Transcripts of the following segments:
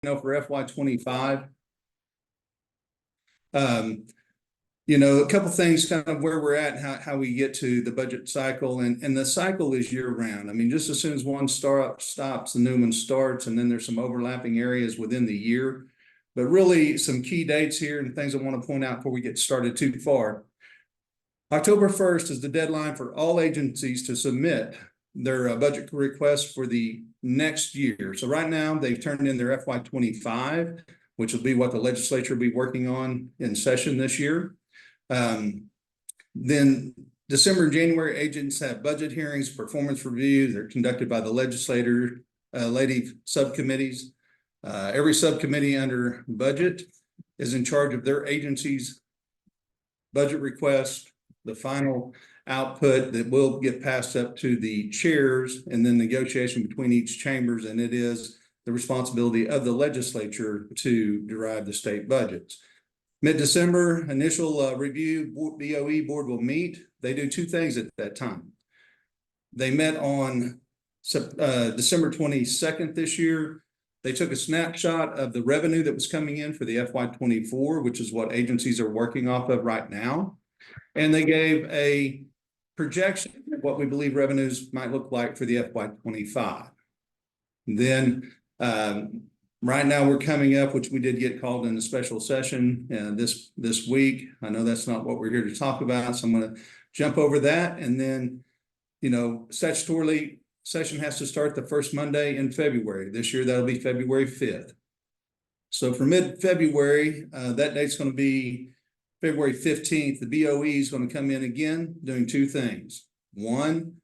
for FY25. A couple things kind of where we're at and how we get to the budget cycle. And the cycle is year round. I mean, just as soon as one stops, the new one starts, and then there's some overlapping areas within the year. But really some key dates here and things I want to point out before we get started too far. October 1st is the deadline for all agencies to submit their budget requests for the next year. So right now they've turned in their FY25, which will be what the legislature will be working on in session this year. Then December and January, agents have budget hearings, performance reviews. They're conducted by the legislative subcommittees. Every subcommittee under budget is in charge of their agency's budget request, the final output that will get passed up to the chairs, and then negotiation between each chambers. And it is the responsibility of the legislature to derive the state budgets. Mid-December, initial review, BOE board will meet. They do two things at that time. They met on December 22nd this year. They took a snapshot of the revenue that was coming in for the FY24, which is what agencies are working off of right now. And they gave a projection of what we believe revenues might look like for the FY25. Then right now we're coming up, which we did get called in a special session this week. I know that's not what we're here to talk about, so I'm going to jump over that. And then, statutorily, session has to start the first Monday in February. This year, that'll be February 5th. So for mid-February, that date's going to be February 15th. The BOE is going to come in again, doing two things. One,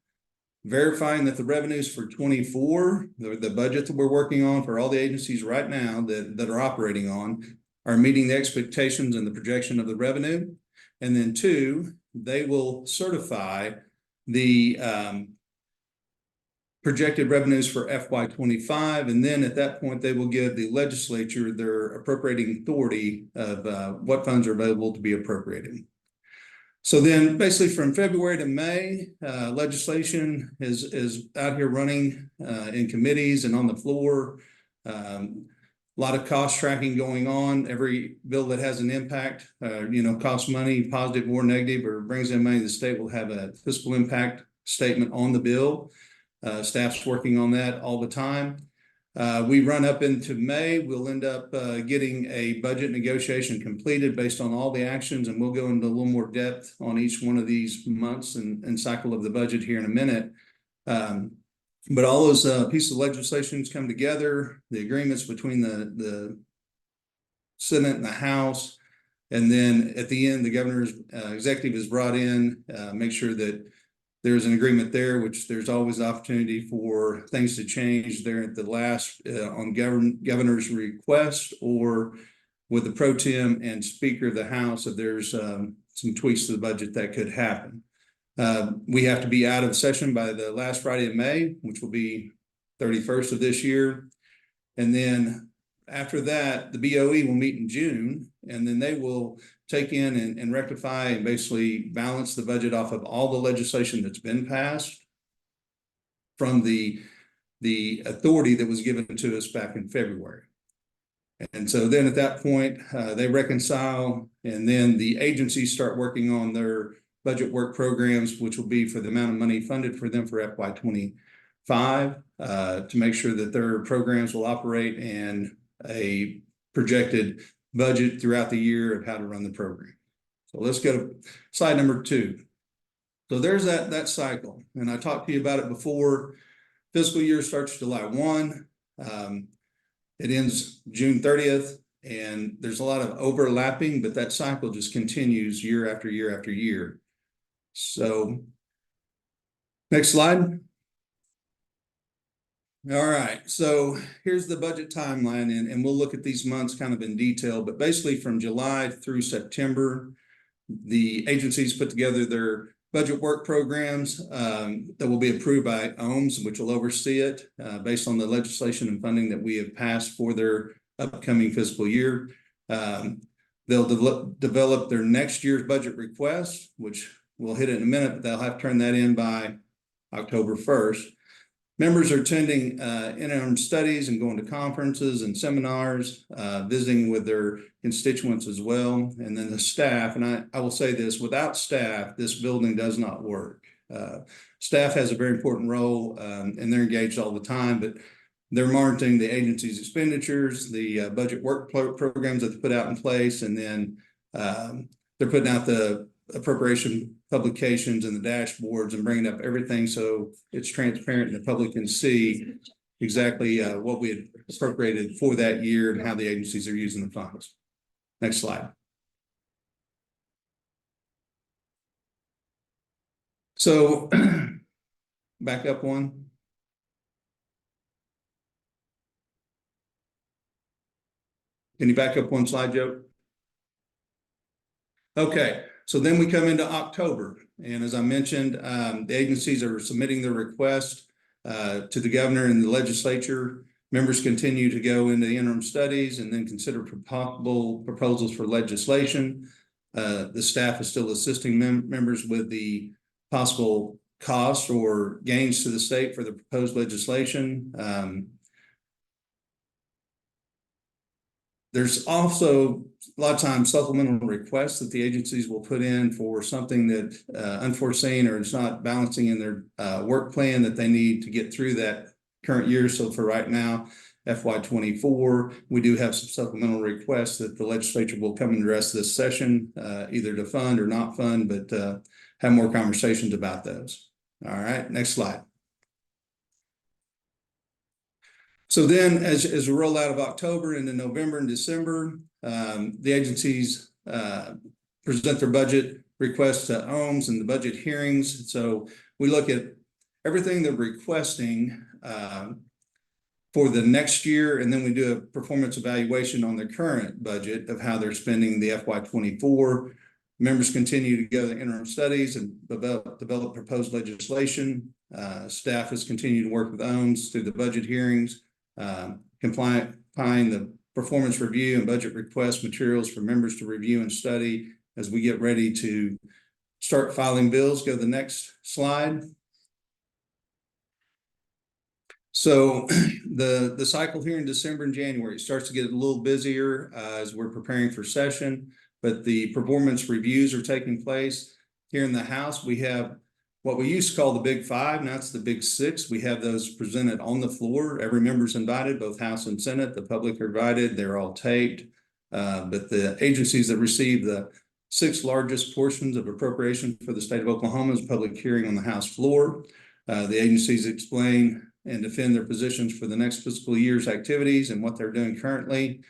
verifying that the revenues for 24, the budget that we're working on for all the agencies right now that are operating on, are meeting the expectations and the projection of the revenue. And then two, they will certify the projected revenues for FY25. And then at that point, they will give the legislature their appropriating authority of what funds are available to be appropriated. So then basically from February to May, legislation is out here running in committees and on the floor. A lot of cost tracking going on. Every bill that has an impact, costs money, positive or negative, or brings in money to the state, will have a fiscal impact statement on the bill. Staff's working on that all the time. We run up into May. We'll end up getting a budget negotiation completed based on all the actions, and we'll go into a little more depth on each one of these months and cycle of the budget here in a minute. But all those pieces of legislation come together, the agreements between the Senate and the House, and then at the end, the governor's executive is brought in, make sure that there's an agreement there, which there's always opportunity for things to change there at the last on governor's request, or with the pro tem and speaker of the House, if there's some tweaks to the budget that could happen. We have to be out of session by the last Friday of May, which will be 31st of this year. And then after that, the BOE will meet in June, and then they will take in and rectify and basically balance the budget off of all the legislation that's been passed from the authority that was given to us back in February. And so then at that point, they reconcile, and then the agencies start working on their budget work programs, which will be for the amount of money funded for them for FY25, to make sure that their programs will operate in a projected budget throughout the year of how to run the program. So let's go to slide number 2. So there's that cycle. And I talked to you about it before. Fiscal year starts July 1. It ends June 30th. And there's a lot of overlapping, but that cycle just continues year after year after year. So next slide. All right, so here's the budget timeline, and we'll look at these months kind of in detail, but basically from July through September, the agencies put together their budget work programs that will be approved by OMS, which will oversee it based on the legislation and funding that we have passed for their upcoming fiscal year. They'll develop their next year's budget request, which we'll hit it in a minute, but they'll have to turn that in by October 1st. Members are attending interim studies and going to conferences and seminars, visiting with their constituents as well. And then the staff, and I will say this, without staff, this building does not work. Staff has a very important role, and they're engaged all the time, but they're monitoring the agency's expenditures, the budget work programs that they put out in place, and then they're putting out the appropriation publications and the dashboards and bringing up everything so it's transparent and the public can see exactly what we had appropriated for that year and how the agencies are using the funds. Next slide. So back up one. Can you back up one slide, Joe? Okay, so then we come into October. And as I mentioned, the agencies are submitting their request to the governor and the legislature. Members continue to go into the interim studies and then consider possible proposals for legislation. The staff is still assisting members with the possible costs or gains to the state for the proposed legislation. There's also a lot of times supplemental requests that the agencies will put in for something that unforeseen or is not balancing in their work plan that they need to get through that current year. So for right now, FY24, we do have some supplemental requests that the legislature will come and address this session, either to fund or not fund, but have more conversations about those. All right, next slide. So then as we roll out of October into November and December, the agencies present their budget requests to OMS and the budget hearings. So we look at everything they're requesting for the next year, and then we do a performance evaluation on their current budget of how they're spending the FY24. Members continue to go to interim studies and develop proposed legislation. Staff has continued to work with OMS through the budget hearings, complying the performance review and budget request materials for members to review and study as we get ready to start filing bills. Go to the next slide. So the cycle here in December and January starts to get a little busier as we're preparing for session, but the performance reviews are taking place. Here in the House, we have what we used to call the Big Five, now it's the Big Six. We have those presented on the floor. Every member's invited, both House and Senate. The public are invited. They're all taped. But the agencies that receive the 6 largest portions of appropriation for the state of Oklahoma is public hearing on the House floor. The agencies explain and defend their positions for the next fiscal year's activities and what they're doing currently.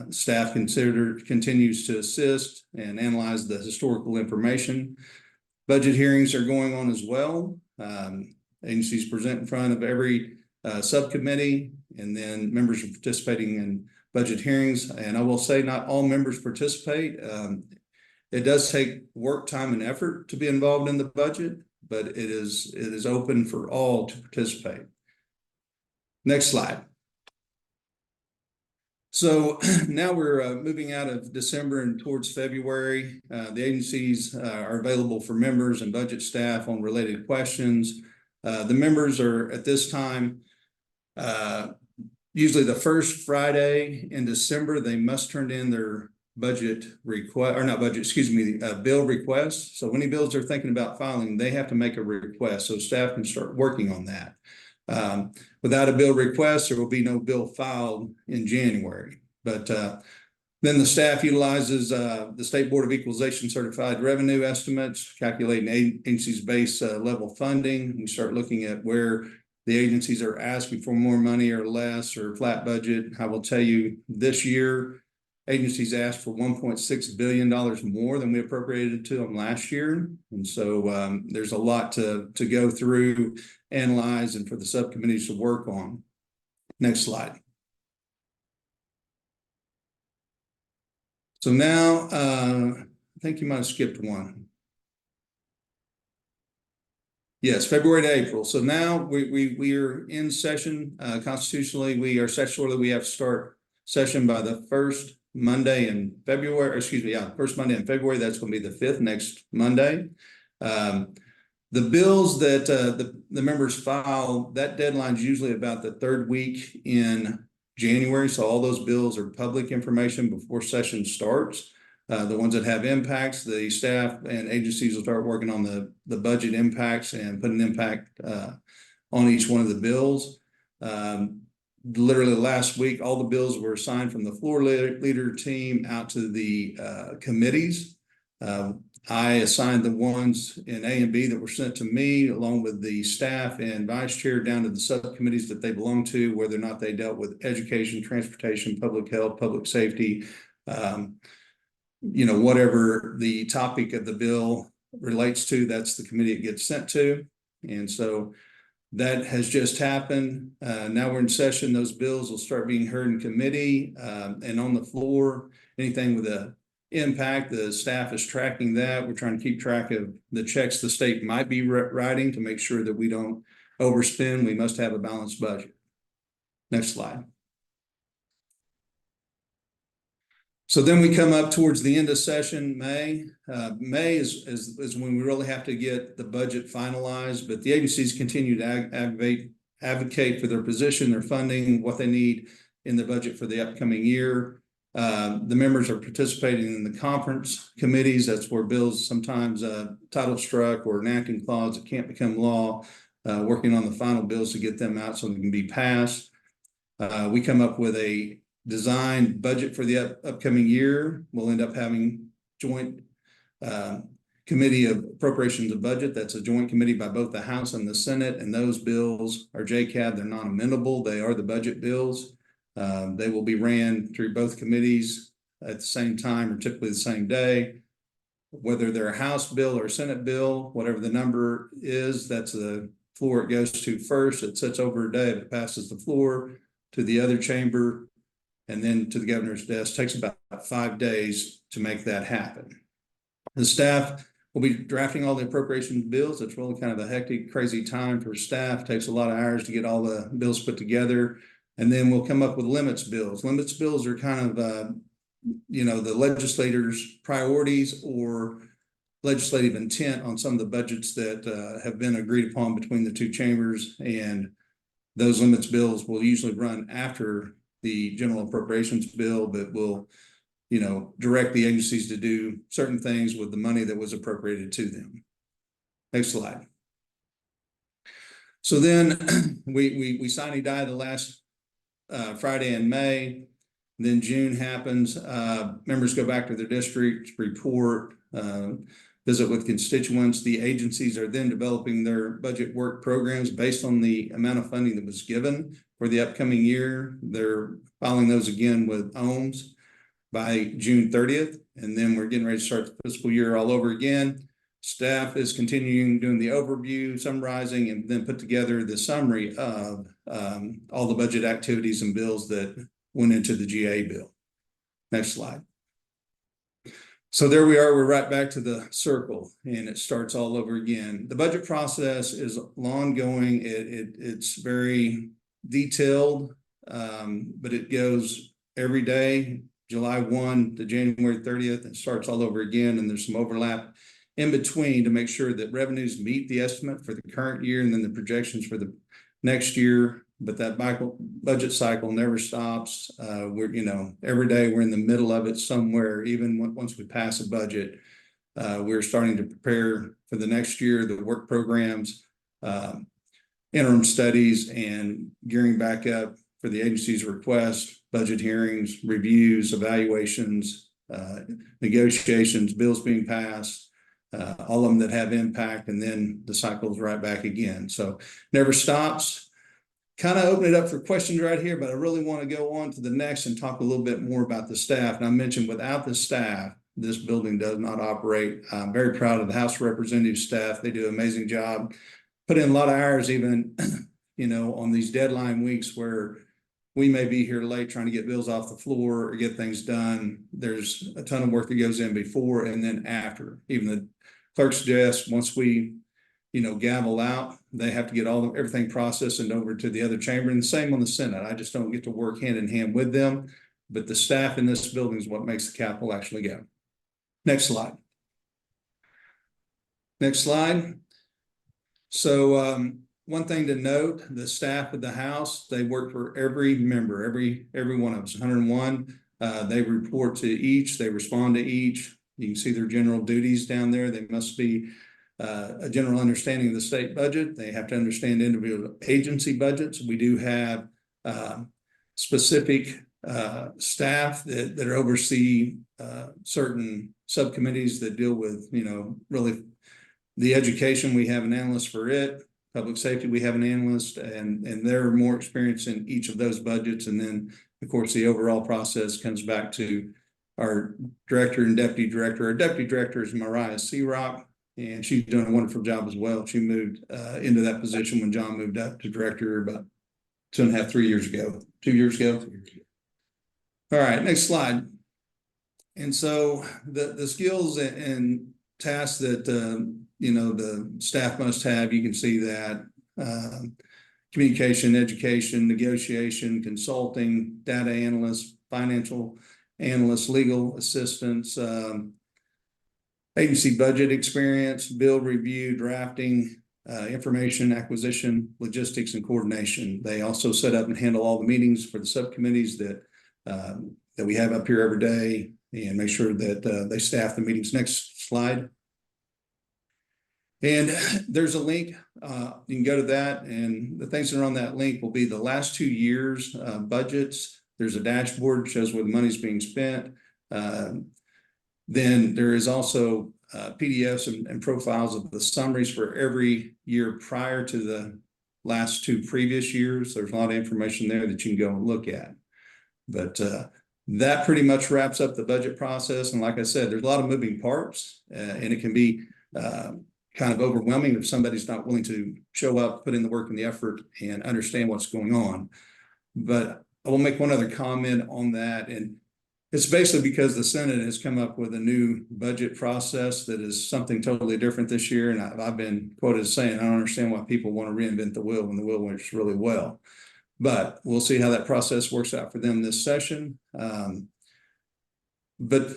Staff continues to assist and analyze the historical information. Budget hearings are going on as well. Agencies present in front of every subcommittee, and then members are participating in budget hearings. And I will say not all members participate. It does take work, time, and effort to be involved in the budget, but it is open for all to participate. Next slide. So now we're moving out of December and towards February. The agencies are available for members and budget staff on related questions. The members are at this time, usually the first Friday in December, they must turn in their budget request, or not budget, excuse me, bill request. So any bills they're thinking about filing, they have to make a request so staff can start working on that. Without a bill request, there will be no bill filed in January. But then the staff utilizes the State Board of Equalization certified revenue estimates, calculating agency's base level funding. We start looking at where the agencies are asking for more money or less or flat budget. I will tell you this year, agencies asked for $1.6 billion more than we appropriated to them last year. And so there's a lot to go through, analyze, and for the subcommittees to work on. Next slide. So now, I think you might have skipped one. Yes, February to April. So now we are in session. Constitutionally, we are statutorily, we have to start session by the first Monday in February, or excuse me, first Monday in February. That's going to be the 5th, next Monday. The bills that the members file, that deadline is usually about the third week in January. So all those bills are public information before session starts. The ones that have impacts, the staff and agencies will start working on the budget impacts and put an impact on each one of the bills. Literally last week, all the bills were assigned from the floor leader team out to the committees. I assigned the ones in A and B that were sent to me, along with the staff and vice chair, down to the subcommittees that they belong to, whether or not they dealt with education, transportation, public health, public safety, whatever the topic of the bill relates to, that's the committee it gets sent to. And so that has just happened. Now we're in session. Those bills will start being heard in committee and on the floor. Anything with a impact, the staff is tracking that. We're trying to keep track of the checks the state might be writing to make sure that we don't overspend. We must have a balanced budget. Next slide. So then we come up towards the end of session, May. May is when we really have to get the budget finalized, but the agencies continue to advocate for their position, their funding, what they need in the budget for the upcoming year. The members are participating in the conference committees. That's where bills sometimes title struck or enacting clause that can't become law, working on the final bills to get them out so they can be passed. We come up with a design budget for the upcoming year. We'll end up having joint committee of appropriations of budget. That's a joint committee by both the House and the Senate, and those bills are JCAB. They're non-amendable. They are the budget bills. They will be ran through both committees at the same time or typically the same day. Whether they're a House bill or a Senate bill, whatever the number is, that's the floor it goes to first. It sits over a day. If it passes the floor to the other chamber and then to the governor's desk, takes about 5 days to make that happen. The staff will be drafting all the appropriation bills. It's really kind of a hectic, crazy time for staff. It takes a lot of hours to get all the bills put together. And then we'll come up with limits bills. Limits bills are kind of, the legislators' priorities or legislative intent on some of the budgets that have been agreed upon between the two chambers. And those limits bills will usually run after the general appropriations bill, but will, direct the agencies to do certain things with the money that was appropriated to them. Next slide. So then we sine die the last Friday in May. Then June happens. Members go back to their district, report, visit with constituents. The agencies are then developing their budget work programs based on the amount of funding that was given for the upcoming year. They're filing those again with OMS by June 30th. And then we're getting ready to start the fiscal year all over again. Staff is continuing doing the overview, summarizing, and then put together the summary of all the budget activities and bills that went into the GA bill. Next slide. So there we are, we're right back to the circle and it starts all over again. The budget process is ongoing. It's very detailed, but it goes every day, July 1 to January 30th, and starts all over again. And there's some overlap in between to make sure that revenues meet the estimate for the current year and then the projections for the next year. But that budget cycle never stops. We're, every day we're in the middle of it somewhere. Even once we pass a budget, we're starting to prepare for the next year, the work programs, interim studies, and gearing back up for the agency's request, budget hearings, reviews, evaluations, negotiations, bills being passed, all of them that have impact, and then the cycle's right back again. So never stops. Kind of open it up for questions right here, but I really want to go on to the next and talk a little bit more about the staff. And I mentioned without the staff, this building does not operate. I'm very proud of the House of Representatives staff. They do an amazing job. Put in a lot of hours even, on these deadline weeks where we may be here late trying to get bills off the floor or get things done. There's a ton of work that goes in before and then after. Even the clerk's desk, once we gavel out, they have to get everything processed and over to the other chamber. And the same on the Senate. I just don't get to work hand in hand with them, but the staff in this building is what makes the Capitol actually go. Next slide. Next slide. So one thing to note, the staff of the House, they work for every member, every one of us, 101. They report to each, they respond to each. You can see their general duties down there. They must be a general understanding of the state budget. They have to understand individual agency budgets. We do have specific staff that oversee certain subcommittees that deal with, really the education. We have an analyst for it. Public safety, we have an analyst, and they're more experienced in each of those budgets. And then, of course, the overall process comes back to our director and deputy director. Our deputy director is Mariah Searock, and she's doing a wonderful job as well. She moved into that position when John moved up to director about 2.5, 3 years ago. 2 years ago. All right, next slide. And so the skills and tasks that the staff must have, you can see that communication, education, negotiation, consulting, data analyst, financial analyst, legal assistance, agency budget experience, bill review, drafting, information acquisition, logistics, and coordination. They also set up and handle all the meetings for the subcommittees that we have up here every day, and make sure that they staff the meetings. Next slide. And there's a link. You can go to that, and the things that are on that link will be the last 2 years budgets. There's a dashboard that shows where the money's being spent. Then there is also PDFs and profiles of the summaries for every year prior to the last 2 previous years. There's a lot of information there that you can go and look at. But that pretty much wraps up the budget process. And like I said, there's a lot of moving parts, and it can be kind of overwhelming if somebody's not willing to show up, put in the work and the effort, and understand what's going on. But I will make one other comment on that, and it's basically because the Senate has come up with a new budget process that is something totally different this year. And I've been quoted as saying, I don't understand why people want to reinvent the wheel when the wheel works really well. But we'll see how that process works out for them this session. But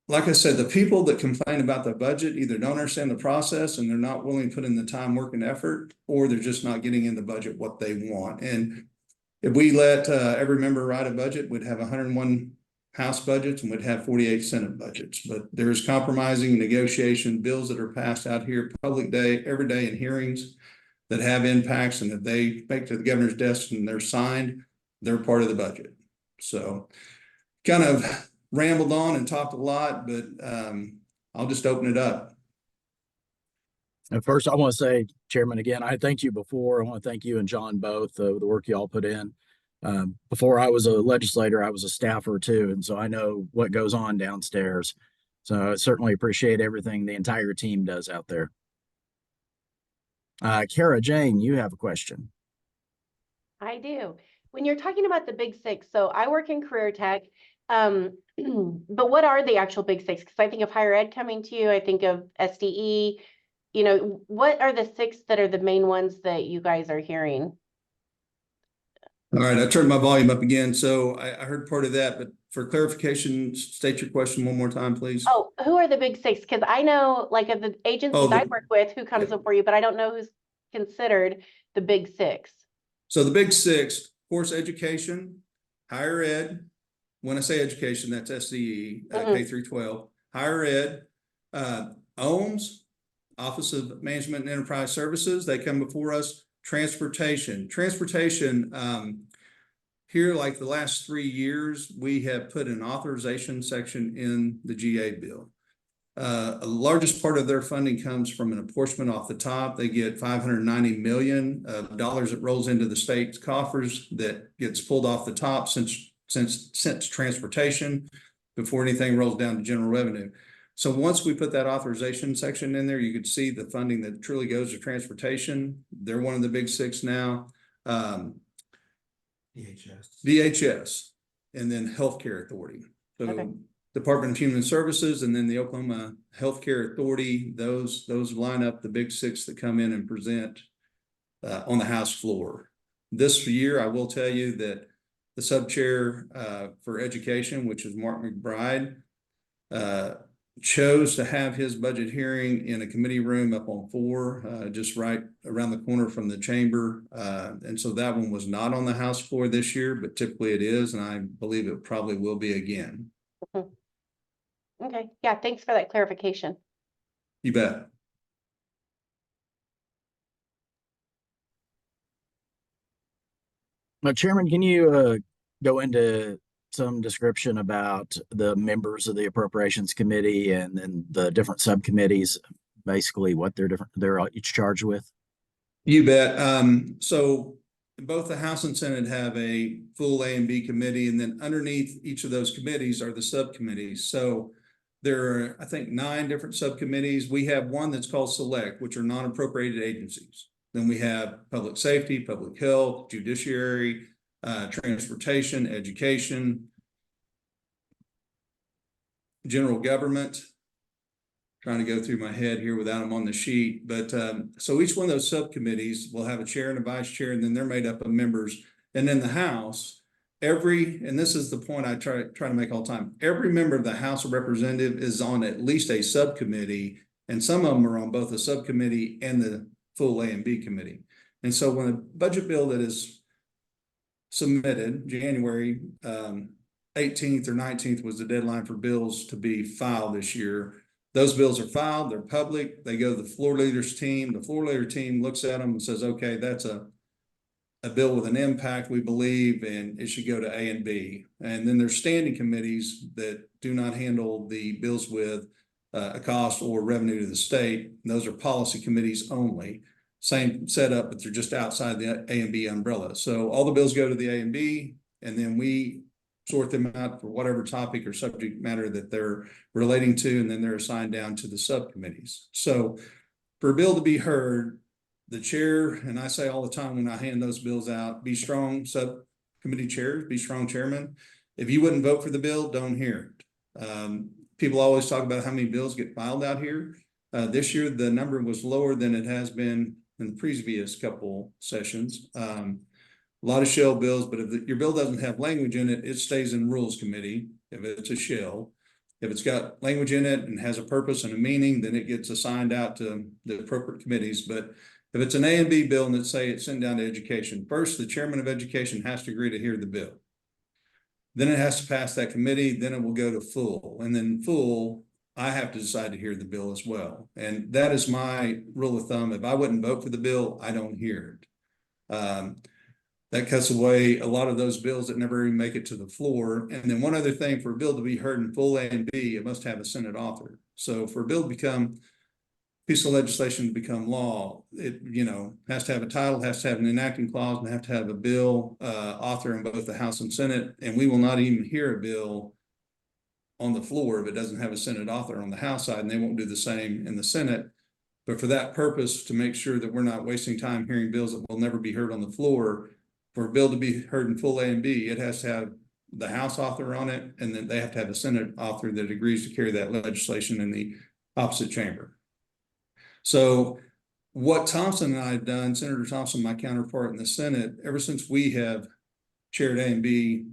like I said, the people that complain about the budget either don't understand the process and they're not willing to put in the time, work, and effort, or they're just not getting in the budget what they want. And if we let every member write a budget, we'd have 101 House budgets and we'd have 48 Senate budgets. But there's compromising, negotiation, bills that are passed out here public day, every day in hearings that have impacts, and if they make to the governor's desk and they're signed, they're part of the budget. So kind of rambled on and talked a lot, but I'll just open it up. And first, I want to say, Chairman, again, I thanked you before. I want to thank you and John both, the work you all put in. Before I was a legislator, I was a staffer too, and so I know what goes on downstairs. So I certainly appreciate everything the entire team does out there. Kara Jane, you have a question. I do. When you're talking about the big 6, so I work in career tech, but what are the actual big 6? Because I think of higher ed coming to you, I think of SDE. What are the 6 that are the main ones that you guys are hearing? All right, I turned my volume up again, so I heard part of that, but for clarification, state your question one more time, please. Oh, who are the big 6? Because I know, like, of the agencies I work with, who comes up for you, but I don't know who's considered the big 6. So the big 6, of course, education, higher ed. When I say education, that's SCE, K through 12. Higher ed, OMS, Office of Management and Enterprise Services, they come before us. Transportation, here, like the last 3 years, we have put an authorization section in the GA bill. The largest part of their funding comes from an apportionment off the top. They get $590 million that rolls into the state's coffers that gets pulled off the top since transportation before anything rolls down to general revenue. So once we put that authorization section in there, you could see the funding that truly goes to transportation. They're one of the big 6 now. DHS, and then Healthcare Authority. So okay. Department of Human Services, and then the Oklahoma Healthcare Authority. Those line up the big 6 that come in and present on the House floor. This year, I will tell you that the sub chair for education, which is Mark McBride, chose to have his budget hearing in a committee room up on 4, just right around the corner from the chamber. And so that one was not on the House floor this year, but typically it is, and I believe it probably will be again. Okay, yeah, thanks for that clarification. You bet. Now, Chairman, can you go into some description about the members of the Appropriations Committee and then the different subcommittees, basically what they're each charged with? You bet. So both the House and Senate have a full A and B committee, and then underneath each of those committees are the subcommittees. So there are, I think, 9 different subcommittees. We have one that's called Select, which are non-appropriated agencies. Then we have Public Safety, Public Health, Judiciary, Transportation, Education, General Government. Trying to go through my head here without them on the sheet. But so each one of those subcommittees will have a chair and a vice chair, and then they're made up of members. And then the House, and this is the point I try to make all the time, every member of the House of Representatives is on at least a subcommittee, and some of them are on both the subcommittee and the full A and B committee. And so when a budget bill that is submitted, January 18th or 19th was the deadline for bills to be filed this year. Those bills are filed, they're public, they go to the floor leaders team. The floor leader team looks at them and says, okay, that's a bill with an impact, we believe, and it should go to A and B. And then there's standing committees that do not handle the bills with a cost or revenue to the state. And those are policy committees only. Same setup, but they're just outside the A and B umbrella. So all the bills go to the A and B, and then we sort them out for whatever topic or subject matter that they're relating to, and then they're assigned down to the subcommittees. So for a bill to be heard, the chair, and I say all the time when I hand those bills out, be strong subcommittee chairs, be strong chairman. If you wouldn't vote for the bill, don't hear it. People always talk about how many bills get filed out here. This year, the number was lower than it has been in the previous couple sessions. A lot of shell bills, but if your bill doesn't have language in it, it stays in Rules Committee if it's a shell. If it's got language in it and has a purpose and a meaning, then it gets assigned out to the appropriate committees. But if it's an A and B bill and let's say it's sent down to Education, first the chairman of Education has to agree to hear the bill. Then it has to pass that committee, then it will go to full. And then full, I have to decide to hear the bill as well. And that is my rule of thumb. If I wouldn't vote for the bill, I don't hear it. That cuts away a lot of those bills that never even make it to the floor. And then one other thing, for a bill to be heard in full A and B, it must have a Senate author. So for a bill to become piece of legislation to become law, it has to have a title, has to have an enacting clause, and have to have a bill author in both the House and Senate. And we will not even hear a bill on the floor if it doesn't have a Senate author on the House side, and they won't do the same in the Senate. But for that purpose, to make sure that we're not wasting time hearing bills that will never be heard on the floor, for a bill to be heard in full A and B, it has to have the House author on it, and then they have to have a Senate author that agrees to carry that legislation in the opposite chamber. So what Thompson and I have done, Senator Thompson, my counterpart in the Senate, ever since we have chaired A and B,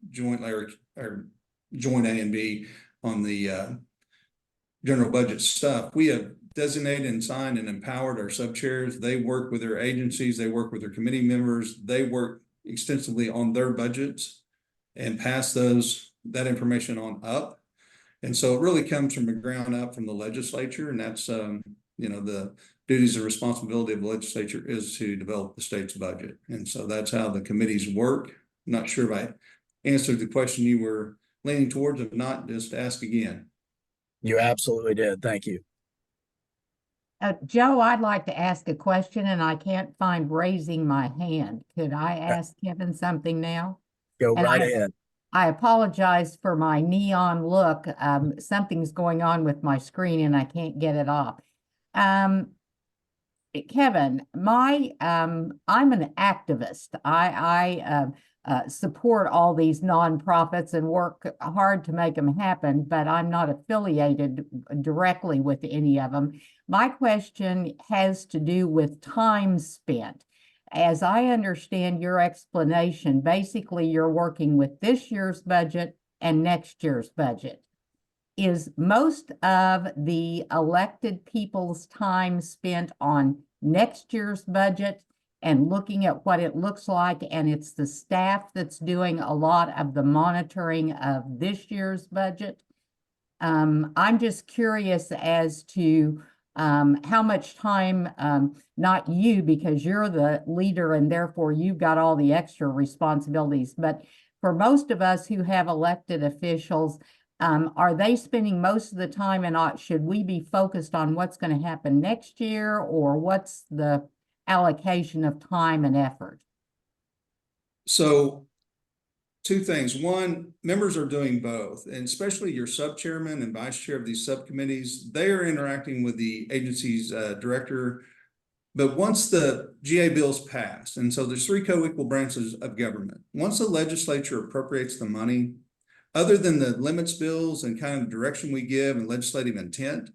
jointly or joint A and B on the general budget stuff, we have designated and signed and empowered our sub-chairs. They work with their agencies, they work with their committee members, they work extensively on their budgets and pass that information on up. And so it really comes from the ground up from the legislature, and that's the duties and responsibility of the legislature is to develop the state's budget. And so that's how the committees work. I'm not sure if I answered the question you were leaning towards. If not, just ask again. You absolutely did. Thank you. Joe, I'd like to ask a question and I can't find raising my hand. Could I ask Kevin something now? Go right ahead. I apologize for my neon look. Something's going on with my screen and I can't get it off. Kevin, I'm an activist. I support all these nonprofits and work hard to make them happen, but I'm not affiliated directly with any of them. My question has to do with time spent. As I understand your explanation, basically you're working with this year's budget and next year's budget. is most of the elected people's time spent on next year's budget and looking at what it looks like, and it's the staff that's doing a lot of the monitoring of this year's budget? I'm just curious as to how much time, not you, because you're the leader and therefore you've got all the extra responsibilities, but for most of us who have elected officials, are they spending most of the time, and should we be focused on what's going to happen next year, or what's the allocation of time and effort? So two things. One, members are doing both, and especially your sub-chairman and vice chair of these subcommittees, they are interacting with the agency's director. But once the GA bill's passed, and so there's 3 co-equal branches of government. Once the legislature appropriates the money, other than the limits bills and kind of direction we give and legislative intent,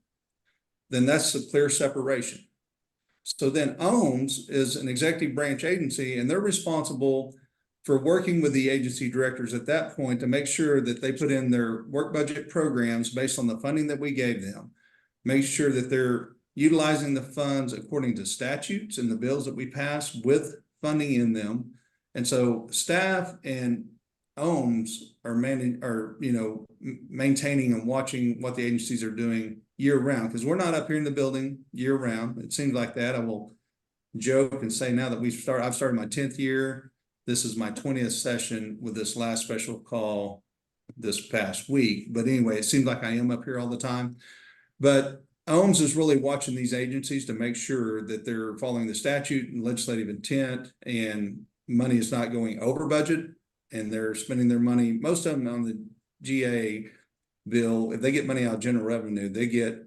then that's a clear separation. So then OHMS is an executive branch agency, and they're responsible for working with the agency directors at that point to make sure that they put in their work budget programs based on the funding that we gave them, make sure that they're utilizing the funds according to statutes and the bills that we passed with funding in them. And so staff and OHMS are maintaining and watching what the agencies are doing year round, because we're not up here in the building year round. It seems like that. I will joke and say now that I've started my 10th year. This is my 20th session with this last special call this past week. But anyway, it seems like I am up here all the time. But OHMS is really watching these agencies to make sure that they're following the statute and legislative intent, and money is not going over budget, and they're spending their money, most of them on the GA bill. If they get money out of general revenue, they get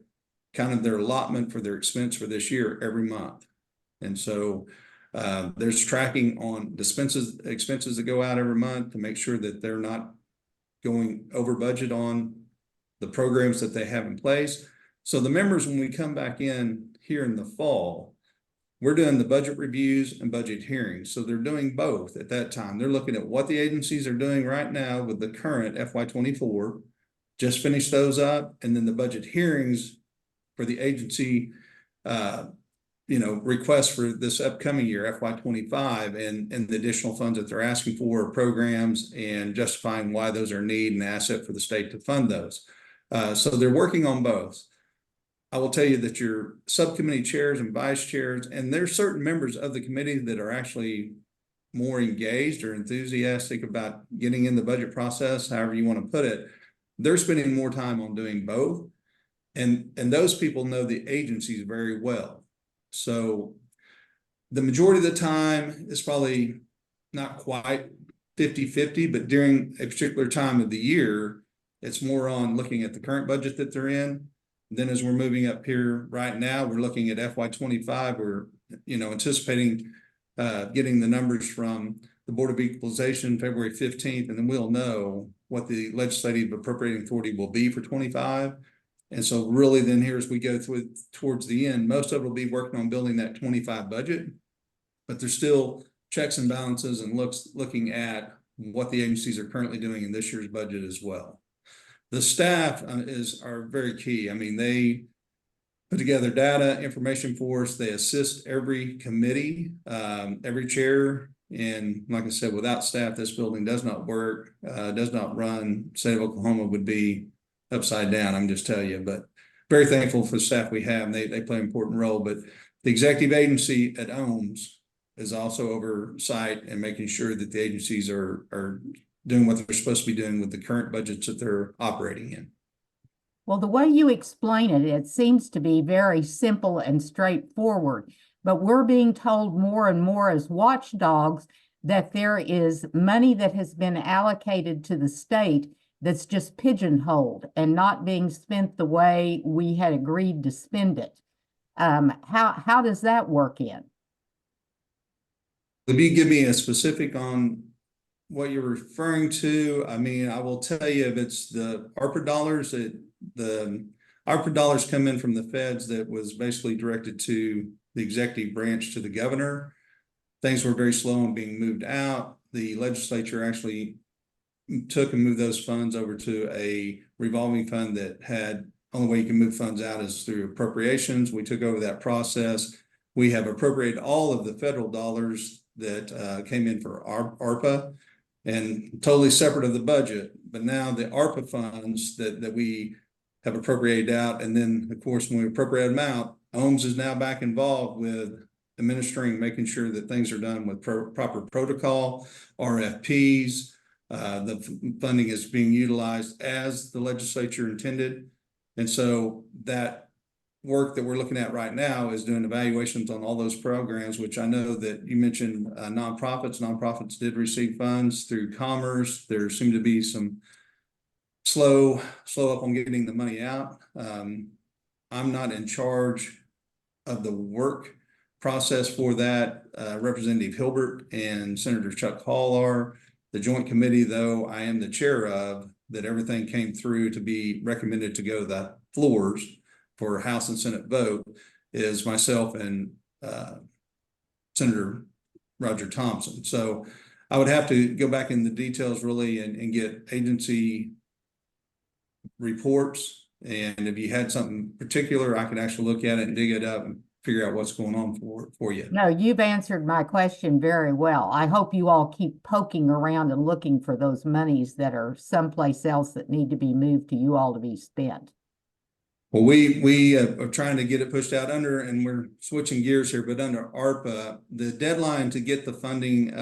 kind of their allotment for their expense for this year every month. And so there's tracking on expenses that go out every month to make sure that they're not going over budget on the programs that they have in place. So the members, when we come back in here in the fall, we're doing the budget reviews and budget hearings. So they're doing both at that time. They're looking at what the agencies are doing right now with the current FY24, just finish those up, and then the budget hearings for the agency requests for this upcoming year, FY25, and the additional funds that they're asking for, programs, and justifying why those are a need and asset for the state to fund those. So they're working on both. I will tell you that your subcommittee chairs and vice chairs, and there's certain members of the committee that are actually more engaged or enthusiastic about getting in the budget process, however you want to put it, they're spending more time on doing both. And those people know the agencies very well. So the majority of the time is probably not quite 50-50, but during a particular time of the year, it's more on looking at the current budget that they're in. Then as we're moving up here right now, we're looking at FY25. We're anticipating getting the numbers from the Board of Equalization February 15th, and then we'll know what the legislative appropriating authority will be for 25. And so really then here as we go towards the end, most of it will be working on building that 25 budget, but there's still checks and balances and looking at what the agencies are currently doing in this year's budget as well. The staff are very key. I mean, they put together data, information for us. They assist every committee, every chair. And like I said, without staff, this building does not work, does not run. State of Oklahoma would be upside down, I'm just telling you. But very thankful for the staff we have. And they play an important role. But the executive agency at OHMS is also oversight and making sure that the agencies are doing what they're supposed to be doing with the current budgets that they're operating in. Well, the way you explain it, it seems to be very simple and straightforward, but we're being told more and more as watchdogs that there is money that has been allocated to the state that's just pigeonholed and not being spent the way we had agreed to spend it. How does that work in? Would you give me a specific on what you're referring to? I mean, I will tell you, if it's the ARPA dollars, the ARPA dollars come in from the feds that was basically directed to the executive branch, to the governor. Things were very slow in being moved out. The legislature actually took and moved those funds over to a revolving fund that had, only way you can move funds out is through appropriations. We took over that process. We have appropriated all of the federal dollars that came in for ARPA, and totally separate of the budget. But now the ARPA funds that we have appropriated out, and then of course when we appropriate them out, OHMS is now back involved with administering, making sure that things are done with proper protocol, RFPs. The funding is being utilized as the legislature intended. And so that work that we're looking at right now is doing evaluations on all those programs, which I know that you mentioned nonprofits. Nonprofits did receive funds through Commerce. There seemed to be some slow up on getting the money out. I'm not in charge of the work process for that. Representative Hilbert and Senator Chuck Hall are. The joint committee, though, I am the chair of, that everything came through to be recommended to go to the floors for House and Senate vote, is myself and Senator Roger Thompson. So I would have to go back in the details really and get agency reports. And if you had something particular, I could actually look at it and dig it up and figure out what's going on for you. No, you've answered my question very well. I hope you all keep poking around and looking for those monies that are someplace else that need to be moved to you all to be spent. Well, we are trying to get it pushed out under, and we're switching gears here, but under ARPA, the deadline to get the funding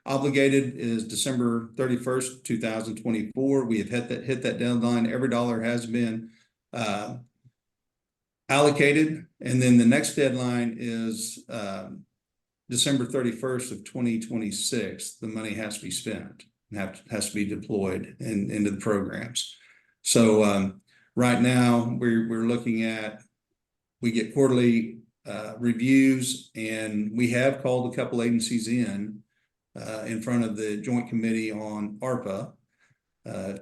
obligated is December 31st, 2024. We have hit that deadline. Every dollar has been allocated, and then the next deadline is December 31st of 2026. The money has to be spent and has to be deployed into the programs. So right now we're looking at, we get quarterly reviews, and we have called a couple agencies in front of the Joint Committee on ARPA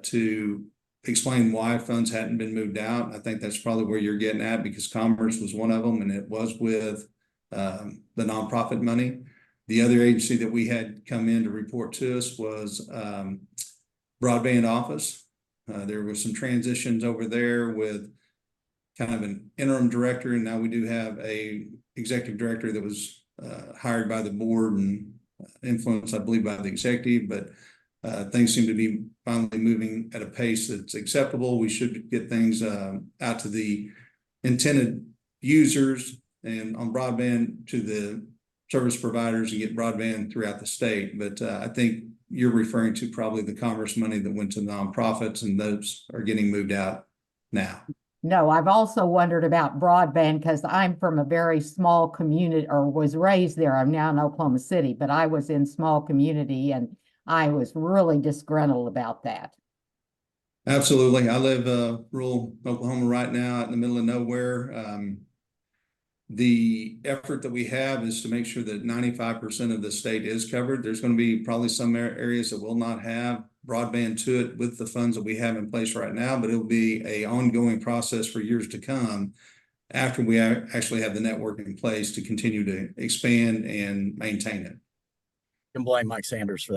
to explain why funds hadn't been moved out. I think that's probably where you're getting at, because Commerce was one of them, and it was with the nonprofit money. The other agency that we had come in to report to us was Broadband Office. There were some transitions over there with kind of an interim director, and now we do have a executive director that was hired by the board and influenced, I believe, by the executive, but things seem to be finally moving at a pace that's acceptable. We should get things out to the intended users and on broadband to the service providers and get broadband throughout the state. But I think you're referring to probably the Commerce money that went to nonprofits, and those are getting moved out now. No, I've also wondered about broadband because I'm from a very small community, or was raised there. I'm now in Oklahoma City, but I was in small community, and I was really disgruntled about that. Absolutely. I live rural Oklahoma right now, out in the middle of nowhere. The effort that we have is to make sure that 95% of the state is covered. There's going to be probably some areas that will not have broadband to it with the funds that we have in place right now, but it'll be an ongoing process for years to come after we actually have the network in place to continue to expand and maintain it. You can blame Mike Sanders for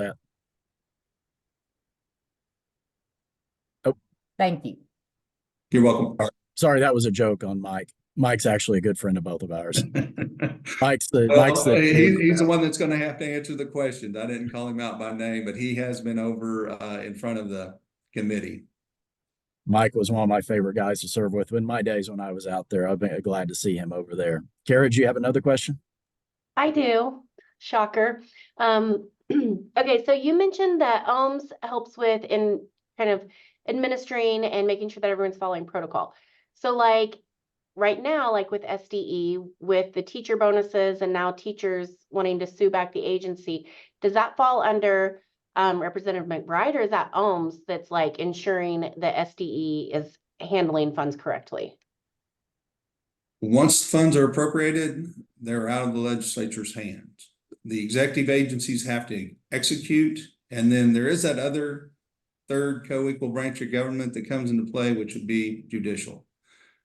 that. Thank you. You're welcome. Sorry, that was a joke on Mike. Mike's actually a good friend of both of ours. Mike's the he's the one that's going to have to answer the questions. I didn't call him out by name, but he has been over in front of the committee. Mike was one of my favorite guys to serve with in my days when I was out there. I've been glad to see him over there. Kara, do you have another question? I do. Shocker. Okay, so you mentioned that OHMS helps with in kind of administering and making sure that everyone's following protocol. So like right now, like with SDE, with the teacher bonuses and now teachers wanting to sue back the agency, does that fall under Representative McBride, or is that OHMS that's like ensuring that SDE is handling funds correctly? Once funds are appropriated, they're out of the legislature's hands. The executive agencies have to execute, and then there is that other third co-equal branch of government that comes into play, which would be judicial.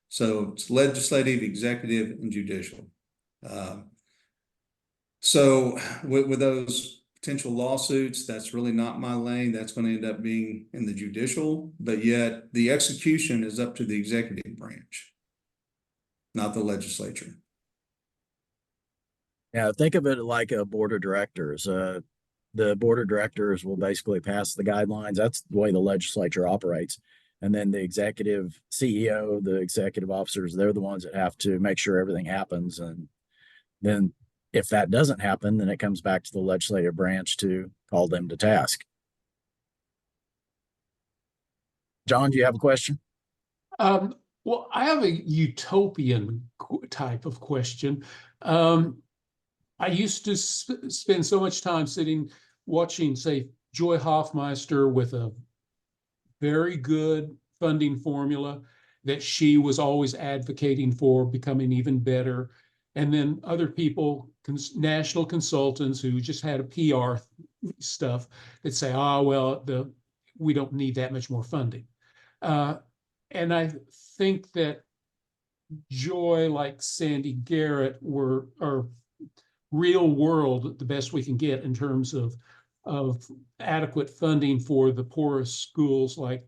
So it's legislative, executive, and judicial. So with those potential lawsuits, that's really not my lane. That's going to end up being in the judicial, but yet the execution is up to the executive branch, not the legislature. Yeah, think of it like a board of directors. The board of directors will basically pass the guidelines. That's the way the legislature operates. And then the executive CEO, the executive officers, they're the ones that have to make sure everything happens. And then if that doesn't happen, then it comes back to the legislative branch to call them to task. John, do you have a question? Well, I have a utopian type of question. I used to spend so much time sitting watching, say, Joy Hoffmeister with a very good funding formula that she was always advocating for becoming even better. And then other people, national consultants who just had a PR stuff that say, oh, well, we don't need that much more funding. And I think that Joy, like Sandy Garrett, are real world the best we can get in terms of adequate funding for the poorest schools, like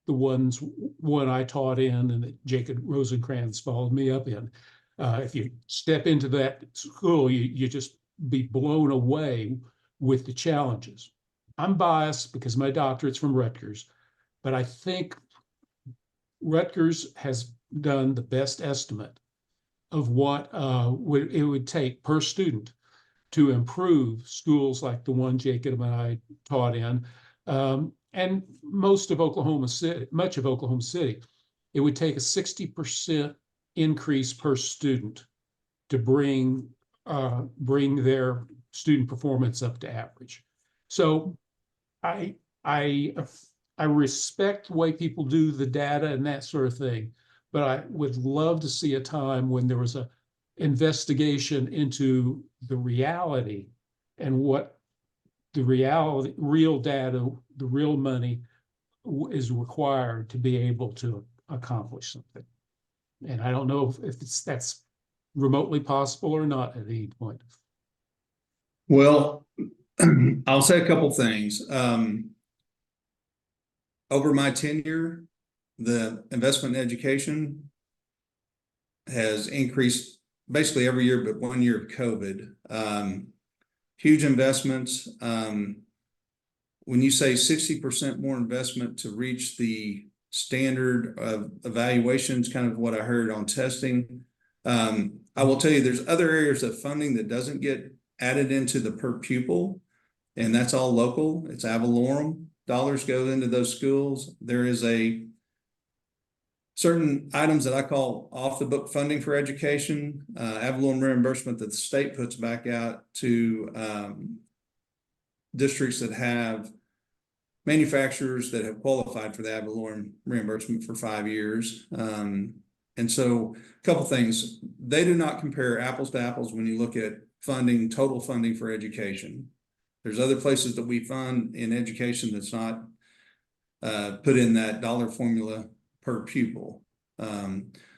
the one I taught in and that Jacob Rosencrantz followed me up in. If you step into that school, you just be blown away with the challenges. I'm biased because my doctorate's from Rutgers, but I think Rutgers has done the best estimate of what it would take per student to improve schools like the one Jacob and I taught in, and most of Oklahoma City, much of Oklahoma City. It would take a 60% increase per student to bring their student performance up to average. So I respect the way people do the data and that sort of thing, but I would love to see a time when there was a investigation into the reality and what the reality, real data, the real money is required to be able to accomplish something. And I don't know if that's remotely possible or not at any point. Well, I'll say a couple things. Over my tenure, the investment in education has increased basically every year but 1 year of COVID. Huge investments. When you say 60% more investment to reach the standard of evaluations, kind of what I heard on testing, I will tell you there's other areas of funding that doesn't get added into the per pupil, and that's all local. It's ad valorem dollars go into those schools. There is a certain items that I call off the book funding for education, ad valorem reimbursement that the state puts back out to districts that have manufacturers that have qualified for the ad valorem reimbursement for 5 years. And so a couple things, they do not compare apples to apples when you look at funding, total funding for education. There's other places that we fund in education that's not put in that dollar formula per pupil.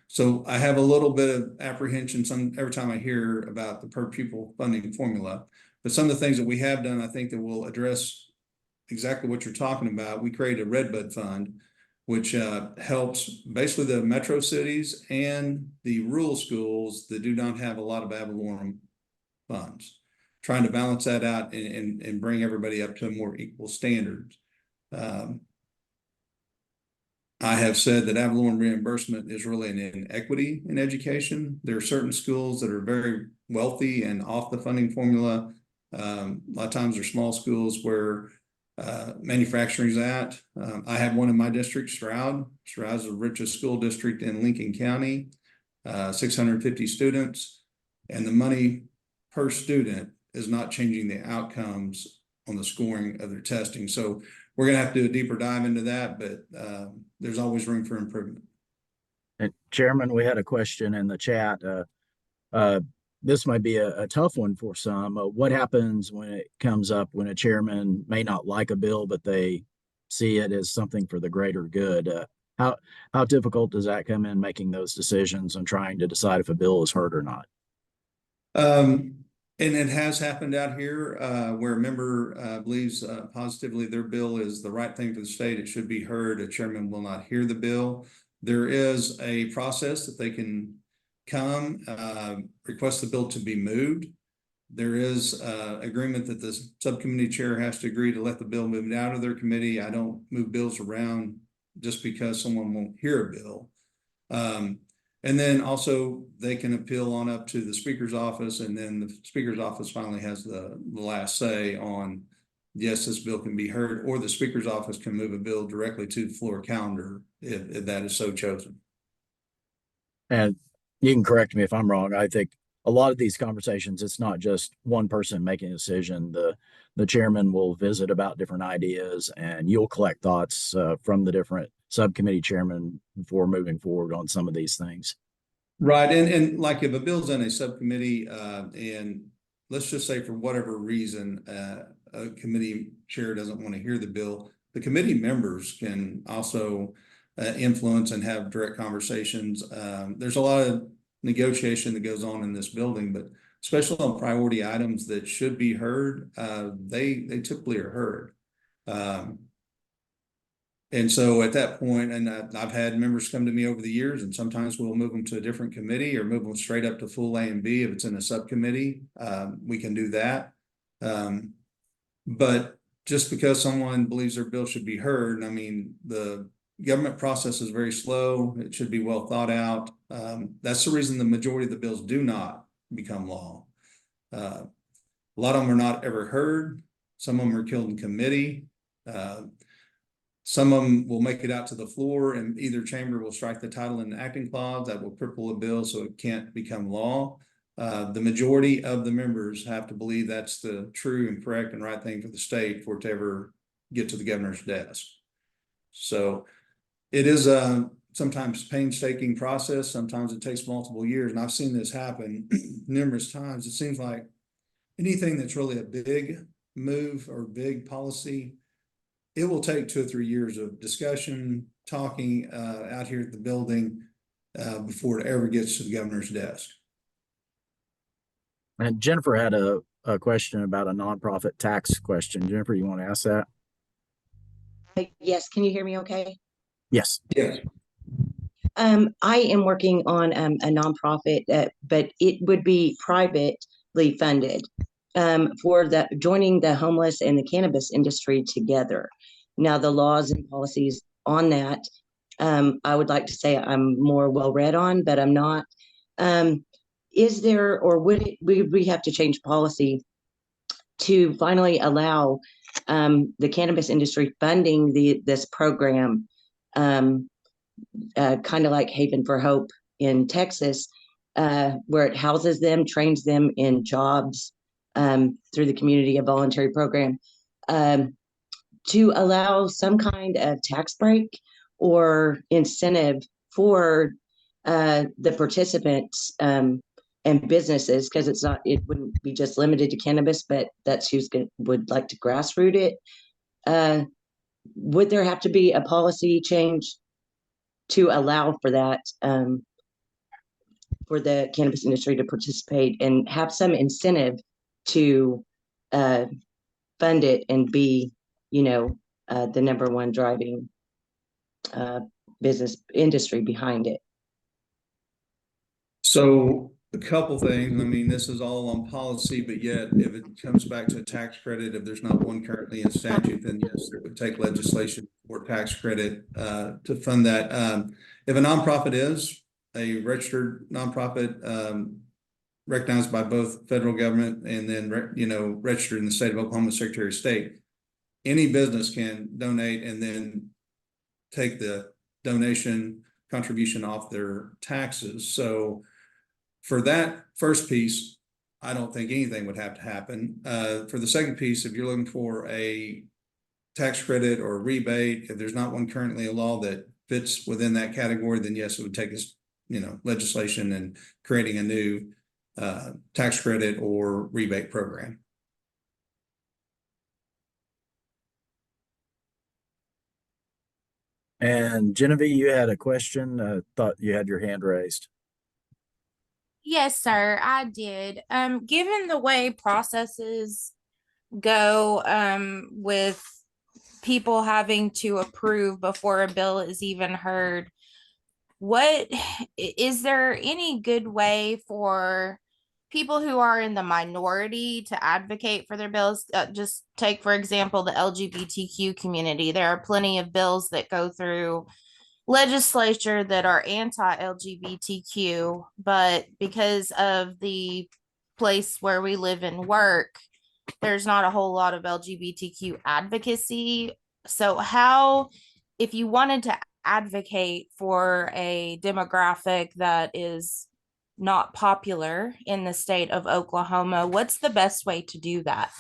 So I have a little bit of apprehension every time I hear about the per pupil funding formula, but some of the things that we have done, I think that will address exactly what you're talking about. We created a Redbud Fund, which helps basically the metro cities and the rural schools that do not have a lot of ad valorem funds, trying to balance that out and bring everybody up to a more equal standard. I have said that ad valorem reimbursement is really an inequity in education. There are certain schools that are very wealthy and off the funding formula. A lot of times they're small schools where manufacturing is at. I have one in my district, Stroud. Stroud is the richest school district in Lincoln County, 650 students, and the money per student is not changing the outcomes on the scoring of their testing. So we're going to have to do a deeper dive into that, but there's always room for improvement. And Chairman, we had a question in the chat. This might be a tough one for some. What happens when it comes up when a chairman may not like a bill, but they see it as something for the greater good? How difficult does that come in making those decisions and trying to decide if a bill is heard or not? And it has happened out here, where a member, believes, positively their bill is the right thing for the state. It should be heard. A chairman will not hear the bill. There is a process that they can come, request the bill to be moved. There is, agreement that the subcommittee chair has to agree to let the bill move out of their committee. I don't move bills around just because someone won't hear a bill. And then also they can appeal on up to the speaker's office, and then the speaker's office finally has the last say on, yes, this bill can be heard, or the speaker's office can move a bill directly to the floor calendar if that is so chosen. And you can correct me if I'm wrong. I think a lot of these conversations, it's not just one person making a decision. The chairman will visit about different ideas, and you'll collect thoughts from the different subcommittee chairman before moving forward on some of these things. Right, and like if a bill's in a subcommittee, and let's just say for whatever reason, a committee chair doesn't want to hear the bill, the committee members can also influence and have direct conversations. There's a lot of negotiation that goes on in this building, but especially on priority items that should be heard, they typically are heard. And so at that point, and I've had members come to me over the years, and sometimes we'll move them to a different committee or move them straight up to full A and B. If it's in a subcommittee, we can do that. But just because someone believes their bill should be heard, I mean, the government process is very slow. It should be well thought out. That's the reason the majority of the bills do not become law. A lot of them are not ever heard. Some of them are killed in committee. Some of them will make it out to the floor, and either chamber will strike the title and acting clause that will cripple a bill so it can't become law. The majority of the members have to believe that's the true and correct and right thing for the state for it to ever get to the governor's desk. So it is a sometimes painstaking process. Sometimes it takes multiple years, and I've seen this happen numerous times. It seems like anything that's really a big move or big policy, it will take 2 or 3 years of discussion, talking out here at the building before it ever gets to the governor's desk. And Jennifer had a question about a nonprofit tax question. Jennifer, you want to ask that? Yes, can you hear me okay? Yes. Yes. I am working on a nonprofit, but it would be privately funded for joining the homeless and the cannabis industry together. Now, the laws and policies on that, I would like to say I'm more well read on, but I'm not. Is there, or would we have to change policy to finally allow the cannabis industry funding this program, kind of like Haven for Hope in Texas, where it houses them, trains them in jobs through the community, a voluntary program, to allow some kind of tax break or incentive for the participants and businesses, because it wouldn't be just limited to cannabis, but that's who's would like to grassroot it. Would there have to be a policy change to allow for that, for the cannabis industry to participate and have some incentive to fund it and be, the #1 driving business industry behind it? So a couple things. I mean, this is all on policy, but yet if it comes back to a tax credit, if there's not one currently in statute, then yes, it would take legislation for tax credit to fund that. If a nonprofit is a registered nonprofit, recognized by both federal government and then registered in the state of Oklahoma, Secretary of State, any business can donate and then take the donation contribution off their taxes. So for that first piece, I don't think anything would have to happen. For the second piece, if you're looking for a tax credit or a rebate, if there's not one currently a law that fits within that category, then yes, it would take us, legislation and creating a new tax credit or rebate program. And Genevieve, you had a question. Thought you had your hand raised. Yes, sir, I did. Given the way processes go, with people having to approve before a bill is even heard, what is there any good way for people who are in the minority to advocate for their bills? Just take, for example, the LGBTQ community. There are plenty of bills that go through legislature that are anti-LGBTQ, but because of the place where we live and work, there's not a whole lot of LGBTQ advocacy. So, how, if you wanted to advocate for a demographic that is not popular in the state of Oklahoma, what's the best way to do that?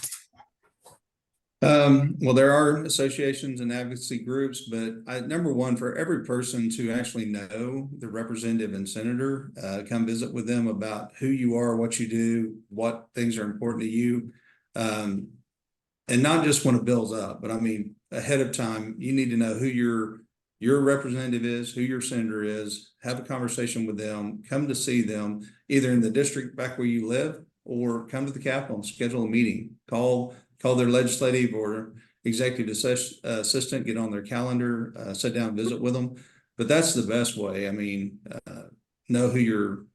Well, there are associations and advocacy groups, but number one, for every person to actually know the representative and senator, come visit with them about who you are, what you do, what things are important to you. And not just when a bill's up, but I mean, ahead of time, you need to know who your representative is, who your senator is, have a conversation with them, come to see them, either in the district back where you live, or come to the Capitol and schedule a meeting. Call their legislative or executive assistant, get on their calendar, sit down, visit with them. But that's the best way. I mean, know who your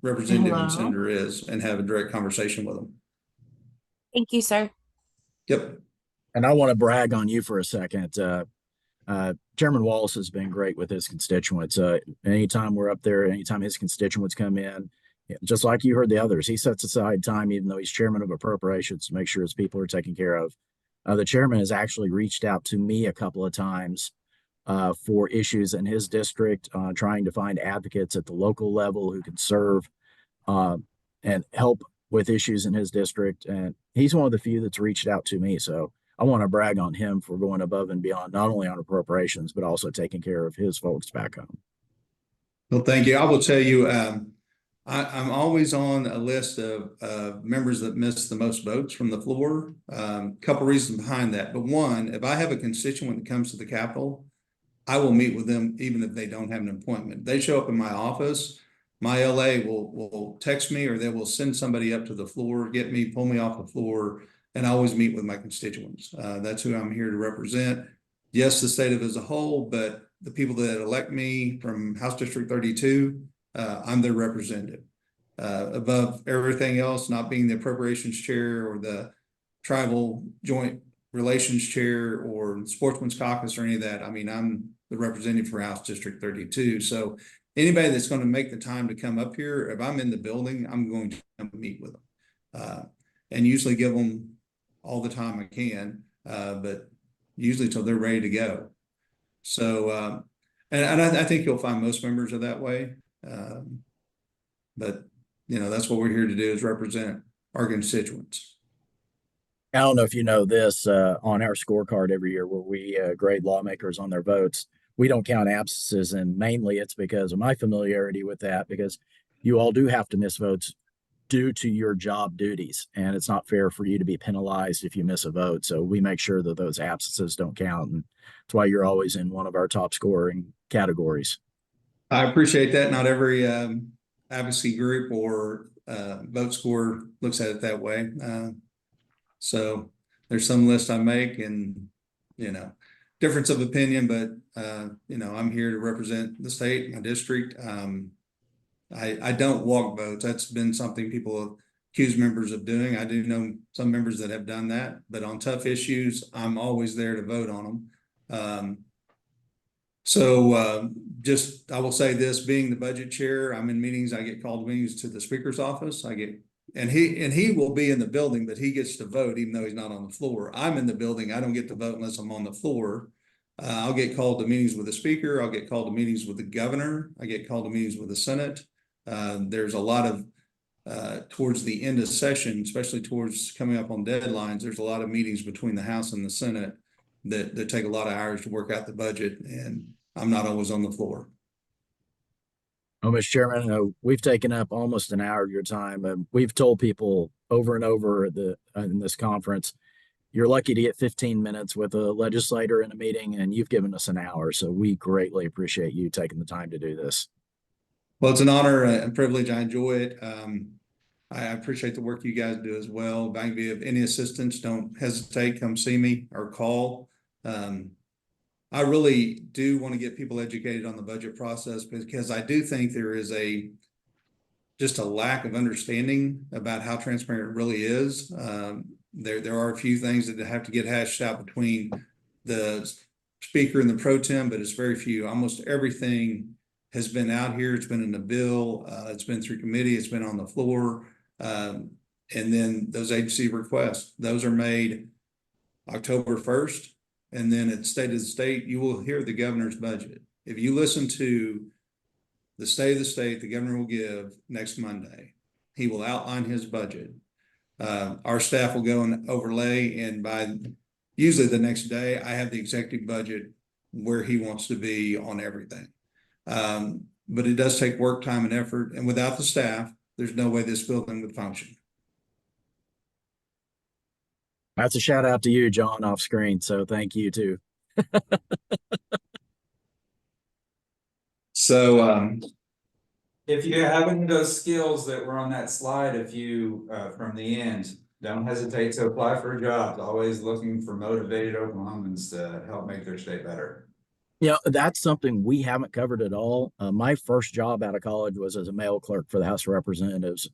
representative and Hello. senator is and have a direct conversation with them. Thank you, sir. Yep. And I want to brag on you for a second. Chairman Wallace has been great with his constituents. Anytime we're up there, anytime his constituents come in, just like you heard the others, he sets aside time, even though he's chairman of appropriations, to make sure his people are taken care of. The chairman has actually reached out to me a couple of times for issues in his district, trying to find advocates at the local level who can serve and help with issues in his district. And he's one of the few that's reached out to me. So I want to brag on him for going above and beyond, not only on appropriations, but also taking care of his folks back home. Well, thank you. I will tell you, I'm always on a list of members that miss the most votes from the floor. Couple reasons behind that. But one, if I have a constituent that comes to the Capitol, I will meet with them even if they don't have an appointment. They show up in my office, my LA will text me, or they will send somebody up to the floor, get me, pull me off the floor, and I always meet with my constituents. That's who I'm here to represent. Yes, the state of as a whole, but the people that elect me from House District 32, I'm their representative. Above everything else, not being the appropriations chair or the tribal joint relations chair or sportsman's caucus or any of that. I mean, I'm the representative for House District 32. So anybody that's going to make the time to come up here, if I'm in the building, I'm going to come meet with them, and usually give them all the time I can, but usually till they're ready to go. So, and I think you'll find most members are that way. But that's what we're here to do, is represent our constituents. I don't know if you know this, on our scorecard every year where we grade lawmakers on their votes, we don't count absences. And mainly it's because of my familiarity with that, because you all do have to miss votes due to your job duties. And it's not fair for you to be penalized if you miss a vote. So we make sure that those absences don't count. And that's why you're always in one of our top scoring categories. I appreciate that. Not every advocacy group or vote score looks at it that way. So there's some list I make, and difference of opinion, but I'm here to represent the state, my district. I don't walk votes. That's been something people accuse members of doing. I do know some members that have done that, but on tough issues, I'm always there to vote on them. I will say this, being the budget chair, I'm in meetings, I get called to meetings to the speaker's office. And he will be in the building, but he gets to vote even though he's not on the floor. I'm in the building. I don't get to vote unless I'm on the floor. I'll get called to meetings with the speaker. I'll get called to meetings with the governor. I get called to meetings with the Senate. There's a lot of, towards the end of session, especially towards coming up on deadlines, there's a lot of meetings between the House and the Senate that take a lot of hours to work out the budget, and I'm not always on the floor. Well, Mr. Chairman, we've taken up almost an hour of your time. We've told people over and over in this conference, you're lucky to get 15 minutes with a legislator in a meeting, and you've given us an hour. So we greatly appreciate you taking the time to do this. Well, it's an honor and privilege. I enjoy it. I appreciate the work you guys do as well. If I can be of any assistance, don't hesitate, come see me or call. I really do want to get people educated on the budget process because I do think there is just a lack of understanding about how transparent it really is. There are a few things that have to get hashed out between the speaker and the pro tem, but it's very few. Almost everything has been out here. It's been in the bill. It's been through committee. It's been on the floor. And then those agency requests, those are made October 1st. And then at State of the State, you will hear the governor's budget. If you listen to the State of the State, the governor will give next Monday. He will outline his budget. Our staff will go and overlay, and by usually the next day, I have the executive budget where he wants to be on everything. But it does take work, time, and effort. And without the staff, there's no way this building would function. That's a shout out to you, John, off screen. So thank you too. So, If you have any of those skills that were on that slide, if you, from the end, don't hesitate to apply for a job. Always looking for motivated Oklahomans to help make their state better. Yeah, that's something we haven't covered at all. My first job out of college was as a mail clerk for the House of Representatives.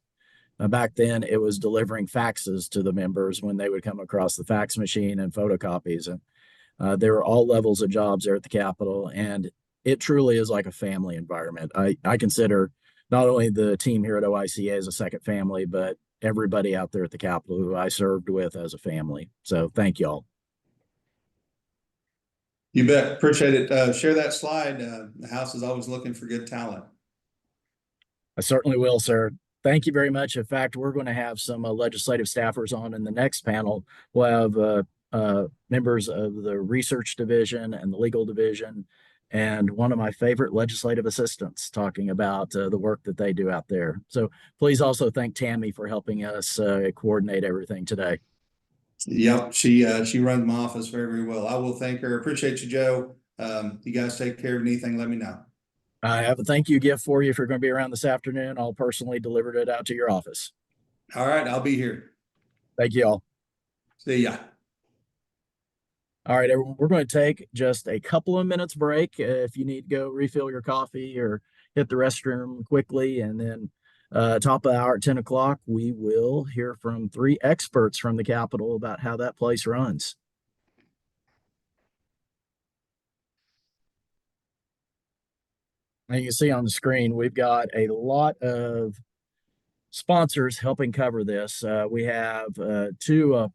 Back then, it was delivering faxes to the members when they would come across the fax machine and photocopies. And there were all levels of jobs there at the Capitol, and it truly is like a family environment. I consider not only the team here at OICA as a second family, but everybody out there at the Capitol who I served with as a family. So thank y'all. you bet. Appreciate it. Share that slide. The House is always looking for good talent. I certainly will, sir. Thank you very much. In fact, we're going to have some legislative staffers on in the next panel. We'll have members of the research division and the legal division, and one of my favorite legislative assistants talking about the work that they do out there. So please also thank Tammy for helping us coordinate everything today. Yep, she runs my office very, very well. I will thank her. Appreciate you, Joe. You guys take care of anything, let me know. I have a thank you gift for you if you're going to be around this afternoon. I'll personally deliver it out to your office. All right, I'll be here. Thank you all. See ya. All right, everyone, we're going to take just a couple of minutes break if you need to go refill your coffee or hit the restroom quickly. And then top of the hour at 10 o'clock, we will hear from 3 experts from the Capitol about how that place runs. And you can see on the screen, we've got a lot of sponsors helping cover this. We have 2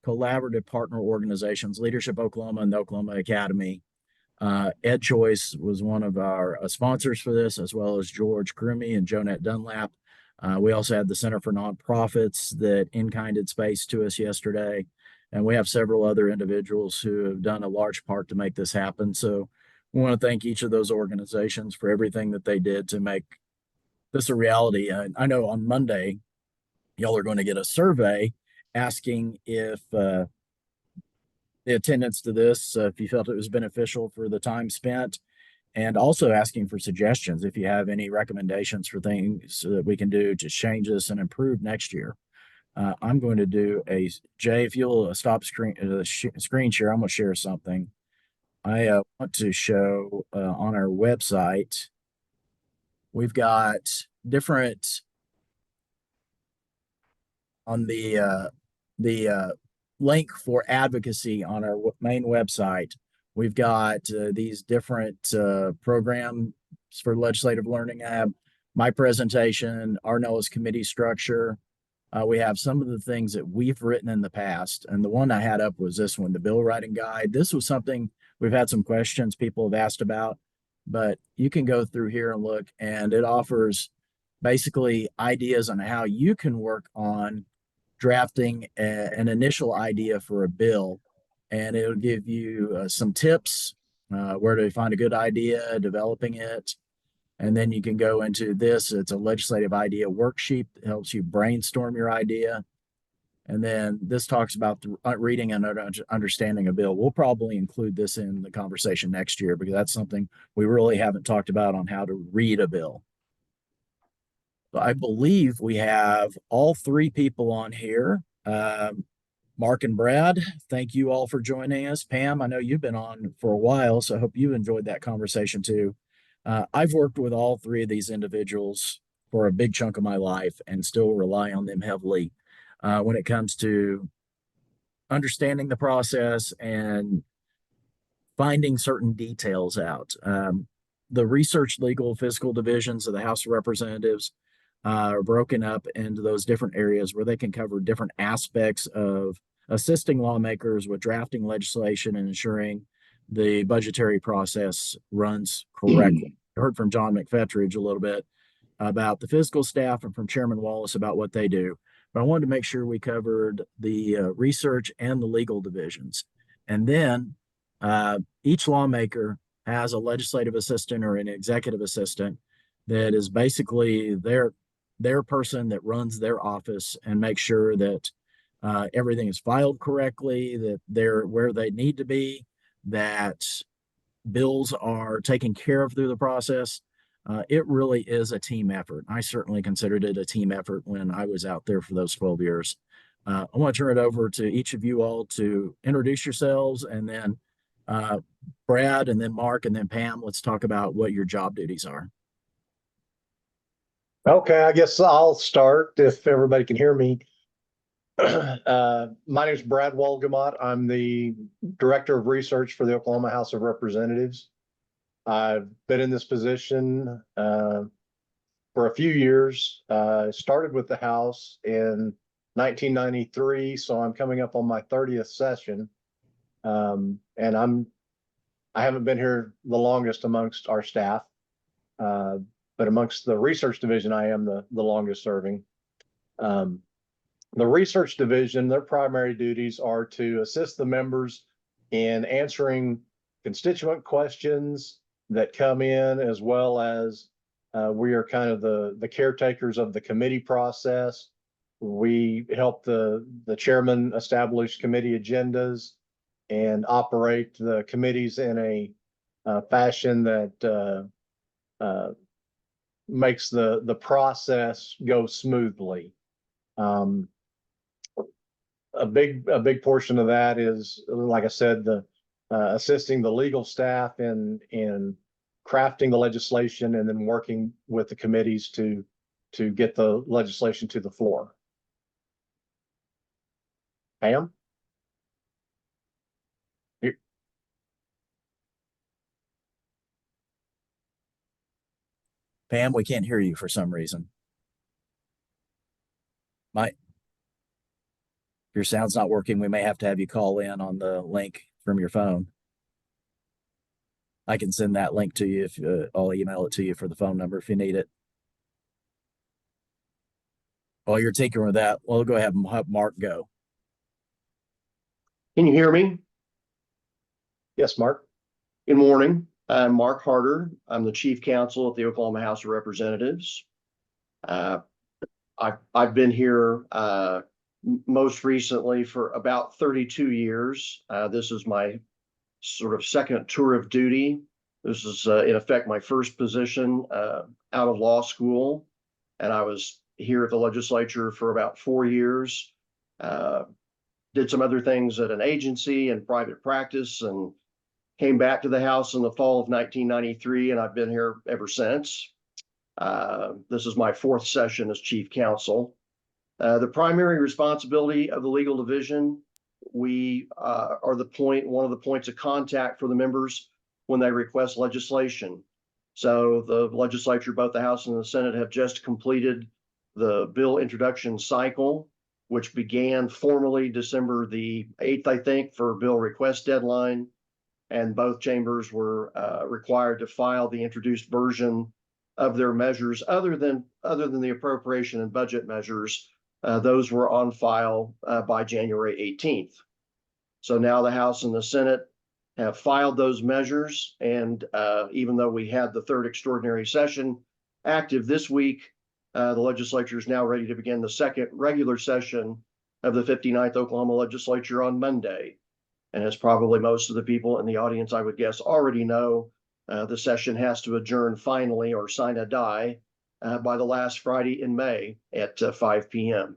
collaborative partner organizations, Leadership Oklahoma and the Oklahoma Academy. Ed Choice was one of our sponsors for this, as well as George Crumey and Jonette Dunlap. We also had the Center for Nonprofits that in-kinded space to us yesterday. And we have several other individuals who have done a large part to make this happen. So we want to thank each of those organizations for everything that they did to make this a reality. I know on Monday, y'all are going to get a survey asking if the attendance to this, if you felt it was beneficial for the time spent, and also asking for suggestions if you have any recommendations for things that we can do to change this and improve next year. I'm going to do Jay, if you'll stop screen share, I'm going to share something. I want to show on our website, we've got different on the link for advocacy on our main website. We've got these different programs for legislative learning. I have my presentation, Arnella's committee structure. We have some of the things that we've written in the past. And the one I had up was this one, the bill writing guide. This was something we've had some questions people have asked about, but you can go through here and look, and it offers basically ideas on how you can work on drafting an initial idea for a bill, and it'll give you some tips, where to find a good idea, developing it. And then you can go into this. It's a legislative idea worksheet that helps you brainstorm your idea. And then this talks about reading and understanding a bill. We'll probably include this in the conversation next year because that's something we really haven't talked about on how to read a bill. I believe we have all three people on here. Mark and Brad, thank you all for joining us. Pam, I know you've been on for a while, so I hope you enjoyed that conversation too. I've worked with all three of these individuals for a big chunk of my life and still rely on them heavily when it comes to understanding the process and finding certain details out. The research, legal, fiscal divisions of the House of Representatives are broken up into those different areas where they can cover different aspects of assisting lawmakers with drafting legislation and ensuring the budgetary process runs correctly. I heard from John McFetridge a little bit about the fiscal staff and from Chairman Wallace about what they do. But I wanted to make sure we covered the research and the legal divisions. And then each lawmaker has a legislative assistant or an executive assistant that is basically their person that runs their office and makes sure that everything is filed correctly, that they're where they need to be, that bills are taken care of through the process. It really is a team effort. I certainly considered it a team effort when I was out there for those 12 years. I want to turn it over to each of you all to introduce yourselves, and then Brad, and then Mark, and then Pam. Let's talk about what your job duties are. Okay, I guess I'll start if everybody can hear me. My name is Brad Wolgamott. I'm the Director of Research for the Oklahoma House of Representatives. I've been in this position for a few years. Started with the House in 1993, so I'm coming up on my 30th session. And I haven't been here the longest amongst our staff, but amongst the research division, I am the longest serving. The research division, their primary duties are to assist the members in answering constituent questions that come in, as well as we are kind of the caretakers of the committee process. We help the chairman establish committee agendas and operate the committees in a fashion that makes the process go smoothly. A big portion of that is, like I said, the assisting the legal staff in crafting the legislation and then working with the committees to get the legislation to the floor. Pam? Pam, we can't hear you for some reason. Your sound's not working. We may have to have you call in on the link from your phone. I can send that link to you if I'll email it to you for the phone number if you need it. While you're taking with that, we'll go ahead and have Mark go. Can you hear me? Yes, Mark. Good morning. I'm Mark Harder. I'm the Chief Counsel at the Oklahoma House of Representatives. I've been here most recently for about 32 years. This is my sort of second tour of duty. This is in effect my first position out of law school, and I was here at the legislature for about 4 years. Did some other things at an agency and private practice, and came back to the House in the fall of 1993, and I've been here ever since. This is my 4th session as Chief Counsel. The primary responsibility of the legal division, we are one of the points of contact for the members when they request legislation. So the legislature, both the House and the Senate, have just completed the bill introduction cycle, which began formally December the 8th, I think, for bill request deadline. And both chambers were required to file the introduced version of their measures, other than the appropriation and budget measures. Those were on file by January 18th. So now the House and the Senate have filed those measures, and even though we had the 3rd extraordinary session active this week, the legislature is now ready to begin the 2nd regular session of the 59th Oklahoma legislature on Monday. And as probably most of the people in the audience, I would guess, already know, the session has to adjourn finally or sine die by the last Friday in May at 5 p.m.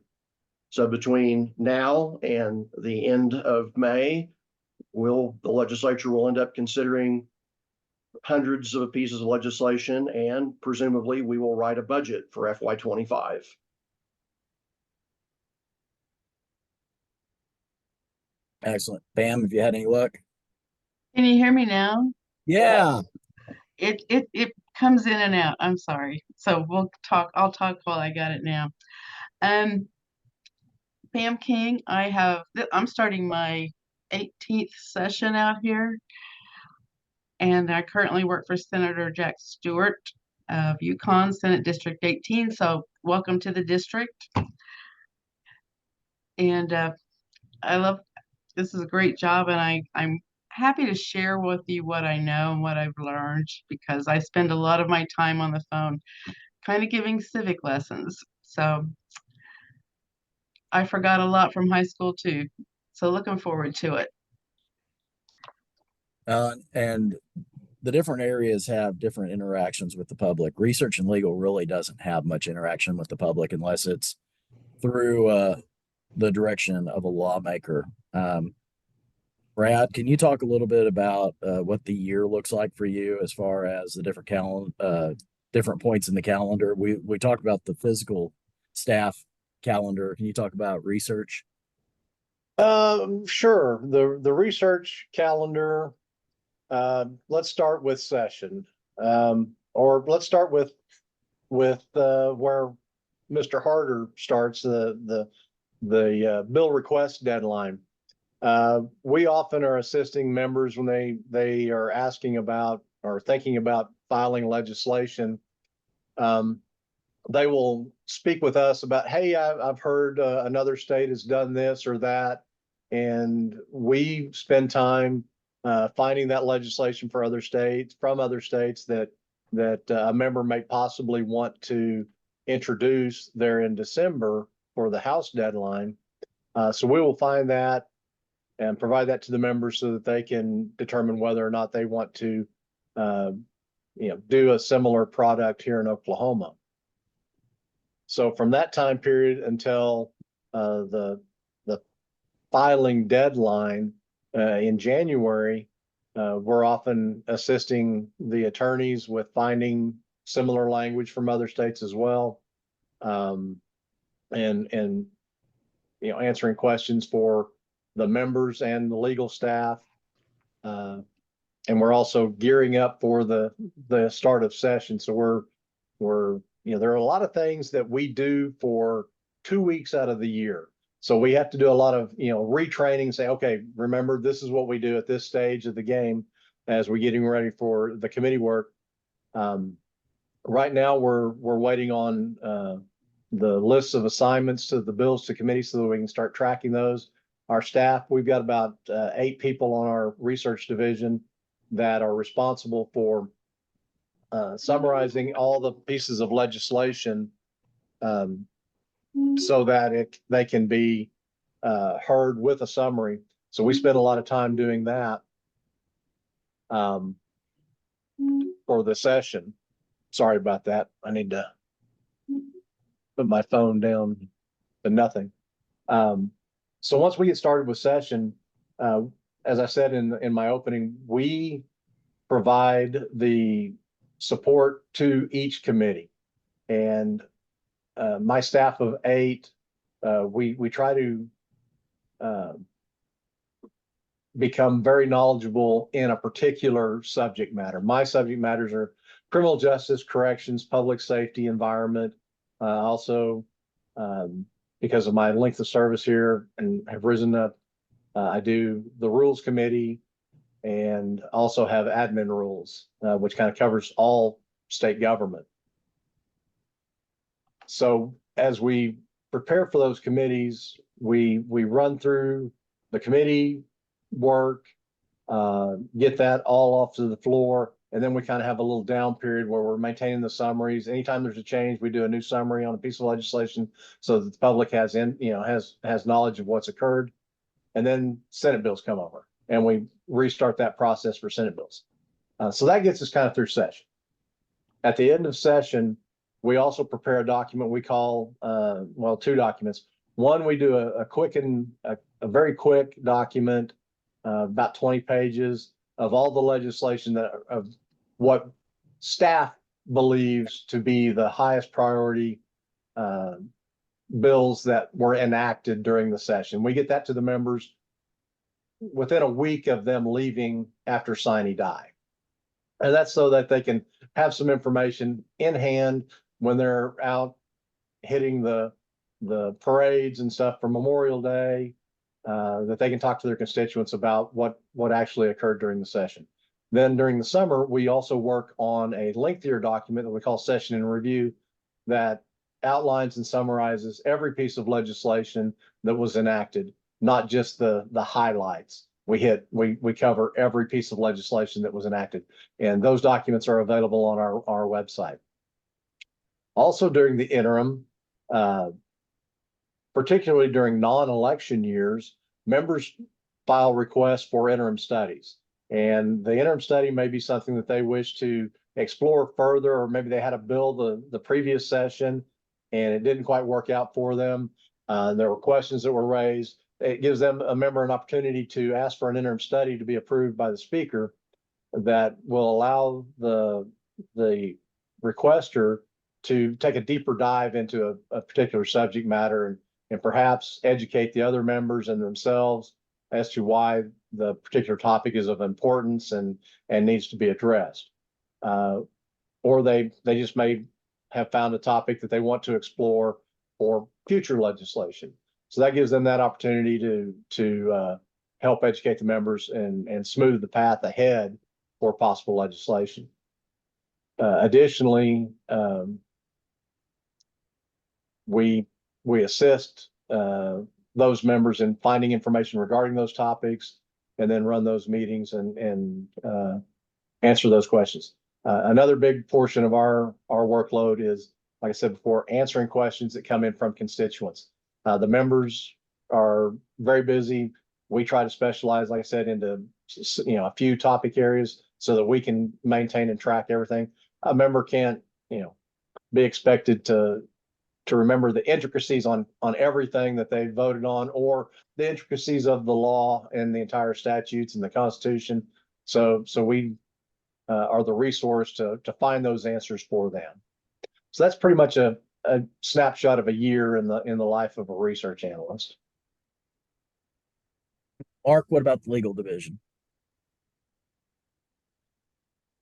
So between now and the end of May, the legislature will end up considering hundreds of pieces of legislation, and presumably we will write a budget for FY25. Excellent. Pam, have you had any luck? Can you hear me now? Yeah. It comes in and out. I'm sorry. So I'll talk while I got it now. Um, Pam King, I'm starting my 18th session out here, and I currently work for Senator Jack Stewart of Yukon, Senate District 18. So welcome to the district. And this is a great job, and I'm happy to share with you what I know and what I've learned, because I spend a lot of my time on the phone kind of giving civic lessons. So I forgot a lot from high school too. So looking forward to it. And the different areas have different interactions with the public. Research and legal really doesn't have much interaction with the public unless it's through the direction of a lawmaker. Brad, can you talk a little bit about what the year looks like for you as far as the different points in the calendar? We talked about the physical staff calendar. Can you talk about research? Sure. The research calendar. Let's start with session, or let's start with where Mr. Harder starts the bill request deadline. We often are assisting members when they are asking about or thinking about filing legislation. They will speak with us about, hey, I've heard another state has done this or that, and we spend time finding that legislation from other states that a member may possibly want to introduce there in December for the House deadline. So we will find that and provide that to the members so that they can determine whether or not they want to, do a similar product here in Oklahoma. So from that time period until the filing deadline in January, we're often assisting the attorneys with finding similar language from other states as well, and answering questions for the members and the legal staff. And we're also gearing up for the start of session. So we're there are a lot of things that we do for 2 weeks out of the year. So we have to do a lot of, retraining, say, okay, remember, this is what we do at this stage of the game as we're getting ready for the committee work. Right now we're waiting on the lists of assignments to the bills to committee so that we can start tracking those. Our staff, we've got about 8 people on our research division that are responsible for summarizing all the pieces of legislation so that they can be heard with a summary. So we spend a lot of time doing that for the session. Sorry about that. I need to put my phone down to nothing. So once we get started with session, as I said in my opening, we provide the support to each committee, and my staff of 8, we try to become very knowledgeable in a particular subject matter. My subject matters are criminal justice, corrections, public safety, environment. Also, because of my length of service here and have risen up, I do the rules committee and also have admin rules, which kind of covers all state government. So as we prepare for those committees, we run through the committee work, get that all off to the floor, and then we kind of have a little down period where we're maintaining the summaries. Anytime there's a change, we do a new summary on a piece of legislation so that the public has knowledge of what's occurred. And then Senate bills come over and we restart that process for Senate bills. So that gets us kind of through session. At the end of session, We also prepare a document we call, well, two documents. One, we do a very quick document, about 20 pages of all the legislation of what staff believes to be the highest priority bills that were enacted during the session. We get that to the members within a week of them leaving after sine die. And that's so that they can have some information in hand when they're out hitting the parades and stuff for Memorial Day, that they can talk to their constituents about what actually occurred during the session. Then during the summer, we also work on a lengthier document that we call Session in Review that outlines and summarizes every piece of legislation that was enacted, not just the highlights. We cover every piece of legislation that was enacted, and those documents are available on our website. Also during the interim, particularly during non-election years, members file requests for interim studies. And the interim study may be something that they wish to explore further, or maybe they had a bill the previous session and it didn't quite work out for them. There were questions that were raised. It gives them a member an opportunity to ask for an interim study to be approved by the speaker that will allow the requester to take a deeper dive into a particular subject matter and perhaps educate the other members and themselves as to why the particular topic is of importance and needs to be addressed. Or they just may have found a topic that they want to explore for future legislation. So that gives them that opportunity to help educate the members and smooth the path ahead for possible legislation. Additionally, we assist those members in finding information regarding those topics, and then run those meetings and answer those questions. Another big portion of our workload is, like I said before, answering questions that come in from constituents. The members are very busy. We try to specialize, like I said, into a few topic areas so that we can maintain and track everything. A member can't be expected to remember the intricacies on everything that they voted on, or the intricacies of the law and the entire statutes and the Constitution. So we are the resource to find those answers for them. So that's pretty much a snapshot of a year in the life of a research analyst. Mark, what about the legal division?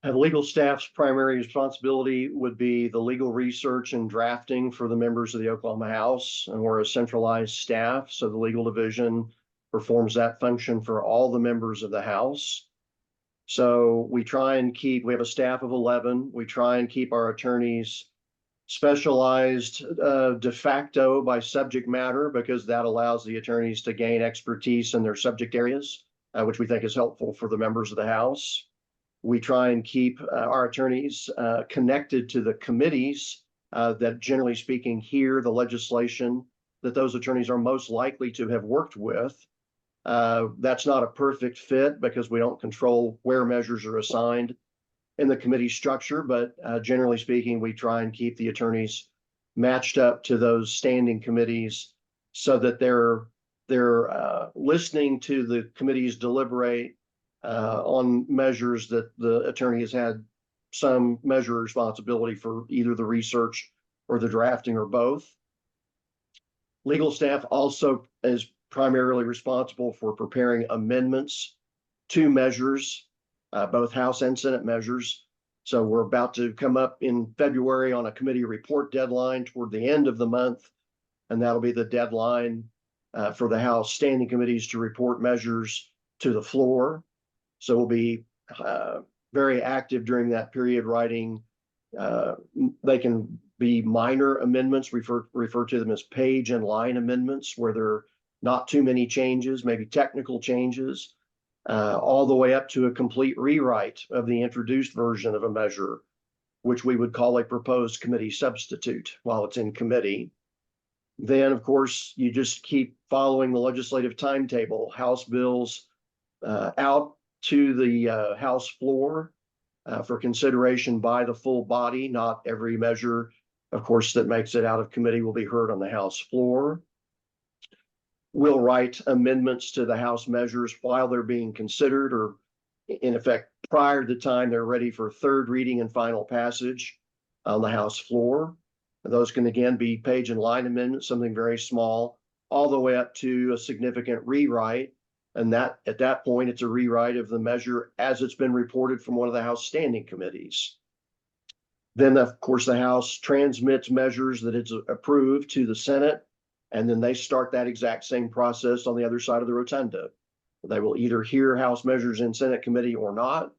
The legal staff's primary responsibility would be the legal research and drafting for the members of the Oklahoma House, and we're a centralized staff, so the legal division performs that function for all the members of the House. So we have a staff of 11. We try and keep our attorneys specialized de facto by subject matter, because that allows the attorneys to gain expertise in their subject areas, which we think is helpful for the members of the House. We try and keep our attorneys connected to the committees that, generally speaking, hear the legislation that those attorneys are most likely to have worked with. That's not a perfect fit because we don't control where measures are assigned in the committee structure, but generally speaking, we try and keep the attorneys matched up to those standing committees so that they're listening to the committees deliberate on measures that the attorney has had some measure of responsibility for, either the research or the drafting or both. Legal staff also is primarily responsible for preparing amendments to measures, both House and Senate measures. So we're about to come up in February on a committee report deadline toward the end of the month, and that'll be the deadline for the House standing committees to report measures to the floor. So we'll be very active during that period, writing. They can be minor amendments, refer to them as page and line amendments, where there are not too many changes, maybe technical changes, all the way up to a complete rewrite of the introduced version of a measure, which we would call a proposed committee substitute while it's in committee. Then, of course, you just keep following the legislative timetable. House bills out to the House floor for consideration by the full body. Not every measure of course, that makes it out of committee will be heard on the House floor. We'll write amendments to the House measures while they're being considered, or in effect, prior to the time they're ready for third reading and final passage on the House floor. Those can again be page and line amendments, something very small, all the way up to a significant rewrite. And that at that point, it's a rewrite of the measure as it's been reported from one of the House standing committees. Then, of course, the House transmits measures that it's approved to the Senate, and then they start that exact same process on the other side of the rotunda. They will either hear House measures in Senate committee or not.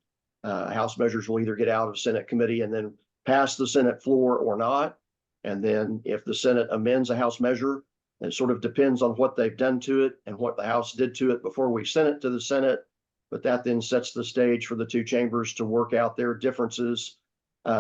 House measures will either get out of Senate committee and then pass the Senate floor or not. And then if the Senate amends a House measure, it sort of depends on what they've done to it and what the House did to it before we sent it to the Senate. But that then sets the stage for the two chambers to work out their differences,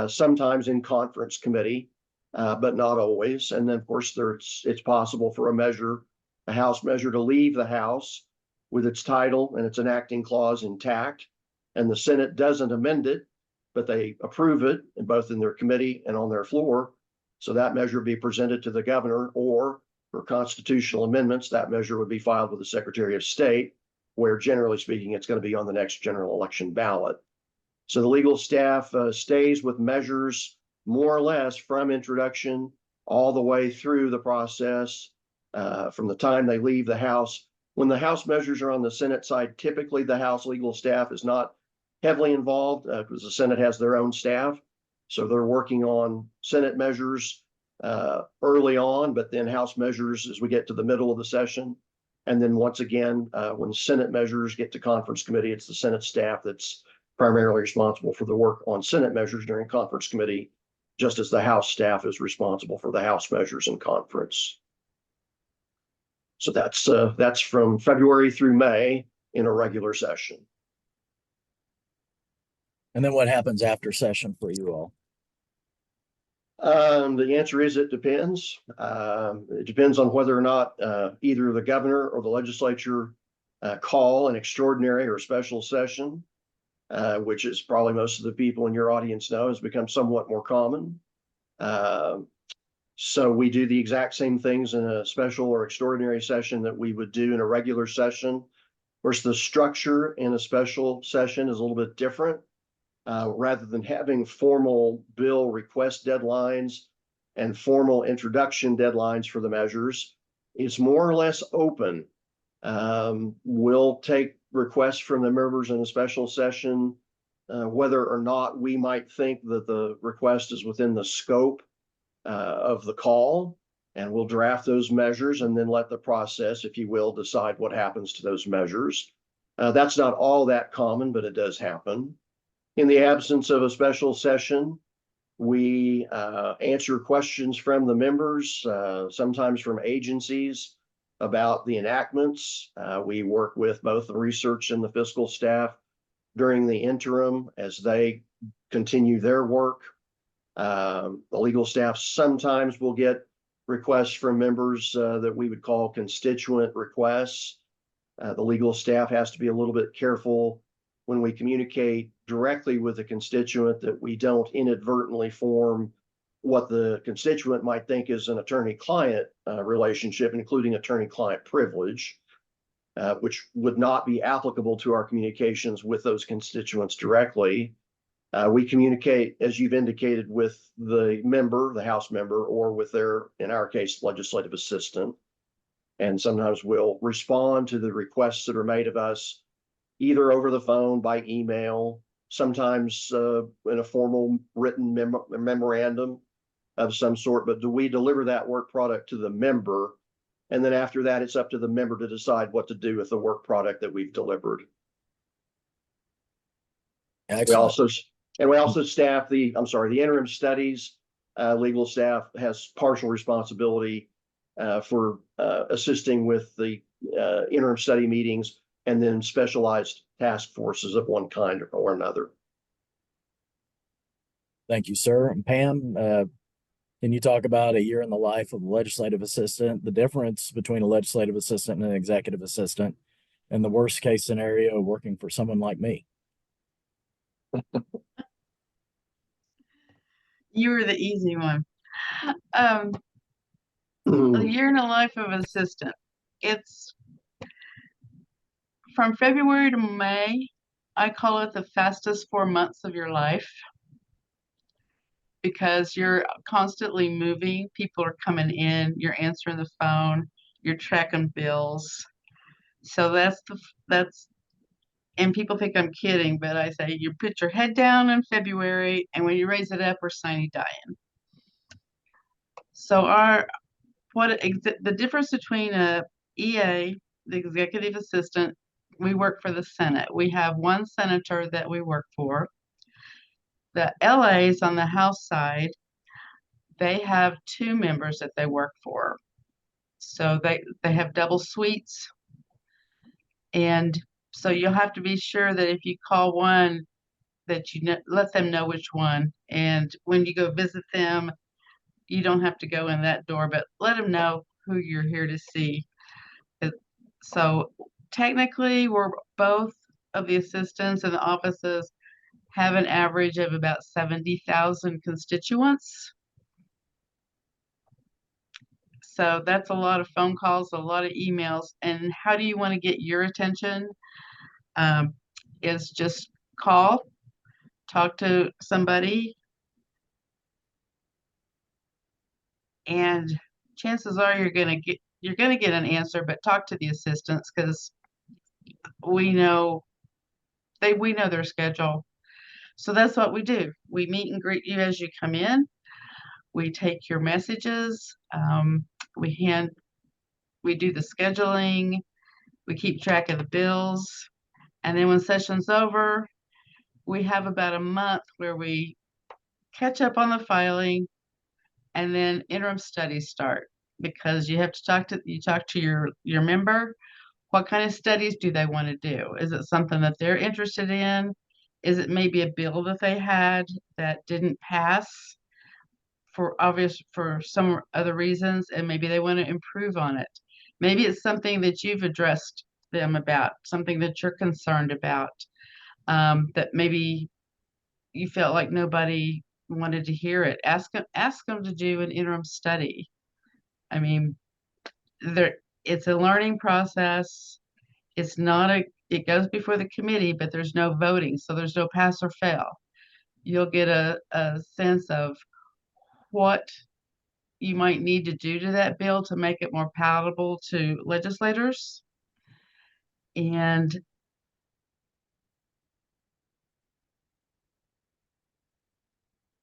sometimes in conference committee, but not always. And then, of course, it's possible for a House measure to leave the House with its title and its enacting clause intact, and the Senate doesn't amend it, but they approve it, both in their committee and on their floor. So that measure be presented to the governor, or for constitutional amendments, that measure would be filed with the Secretary of State, where generally speaking, it's going to be on the next general election ballot. So the legal staff stays with measures more or less from introduction all the way through the process, from the time they leave the House. When the House measures are on the Senate side, typically the House legal staff is not heavily involved because the Senate has their own staff. So they're working on Senate measures early on, but then House measures as we get to the middle of the session. And then once again, when Senate measures get to conference committee, it's the Senate staff that's primarily responsible for the work on Senate measures during conference committee, just as the House staff is responsible for the House measures in conference. So that's from February through May in a regular session. And then what happens after session for you all? The answer is it depends. It depends on whether or not either the governor or the legislature call an extraordinary or special session, which is probably most of the people in your audience know has become somewhat more common. So we do the exact same things in a special or extraordinary session that we would do in a regular session. Of course, the structure in a special session is a little bit different. Rather than having formal bill request deadlines and formal introduction deadlines for the measures, it's more or less open. We'll take requests from the members in a special session, whether or not we might think that the request is within the scope of the call, and we'll draft those measures and then let the process, if you will, decide what happens to those measures. That's not all that common, but it does happen. In the absence of a special session, we answer questions from the members, sometimes from agencies, about the enactments. We work with both the research and the fiscal staff during the interim as they continue their work. The legal staff sometimes will get requests from members that we would call constituent requests. The legal staff has to be a little bit careful when we communicate directly with the constituent that we don't inadvertently form what the constituent might think is an attorney-client relationship, including attorney-client privilege, which would not be applicable to our communications with those constituents directly. We communicate, as you've indicated, with the member, the House member, or with their, in our case, legislative assistant. And sometimes we'll respond to the requests that are made of us either over the phone, by email, sometimes in a formal written memorandum of some sort. But do we deliver that work product to the member? And then after that, it's up to the member to decide what to do with the work product that we've delivered. Excellent. We also staff the interim studies. Legal staff has partial responsibility for assisting with the interim study meetings, and then specialized task forces of one kind or another. Thank you, sir. And Pam, can you talk about a year in the life of a legislative assistant, the difference between a legislative assistant and an executive assistant, and the worst case scenario working for someone like me? You were the easy one. A year in the life of an assistant. It's from February to May. I call it the fastest 4 months of your life because you're constantly moving. People are coming in, you're answering the phone, you're tracking bills. So that's and people think I'm kidding, but I say you put your head down in February, and when you raise it up, we're sine dying. So the difference between a EA, the executive assistant, we work for the Senate. We have one senator that we work for. The LAs on the House side, they have 2 members that they work for. So they have double suites. And so you'll have to be sure that if you call one, that you let them know which one. And when you go visit them, you don't have to go in that door, but let them know who you're here to see. So technically, we're both of the assistants in the offices have an average of about 70,000 constituents. So that's a lot of phone calls, a lot of emails. And how do you want to get your attention? Is just call, talk to somebody, and chances are you're gonna get an answer, but talk to the assistants because we know their schedule. So that's what we do. We meet and greet you as you come in. We take your messages. We do the scheduling. We keep track of the bills. And then when session's over, we have about a month where we catch up on the filing, and then interim studies start because you have to talk to your member. What kind of studies do they want to do? Is it something that they're interested in? Is it maybe a bill that they had that didn't pass for some other reasons, and maybe they want to improve on it? Maybe it's something that you've addressed them about, something that you're concerned about, that maybe you felt like nobody wanted to hear it. Ask them to do an interim study. I mean, it's a learning process. It's not it goes before the committee, but there's no voting, so there's no pass or fail. You'll get a sense of what you might need to do to that bill to make it more palatable to legislators. And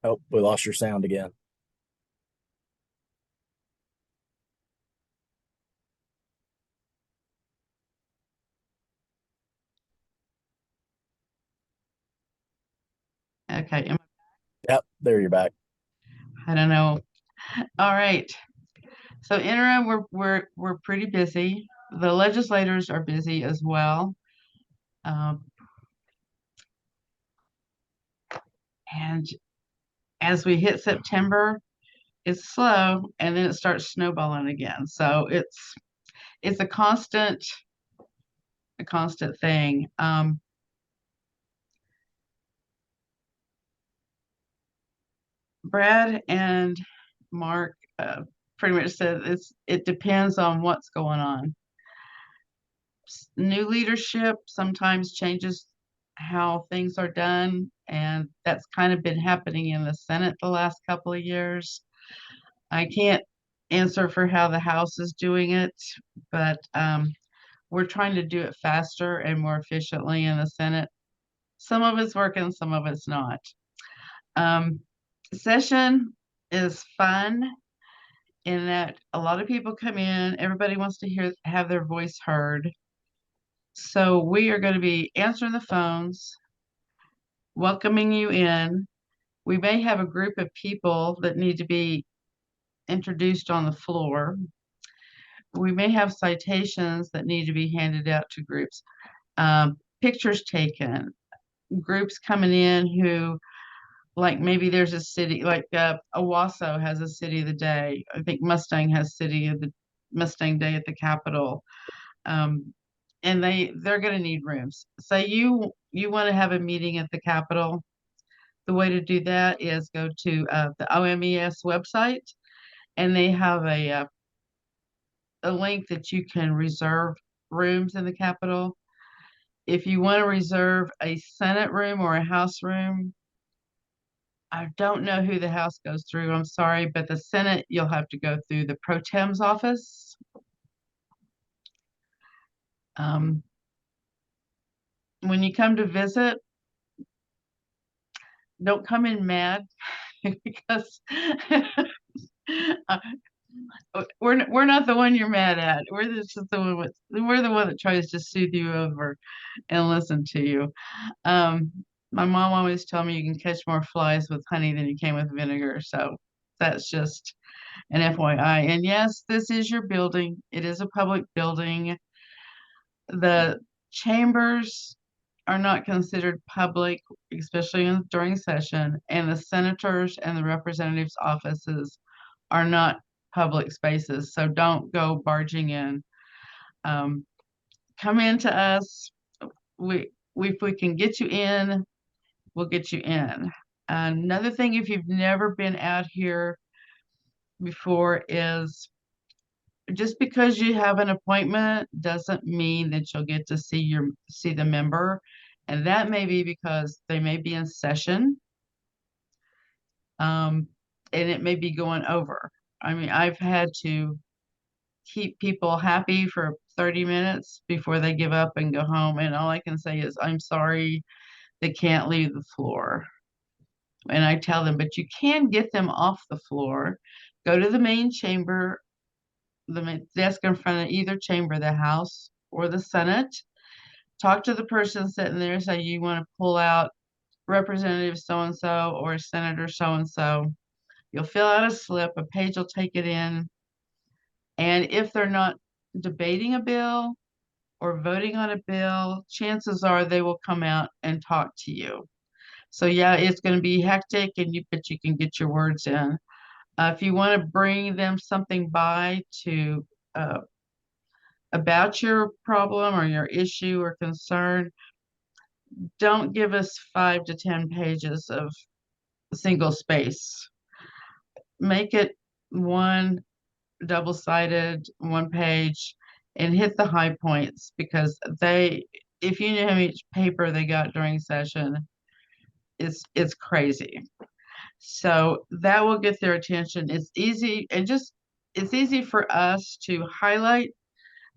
Oh, we lost your sound again. okay, Yep, there you're back. I don't know. All right. So interim, we're pretty busy. The legislators are busy as well. And as we hit September, it's slow, and then it starts snowballing again. So it's a constant thing. Brad and Mark pretty much said it depends on what's going on. New leadership sometimes changes how things are done, and that's kind of been happening in the Senate the last couple of years. I can't answer for how the House is doing it, but we're trying to do it faster and more efficiently in the Senate. Some of it's working, some of it's not. Session is fun in that a lot of people come in, everybody wants to have their voice heard. So we are going to be answering the phones, welcoming you in. We may have a group of people that need to be introduced on the floor. We may have citations that need to be handed out to groups. Pictures taken, groups coming in who, like maybe there's a city, like Owasso has a city of the day. I think Mustang has Mustang Day at the Capitol. And they're going to need rooms. So you want to have a meeting at the Capitol. The way to do that is go to the OMES website and they have a link that you can reserve rooms in the Capitol. If you want to reserve a Senate room or a House room, I don't know who the House goes through. I'm sorry, but the Senate, you'll have to go through the Pro Tem's office. When you come to visit, don't come in mad because uh, we're not the one you're mad at. We're the one that tries to soothe you over and listen to you. My mom always told me you can catch more flies with honey than you can with vinegar. So that's just an FYI. And yes, this is your building. It is a public building. The chambers are not considered public, especially during session, and the senators and the representatives' offices are not public spaces. So don't go barging in. Come in to us. If we can get you in, we'll get you in. Another thing, if you've never been out here before, is just because you have an appointment doesn't mean that you'll get to see the member. And that may be because they may be in session. And it may be going over. I mean, I've had to keep people happy for 30 minutes before they give up and go home. And all I can say is, I'm sorry, they can't leave the floor. And I tell them, but you can get them off the floor. Go to the main chamber, the desk in front of either chamber, the House or the Senate. Talk to the person sitting there, say you want to pull out Representative so-and-so or Senator so-and-so. You'll fill out a slip, a page will take it in. And if they're not debating a bill or voting on a bill, chances are they will come out and talk to you. So yeah, it's going to be hectic, but you can get your words in. If you want to bring them something by to about your problem or your issue or concern, don't give us 5 to 10 pages of single space. Make it one double-sided, one page, and hit the high points, because if you know how much paper they got during session, it's crazy. So that will get their attention. It's easy for us to highlight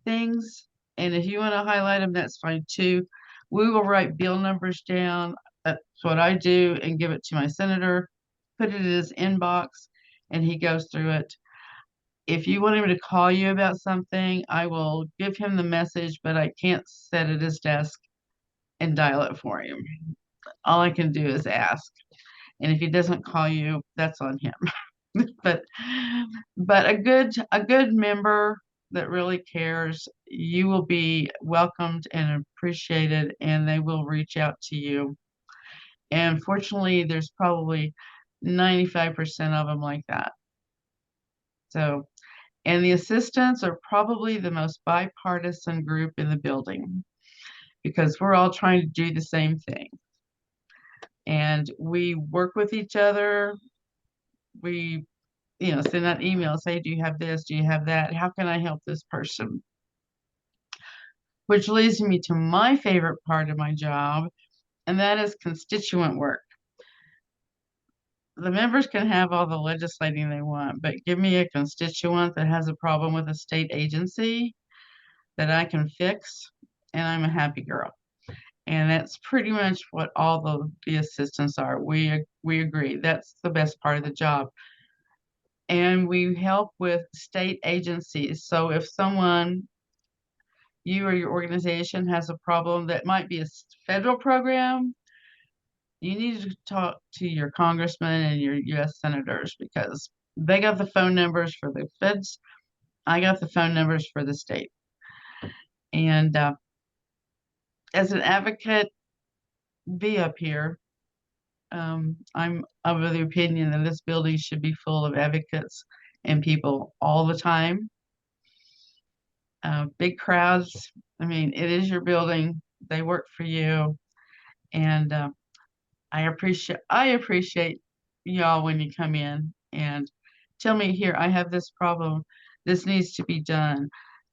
things. And if you want to highlight them, that's fine too. We will write bill numbers down. That's what I do, and give it to my senator, put it in his inbox, and he goes through it. If you want him to call you about something, I will give him the message, but I can't sit at his desk and dial it for him. All I can do is ask. And if he doesn't call you, that's on him. but a good member that really cares, you will be welcomed and appreciated, and they will reach out to you. And fortunately, there's probably 95% of them like that. So, and the assistants are probably the most bipartisan group in the building, because we're all trying to do the same thing. And we work with each other. We send out emails, say, do you have this? Do you have that? How can I help this person? Which leads me to my favorite part of my job, and that is constituent work. The members can have all the legislating they want, but give me a constituent that has a problem with a state agency that I can fix, and I'm a happy girl. And that's pretty much what all the assistants are. We agree. That's the best part of the job. And we help with state agencies. So if you or your organization has a problem that might be a federal program, you need to talk to your congressman and your U.S. senators, because they got the phone numbers for the feds. I got the phone numbers for the state. And as an advocate, be up here. I'm of the opinion that this building should be full of advocates and people all the time. Big crowds. I mean, it is your building. They work for you. And I appreciate y'all when you come in and tell me, here, I have this problem. This needs to be done.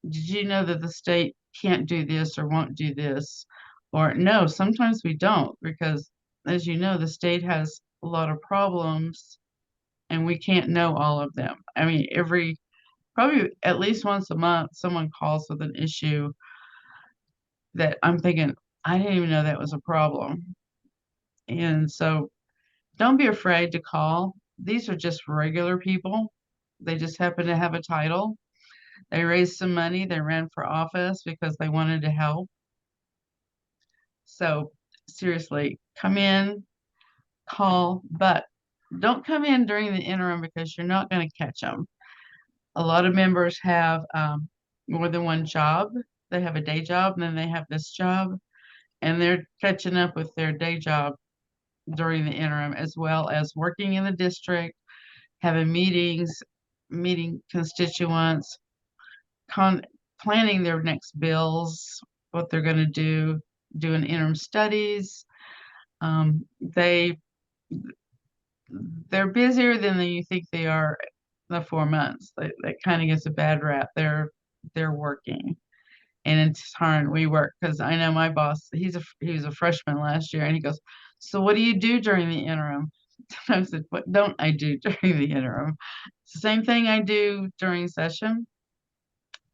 Did you know that the state can't do this or won't do this? Or no, sometimes we don't, because as you know, the state has a lot of problems and we can't know all of them. I mean, probably at least once a month, someone calls with an issue that I'm thinking, I didn't even know that was a problem. And so don't be afraid to call. These are just regular people. They just happen to have a title. They raised some money. They ran for office because they wanted to help. So seriously, come in, call, but don't come in during the interim because you're not going to catch them. A lot of members have more than one job. They have a day job and then they have this job, and they're catching up with their day job during the interim, as well as working in the district, having meetings, meeting constituents, planning their next bills, what they're going to do, doing interim studies. They're busier than you think they are the 4 months. That kind of gets a bad rap. They're working. And it's hard. We work because I know my boss, he was a freshman last year, and he goes, so what do you do during the interim? I said, what don't I do during the interim? It's the same thing I do during session.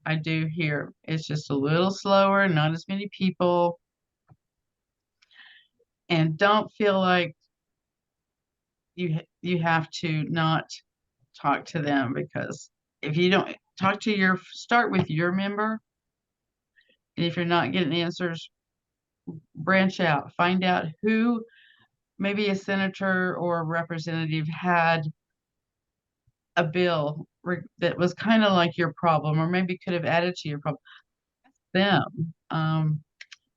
I do here. It's just a little slower, not as many people. And don't feel like you have to not talk to them, because if you don't start with your member, and if you're not getting answers, branch out, find out who, maybe a senator or a representative, had a bill that was kind of like your problem, or maybe could have added to your problem. Them.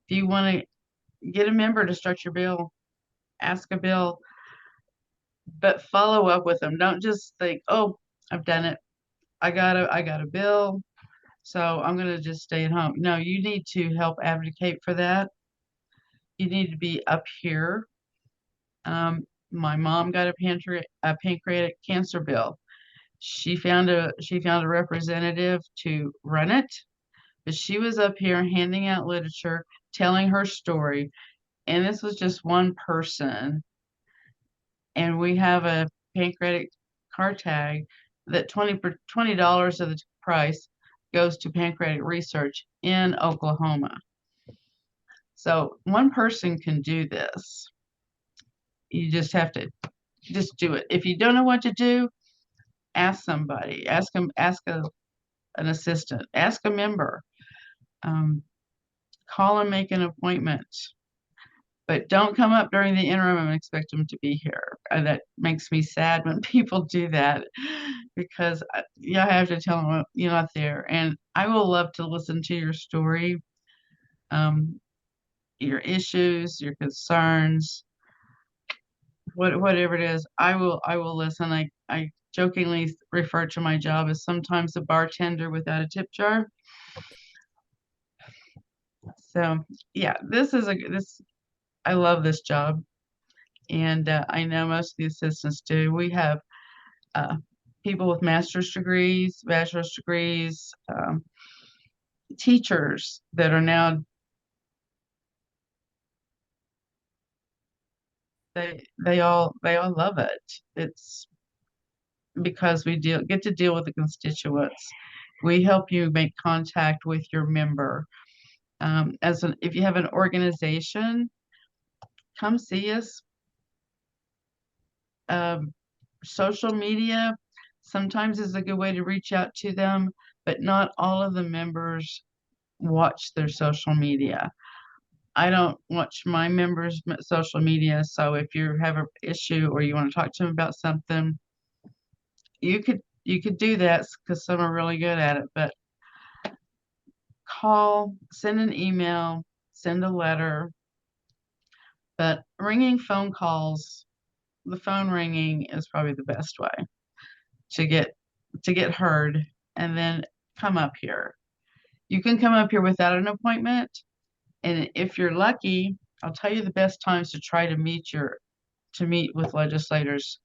If you want to get a member to start your bill, ask a bill, but follow up with them. Don't just think, oh, I've done it. I got a bill, so I'm going to just stay at home. No, you need to help advocate for that. You need to be up here. My mom got a pancreatic cancer bill. She found a representative to run it, but she was up here handing out literature, telling her story, and this was just one person. And we have a pancreatic car tag that $20 of the price goes to pancreatic research in Oklahoma. So one person can do this. You just have to just do it. If you don't know what to do, ask somebody. Ask an assistant. Ask a member. Call and make an appointment. But don't come up during the interim and expect them to be here. That makes me sad when people do that, because I have to tell them you're not there. And I will love to listen to your story, your issues, your concerns, whatever it is. I will listen. I jokingly refer to my job as sometimes a bartender without a tip jar. So yeah, I love this job. And I know most of the assistants do. We have people with master's degrees, bachelor's degrees, teachers that are now, they all love it. It's because we get to deal with the constituents. We help you make contact with your member. If you have an organization, come see us. Social media sometimes is a good way to reach out to them, but not all of the members watch their social media. I don't watch my members' social media, so if you have an issue or you want to talk to them about something, you could do that, because some are really good at it. But call, send an email, send a letter. But ringing phone calls, the phone ringing is probably the best way to get heard. And then come up here. You can come up here without an appointment, and if you're lucky, I'll tell you the best times to try to meet with legislators.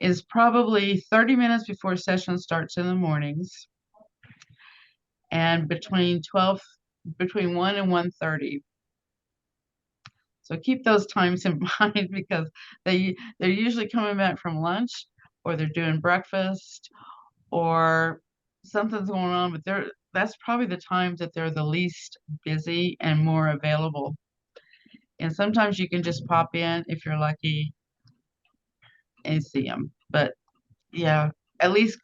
is probably 30 minutes before session starts in the mornings and between 1 and 1:30. So keep those times in mind because they're usually coming back from lunch or they're doing breakfast or something's going on, but that's probably the times that they're the least busy and more available. And sometimes you can just pop in if you're lucky and see them. But yeah, at least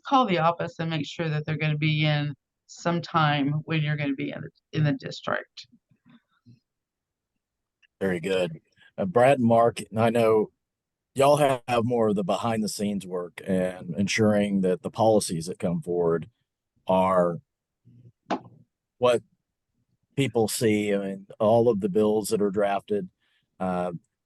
call the office and make sure that they're going to be in sometime when you're going to be in the district. Very good. Brad and Mark, I know y'all have more of the behind the scenes work and ensuring that the policies that come forward are what people see. I mean, all of the bills that are drafted,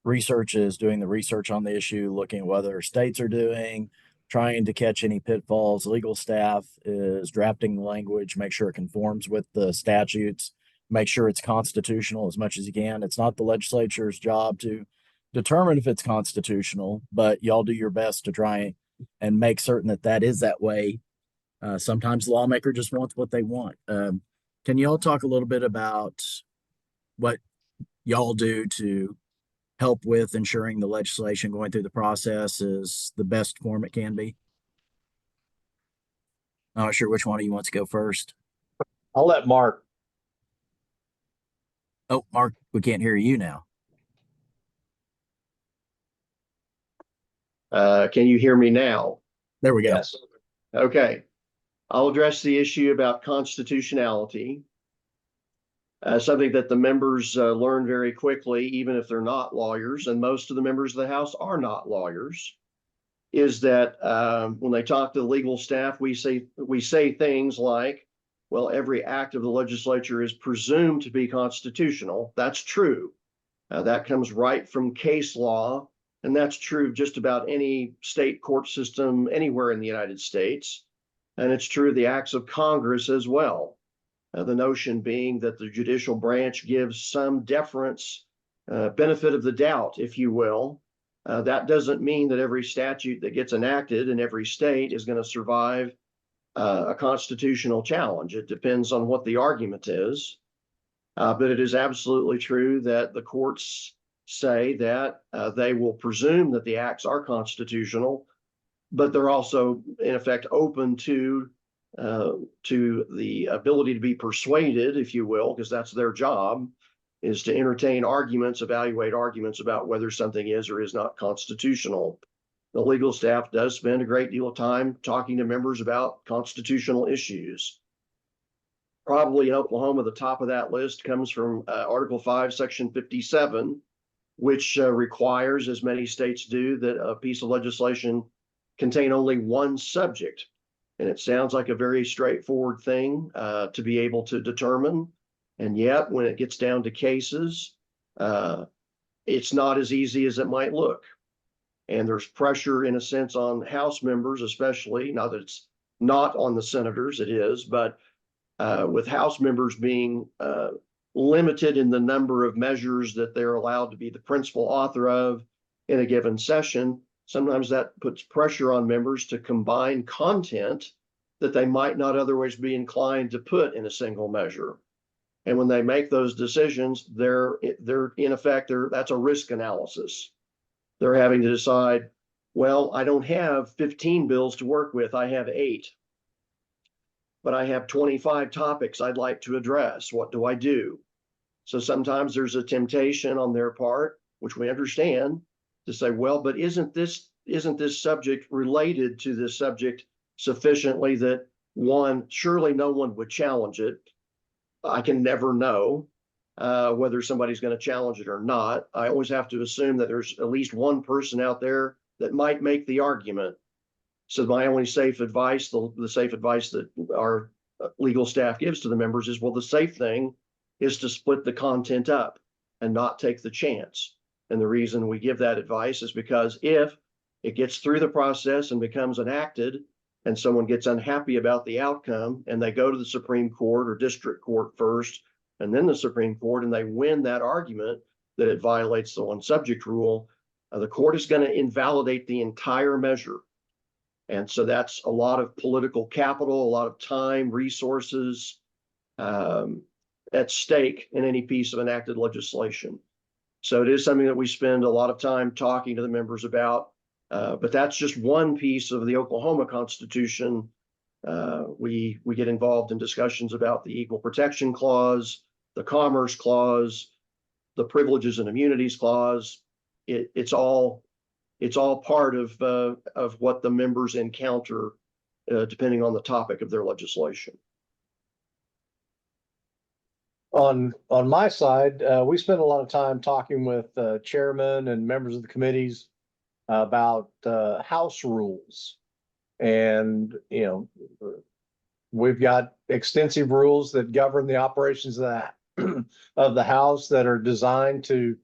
research is doing the research on the issue, looking at whether states are doing, trying to catch any pitfalls. Legal staff is drafting the language, make sure it conforms with the statutes, make sure it's constitutional as much as you can. It's not the legislature's job to determine if it's constitutional, but y'all do your best to try and make certain that that is that way. Sometimes the lawmaker just wants what they want. Can y'all talk a little bit about what y'all do to help with ensuring the legislation going through the process is the best form it can be? I'm not sure which one of you wants to go first. I'll let Mark. Oh, Mark, we can't hear you now. Can you hear me now? There we go. Yes. Okay. I'll address the issue about constitutionality. Something that the members learn very quickly, even if they're not lawyers, and most of the members of the House are not lawyers, is that when they talk to the legal staff, we say things like, well, every act of the legislature is presumed to be constitutional. That's true. That comes right from case law, and that's true of just about any state court system anywhere in the United States. And it's true of the acts of Congress as well. The notion being that the judicial branch gives some deference, benefit of the doubt, if you will. That doesn't mean that every statute that gets enacted in every state is going to survive a constitutional challenge. It depends on what the argument is. But it is absolutely true that the courts say that they will presume that the acts are constitutional, but they're also, in effect, open to the ability to be persuaded, if you will, because that's their job, is to entertain arguments, evaluate arguments about whether something is or is not constitutional. The legal staff does spend a great deal of time talking to members about constitutional issues. Probably in Oklahoma, the top of that list comes from Article 5, Section 57, which requires, as many states do, that a piece of legislation contain only one subject. And it sounds like a very straightforward thing to be able to determine. And yet, when it gets down to cases, it's not as easy as it might look. And there's pressure, in a sense, on House members, especially. Not that it's not on the senators, it is, but with House members being limited in the number of measures that they're allowed to be the principal author of in a given session, sometimes that puts pressure on members to combine content that they might not otherwise be inclined to put in a single measure. And when they make those decisions, they're in effect, that's a risk analysis. They're having to decide, well, I don't have 15 bills to work with, I have 8. But I have 25 topics I'd like to address. What do I do? So sometimes there's a temptation on their part, which we understand, to say, well, but isn't this subject related to this subject sufficiently that, one, surely no one would challenge it. I can never know whether somebody's going to challenge it or not. I always have to assume that there's at least one person out there that might make the argument. So my only safe advice, the safe advice that our legal staff gives to the members is, well, the safe thing is to split the content up and not take the chance. And the reason we give that advice is because if it gets through the process and becomes enacted and someone gets unhappy about the outcome and they go to the Supreme Court or district court first and then the Supreme Court and they win that argument that it violates the one subject rule, The court is going to invalidate the entire measure. And so that's a lot of political capital, a lot of time, resources at stake in any piece of enacted legislation. So it is something that we spend a lot of time talking to the members about. But that's just one piece of the Oklahoma Constitution. We get involved in discussions about the Equal Protection Clause, the Commerce Clause, the Privileges and Immunities Clause. It's all part of what the members encounter, depending on the topic of their legislation. On my side, we spend a lot of time talking with chairmen and members of the committees about House rules. And, we've got extensive rules that govern the operations of that of the House that are designed to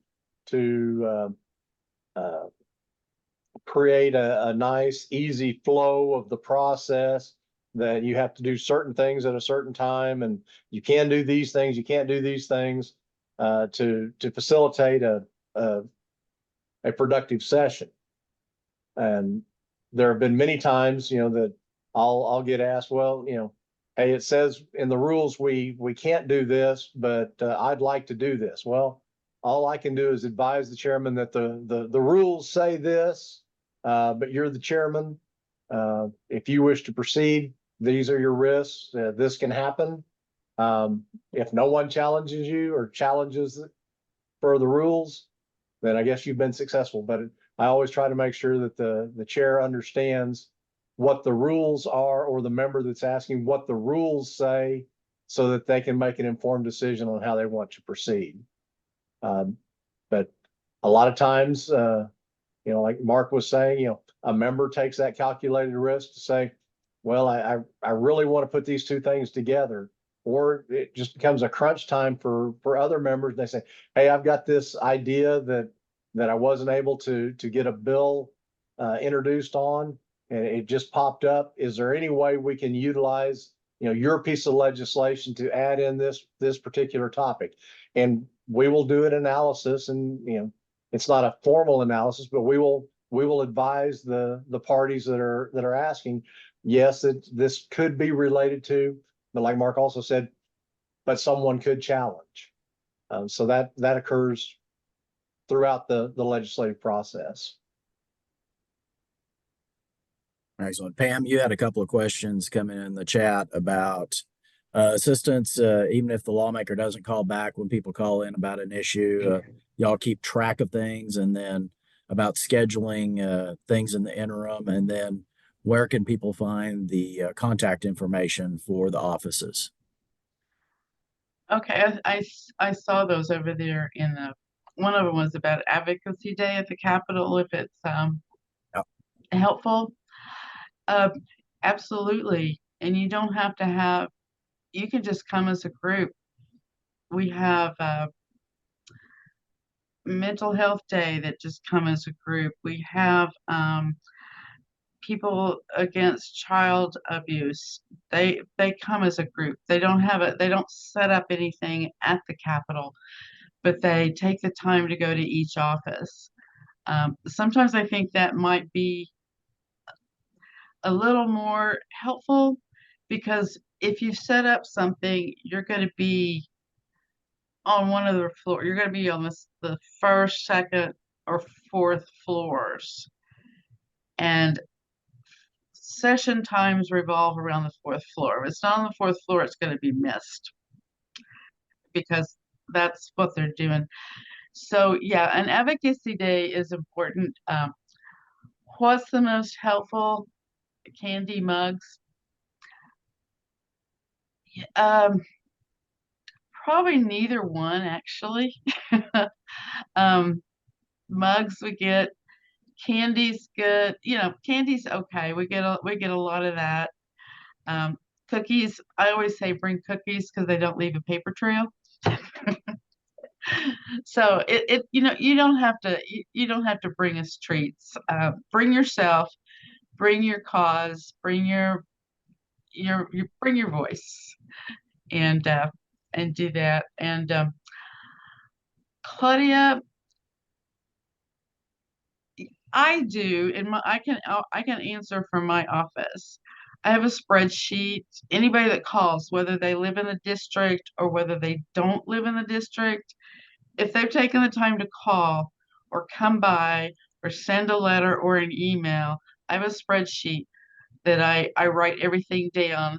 create a nice, easy flow of the process, that you have to do certain things at a certain time, and you can do these things, you can't do these things, to facilitate a productive session. And there have been many times, that I'll get asked, well, hey, it says in the rules we can't do this, but I'd like to do this. Well, all I can do is advise the chairman that the rules say this, but you're the chairman. If you wish to proceed, these are your risks. This can happen. If no one challenges you or challenges for the rules, then I guess you've been successful. But I always try to make sure that the chair understands what the rules are, or the member that's asking what the rules say, so that they can make an informed decision on how they want to proceed. But a lot of times, like Mark was saying, a member takes that calculated risk to say, well, I really want to put these two things together. Or it just becomes a crunch time for other members. They say, hey, I've got this idea that I wasn't able to get a bill introduced on, and it just popped up. Is there any way we can utilize, your piece of legislation to add in this particular topic? And we will do an analysis, and it's not a formal analysis, but we will advise the parties that are asking, yes, this could be related to, but like Mark also said, but someone could challenge. So that occurs throughout the legislative process. Excellent. Pam, you had a couple of questions coming in the chat about assistance, even if the lawmaker doesn't call back when people call in about an issue. Y'all keep track of things, and then about scheduling things in the interim, and then where can people find the contact information for the offices? Okay, I saw those over there in one of them was about Advocacy Day at the Capitol, if it's helpful. Absolutely. And you don't have to you can just come as a group. We have Mental Health Day that just come as a group. We have people against child abuse. They come as a group. They don't set up anything at the Capitol, but they take the time to go to each office. Sometimes I think that might be a little more helpful, because if you set up something, you're going to be on one of the floor. You're going to be on the first, second, or fourth floors, and session times revolve around the fourth floor. If it's not on the fourth floor, it's going to be missed, because that's what they're doing. So yeah, an advocacy day is important. What's the most helpful? Candy mugs. Probably neither one, actually. Mugs we get, candy's good. Candy's okay. We get a lot of that. Cookies, I always say bring cookies because they don't leave a paper trail. So you don't have to bring us treats. Bring yourself, bring your cause, bring your bring your voice, and do that. And Claudia, I do, and I can answer from my office. I have a spreadsheet. Anybody that calls, whether they live in the district or whether they don't live in the district, if they've taken the time to call or come by or send a letter or an email, I have a spreadsheet that I write everything down,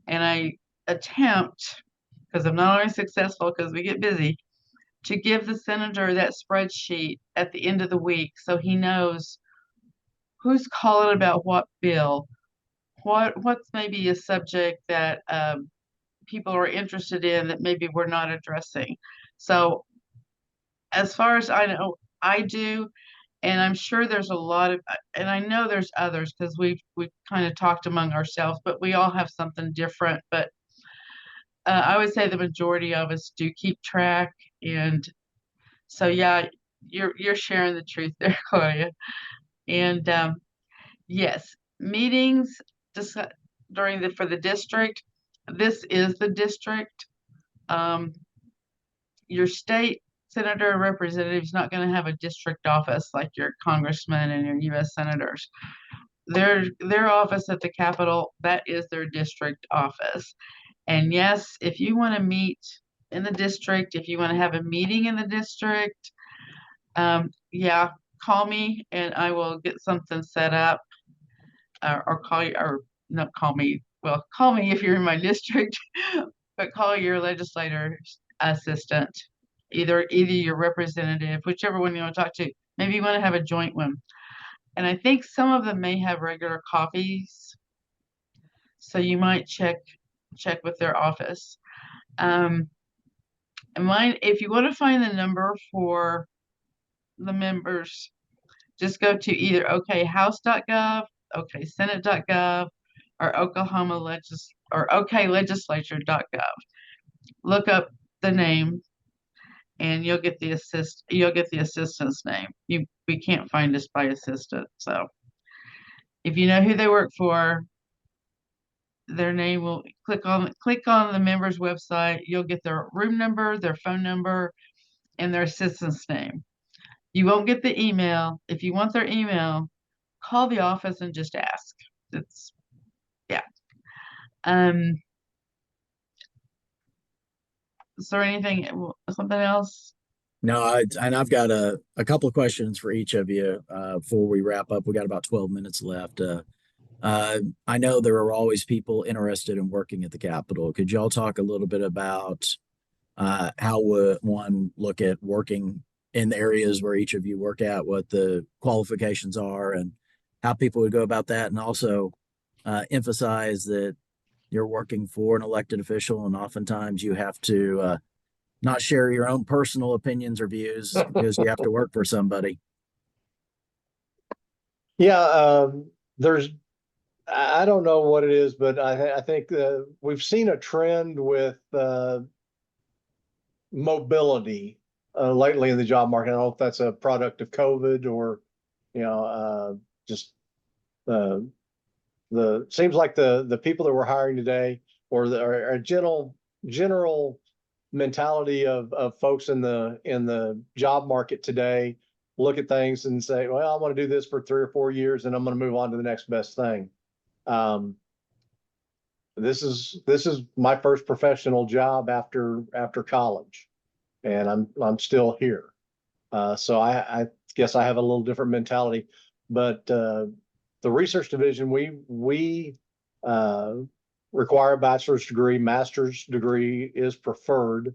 and I attempt, because I'm not always successful because we get busy, to give the senator that spreadsheet at the end of the week so he knows who's calling about what bill, what's maybe a subject that people are interested in that maybe we're not addressing. So as far as I know, I do, and I'm sure there's a lot of, and I know there's others because we've kind of talked among ourselves, but we all have something different. But I would say the majority of us do keep track, and so yeah, you're sharing the truth there, Claudia. And yes, meetings dis during for the district. This is the district. Um, your state senator or representative is not going to have a district office like your congressmen and your U.S. senators. Their office at the Capitol, that is their district office. And yes, if you want to meet in the district, if you want to have a meeting in the district, yeah, call me and I will get something set up, or call you, or not call me. Well, call me if you're in my district, but call your legislator assistant, either your representative, whichever one you want to talk to. Maybe you want to have a joint one. And I think some of them may have regular coffees, so you might check with their office. And mine, if you want to find the number for the members, just go to either okhouse.gov, oksenate.gov, or oklegislature.gov. Look up the name, and you'll get the assistant's name. We can't find us by assistant, so if you know who they work for, their name will click on the member's website. You'll get their room number, their phone number, and their assistant's name. You won't get the email. If you want their email, call the office and just ask. It's yeah. Is there something else? No, and I've got a couple of questions for each of you before we wrap up. We got about 12 minutes left. I know there are always people interested in working at the Capitol. Could y'all talk a little bit about how would one look at working in the areas where each of you work at, what the qualifications are, and how people would go about that, and also emphasize that you're working for an elected official, and oftentimes you have to not share your own personal opinions or views because you have to work for somebody. Yeah, I don't know what it is, but I think we've seen a trend with mobility lately in the job market. I don't know if that's a product of COVID or, just seems like the people that we're hiring today, or a general mentality of folks in the job market today, look at things and say, well, I want to do this for 3 or 4 years and I'm going to move on to the next best thing. This is my first professional job after college, and I'm still here. So I guess I have a little different mentality, but the research division, we require a bachelor's degree. Master's degree is preferred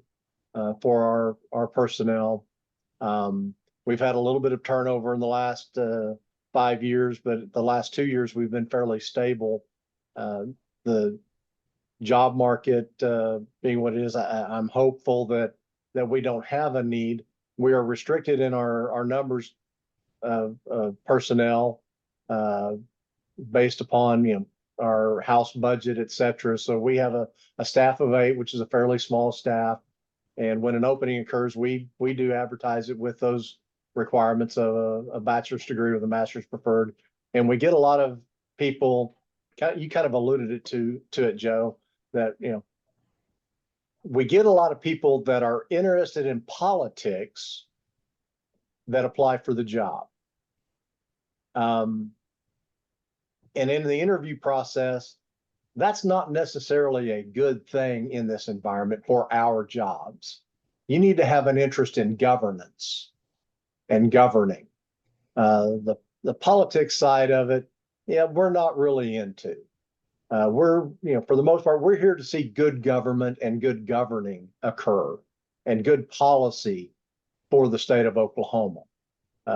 for our personnel. We've had a little bit of turnover in the last 5 years, but the last 2 years we've been fairly stable. The job market being what it is, I'm hopeful that we don't have a need. We are restricted in our numbers of personnel based upon our house budget, et cetera. So we have a staff of 8, which is a fairly small staff. And when an opening occurs, we do advertise it with those requirements of a bachelor's degree with a master's preferred. And we get a lot of people, you kind of alluded to it, Joe, that, we get a lot of people that are interested in politics that apply for the job. And in the interview process, that's not necessarily a good thing in this environment for our jobs. You need to have an interest in governance and governing. The politics side of it, yeah, we're not really into. We're, for the most part, we're here to see good government and good governing occur and good policy for the state of Oklahoma.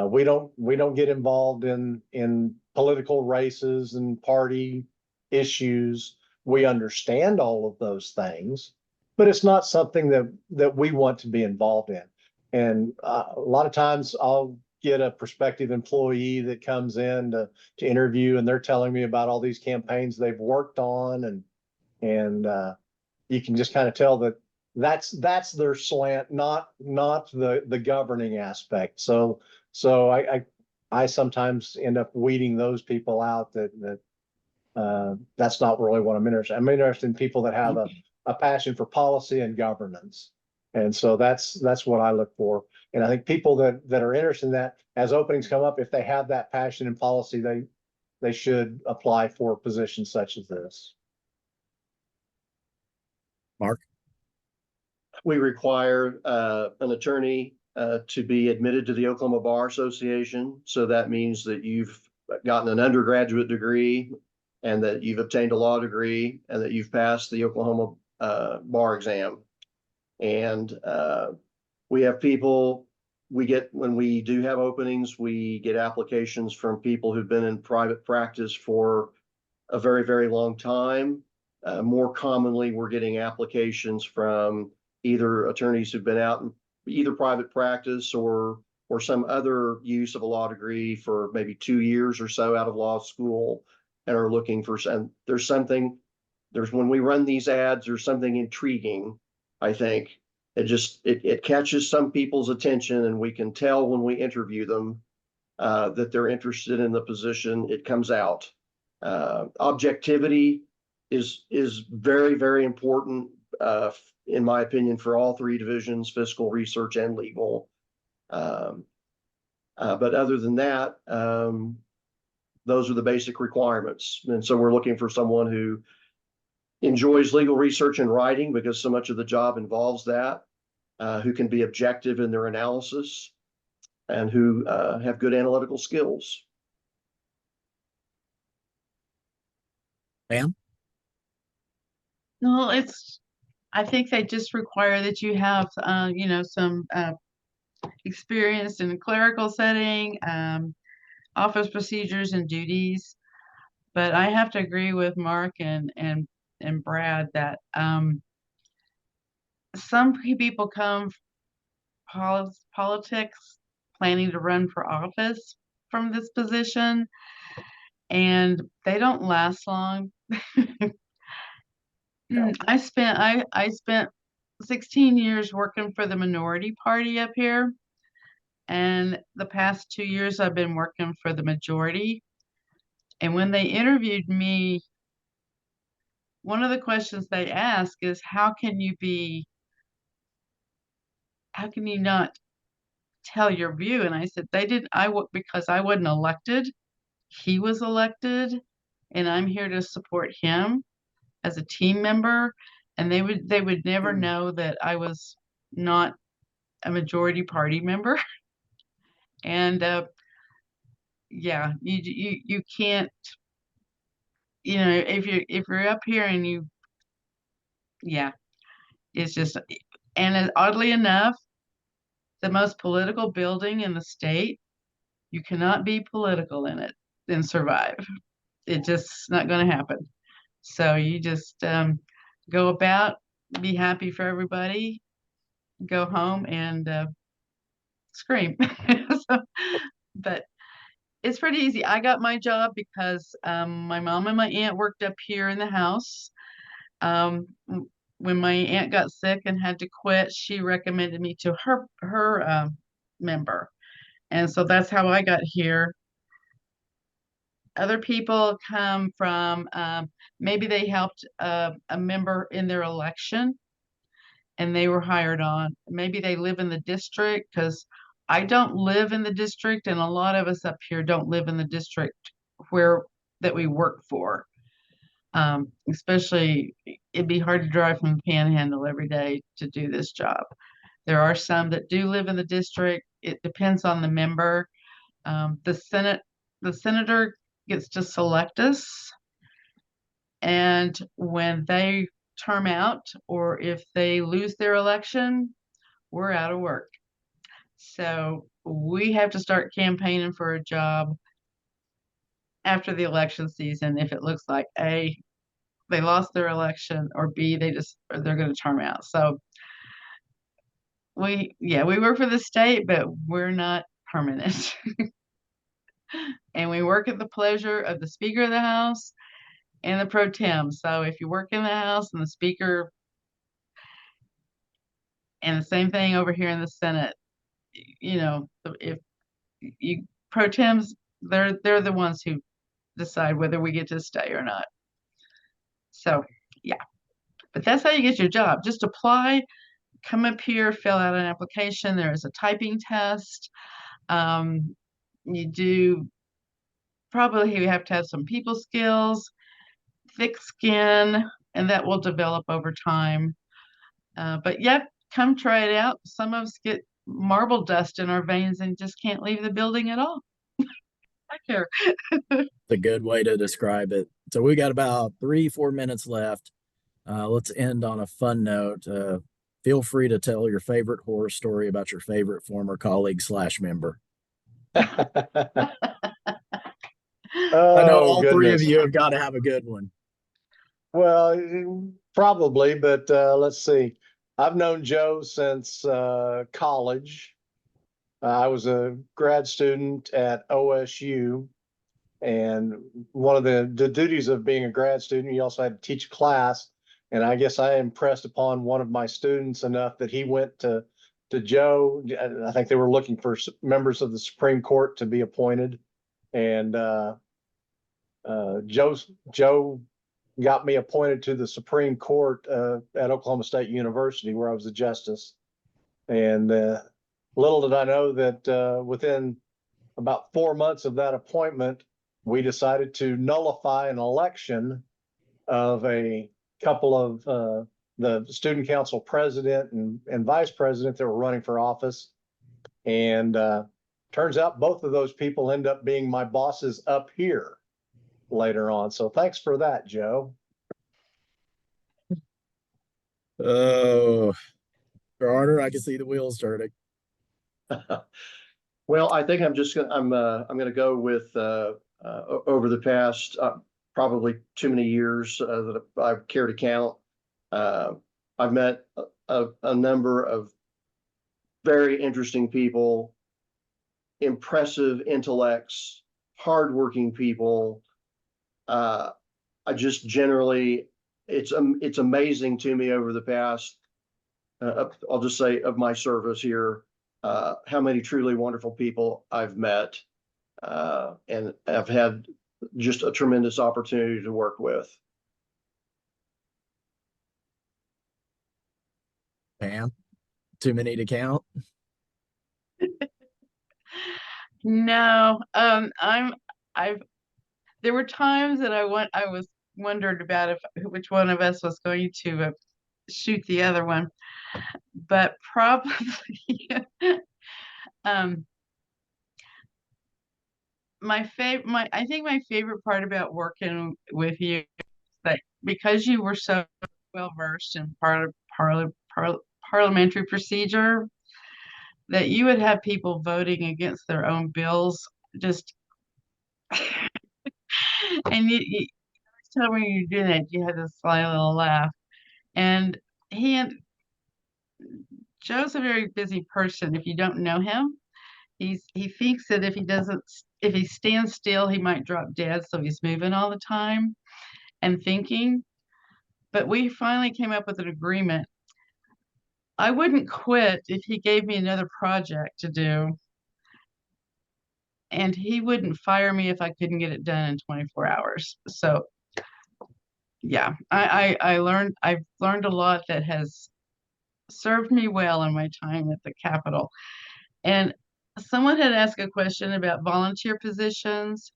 We don't get involved in political races and party issues. We understand all of those things, but it's not something that we want to be involved in. And a lot of times I'll get a prospective employee that comes in to interview, and they're telling me about all these campaigns they've worked on, and you can just kind of tell that that's their slant, not the governing aspect. So I sometimes end up weeding those people out that's not really what I'm interested in. I'm interested in people that have a passion for policy and governance. And so that's what I look for. And I think people that are interested in that, as openings come up, if they have that passion in policy, they should apply for positions such as this. Mark? We require an attorney to be admitted to the Oklahoma Bar Association. So that means that you've gotten an undergraduate degree and that you've obtained a law degree and that you've passed the Oklahoma bar exam. And we have people, when we do have openings, we get applications from people who've been in private practice for a very, very long time. More commonly, we're getting applications from either attorneys who've been out in either private practice or some other use of a law degree for maybe 2 years or so out of law school and are looking for some. When we run these ads, there's something intriguing, I think. It catches some people's attention, and we can tell when we interview them that they're interested in the position. It comes out. Objectivity is very, very important, in my opinion, for all three divisions: fiscal, research, and legal. But other than that, those are the basic requirements. And so we're looking for someone who enjoys legal research and writing, because so much of the job involves that, who can be objective in their analysis, and who have good analytical skills. Pam? No, I think they just require that you have, some experience in a clerical setting, office procedures and duties. But I have to agree with Mark and Brad that some people come politics planning to run for office from this position, and they don't last long. I spent 16 years working for the minority party up here, and the past 2 years I've been working for the majority. And when they interviewed me, one of the questions they ask is, how can you not tell your view? And I said, because I wasn't elected. He was elected, and I'm here to support him as a team member. And they would never know that I was not a majority party member. And yeah, you can't, if you're up here and yeah, it's just, and oddly enough, the most political building in the state, you cannot be political in it and survive. It's just not going to happen. So you just go about, be happy for everybody, go home and scream. But it's pretty easy. I got my job because my mom and my aunt worked up here in the house. When my aunt got sick and had to quit, she recommended me to her member. And so that's how I got here. Other people come from, maybe they helped a member in their election and they were hired on. Maybe they live in the district, because I don't live in the district, and a lot of us up here don't live in the district that we work for. Especially, it'd be hard to drive from the Panhandle every day to do this job. There are some that do live in the district. It depends on the member. The senator gets to select us. And when they term out, or if they lose their election, we're out of work. So we have to start campaigning for a job after the election season if it looks like A, they lost their election, or B, they're going to term out. So we work for the state, but we're not permanent. And we work at the pleasure of the Speaker of the House and the pro tem. So if you work in the House and the Speaker, and the same thing over here in the Senate, if you pro tems, they're the ones who decide whether we get to stay or not. So yeah, but that's how you get your job. Just apply, come up here, fill out an application. There is a typing test. You do probably you have to have some people skills, thick skin, and that will develop over time. But yeah, come try it out. Some of us get marble dust in our veins and just can't leave the building at all. I care. It's a good way to describe it. So we got about 3-4 minutes left. Let's end on a fun note. Feel free to tell your favorite horror story about your favorite former colleague / member. I know all three of you have got to have a good one. Well, probably, but let's see. I've known Joe since college. I was a grad student at OSU, and one of the duties of being a grad student, you also had to teach class. And I guess I impressed upon one of my students enough that he went to Joe. I think they were looking for members of the Supreme Court to be appointed, and Joe got me appointed to the Supreme Court at Oklahoma State University, where I was a justice. And little did I know that within about 4 months of that appointment, we decided to nullify an election of a couple of the student council president and vice president that were running for office. And turns out both of those people end up being my bosses up here later on. So thanks for that, Joe. Oh, Carter, I can see the wheels turning. Well, I think I'm gonna go with over the past probably too many years that I care to count. I've met a number of very interesting people, impressive intellects, hardworking people. I just generally, it's amazing to me over the past, I'll just say of my service here, how many truly wonderful people I've met, and I've had just a tremendous opportunity to work with. Pam, too many to count? No, there were times that I was wondered about which one of us was going to shoot the other one, but probably I think my favorite part about working with you is that because you were so well versed in parliamentary procedure, that you would have people voting against their own bills just and you tell me you did it, you had this sly little laugh. And Joe's a very busy person. If you don't know him, he thinks that if he stands still, he might drop dead. So he's moving all the time and thinking. But we finally came up with an agreement. I wouldn't quit if he gave me another project to do. And he wouldn't fire me if I couldn't get it done in 24 hours. So yeah, I've learned a lot that has served me well in my time at the Capitol. And Someone had asked a question about volunteer positions.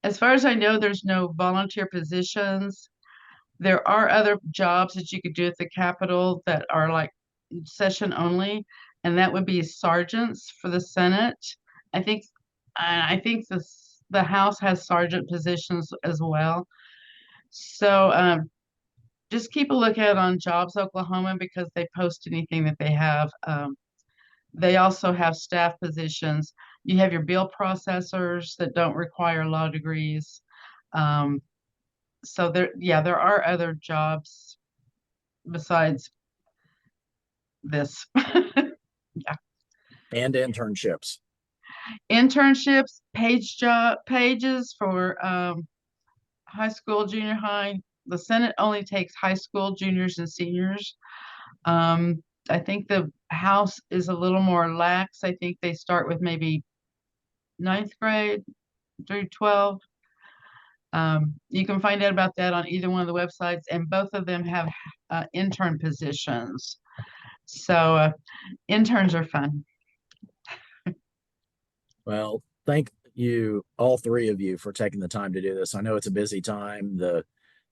As far as I know, there's no volunteer positions. There are other jobs that you could do at the Capitol that are like session only, and that would be sergeants for the Senate. I think, I think the House has sergeant positions as well. So just keep a lookout on Jobs Oklahoma because they post anything that they have. They also have staff positions. You have your bill processors that don't require law degrees. So there are other jobs besides this. And internships. Internships, pages for high school, junior high. The Senate only takes high school, juniors, and seniors. I think the House is a little more lax. I think they start with maybe 9th grade through 12. You can find out about that on either one of the websites, and both of them have intern positions. So interns are fun. Well, thank you, all three of you, for taking the time to do this. I know it's a busy time, the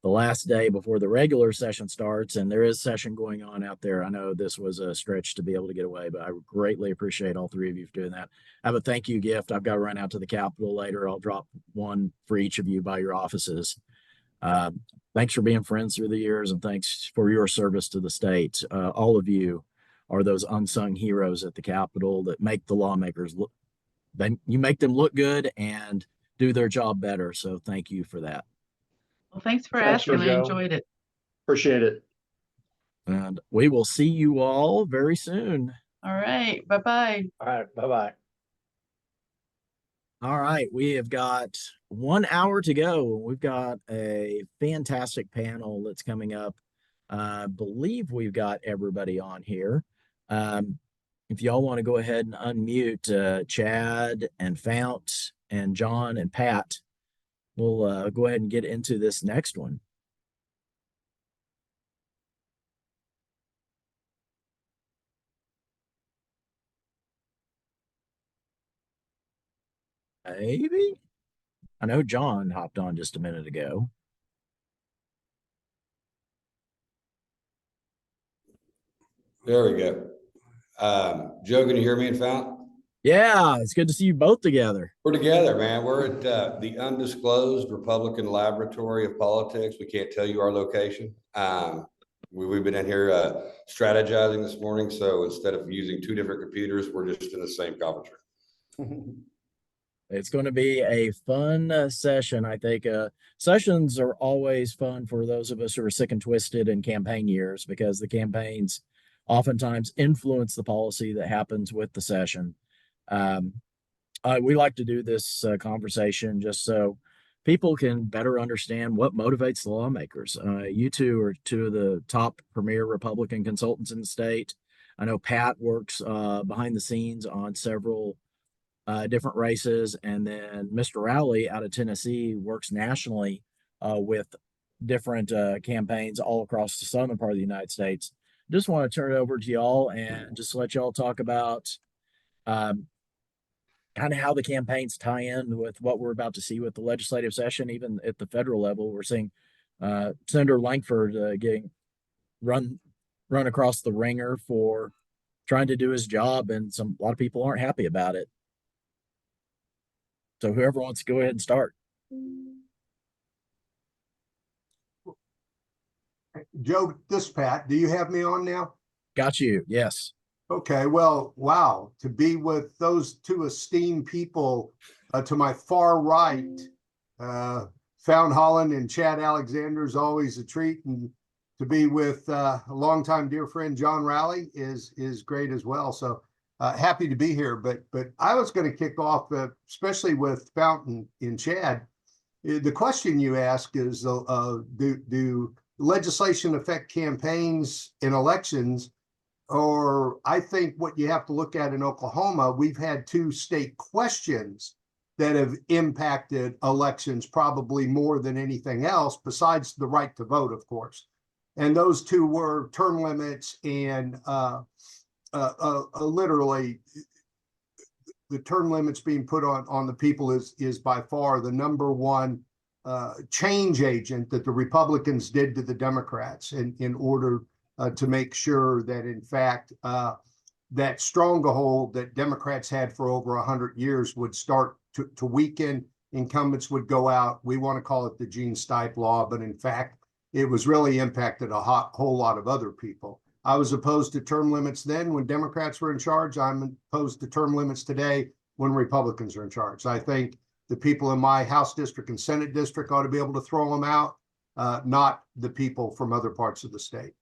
last day before the regular session starts, and there is session going on out there. I know this was a stretch to be able to get away, but I greatly appreciate all three of you for doing that. I have a thank you gift. I've got to run out to the Capitol later. I'll drop one for each of you by your offices. Thanks for being friends through the years, and thanks for your service to the state. All of you are those unsung heroes at the Capitol that make the lawmakers look. You make them look good and do their job better. So thank you for that. Well, thanks for Thanks, asking. I Joe. enjoyed it. Appreciate it. And we will see you all very soon. All right. Bye-bye. All right, bye-bye. All right. We have got 1 hour to go. We've got a fantastic panel that's coming up. I believe we've got everybody on here. If y'all want to go ahead and unmute Chad and Fount and John and Pat, we'll go ahead and get into this next one. Maybe. I know John hopped on just a minute ago. There we go. Joe, can you hear me and Fount? Yeah, it's good to see you both together. We're together, man. We're at the undisclosed Republican Laboratory of Politics. We can't tell you our location. We've been in here strategizing this morning. So instead of using two different computers, we're just in the same conference room. It's going to be a fun session. I think sessions are always fun for those of us who are sick and twisted in campaign years because the campaigns oftentimes influence the policy that happens with the session. We like to do this conversation just so people can better understand what motivates the lawmakers. You two are two of the top premier Republican consultants in the state. I know Pat works behind the scenes on several different races, and then Mr. Rowley out of Tennessee works nationally with different campaigns all across the southern part of the United States. Just want to turn it over to y'all and just let y'all talk about kind of how the campaigns tie in with what we're about to see with the legislative session. Even at the federal level, we're seeing Senator Lankford getting run across the ringer for trying to do his job, and a lot of people aren't happy about it. So whoever wants to go ahead and start. Joe, this is Pat. Do you have me on now? Got you. Yes. Okay. Well, wow. To be with those two esteemed people to my far right, Found Holland and Chad Alexander is always a treat. And to be with a longtime dear friend, John Rowley, is great as well. So happy to be here. But I was going to kick off, especially with Fountain and Chad. The question you ask is, do legislation affect campaigns and elections? Or I think what you have to look at in Oklahoma, we've had two state questions that have impacted elections probably more than anything else, besides the right to vote, of course. And those two were term limits and literally the term limits being put on the people is by far the number one change agent that the Republicans did to the Democrats in order to make sure that, in fact, that stronghold that Democrats had for over 100 years would start to weaken. Incumbents would go out. We want to call it the Gene Stipe law, but in fact, it was really impacted a whole lot of other people. I was opposed to term limits then when Democrats were in charge. I'm opposed to term limits today when Republicans are in charge. I think the people in my House district and Senate district ought to be able to throw them out, not the people from other parts of the state.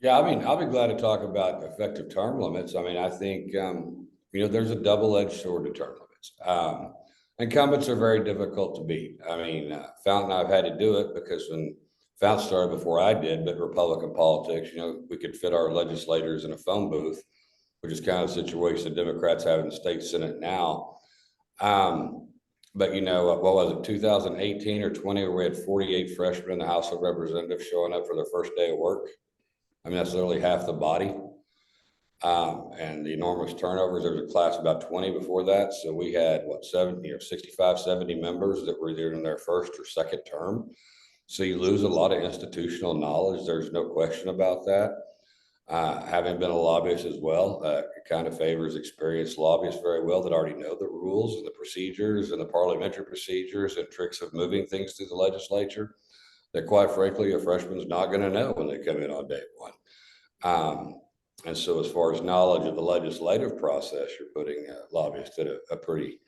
Yeah, I mean, I'll be glad to talk about effective term limits. I mean, I think, there's a double-edged sword to term limits. Incumbents are very difficult to beat. I mean, Fountain, I've had to do it because when Fountain started before I did, but Republican politics, we could fit our legislators in a phone booth, which is kind of the situation the Democrats have in the state Senate now. But what was it, 2018 or 20, where we had 48 freshmen in the House of Representatives showing up for their first day of work? I mean, that's literally half the body. And the enormous turnovers. There was a class of about 20 before that. So we had 65, 70 members that were either in their first or second term. So you lose a lot of institutional knowledge. There's no question about that. Having been a lobbyist as well, it kind of favors experienced lobbyists very well that already know the rules and the procedures and the parliamentary procedures and tricks of moving things through the legislature that, quite frankly, a freshman's not going to know when they come in on day one. And so as far as knowledge of the legislative process, you're putting lobbyists at a pretty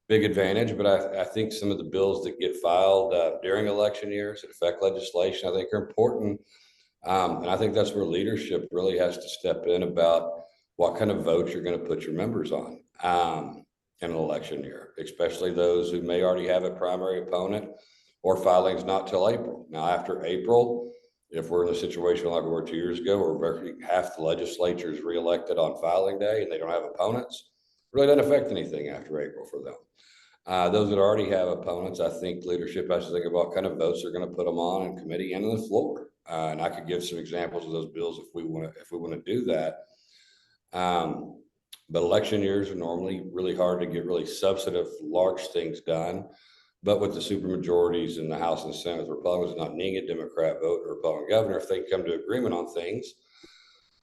big advantage. But I think some of the bills that get filed during election years that affect legislation, I think are important. And I think that's where leadership really has to step in about what kind of votes you're going to put your members on in an election year, especially those who may already have a primary opponent or filings not till April. Now, after April, if we're in a situation like we were 2 years ago, where half the legislature is reelected on filing day and they don't have opponents, really doesn't affect anything after April for them. Those that already have opponents, I think leadership has to think about what kind of votes they're going to put them on in committee and on the floor. And I could give some examples of those bills if we want to do that. But election years are normally really hard to get really substantive, large things done. But with the supermajorities in the House and Senate, with Republicans not needing a Democrat vote or Republican governor, if they come to agreement on things,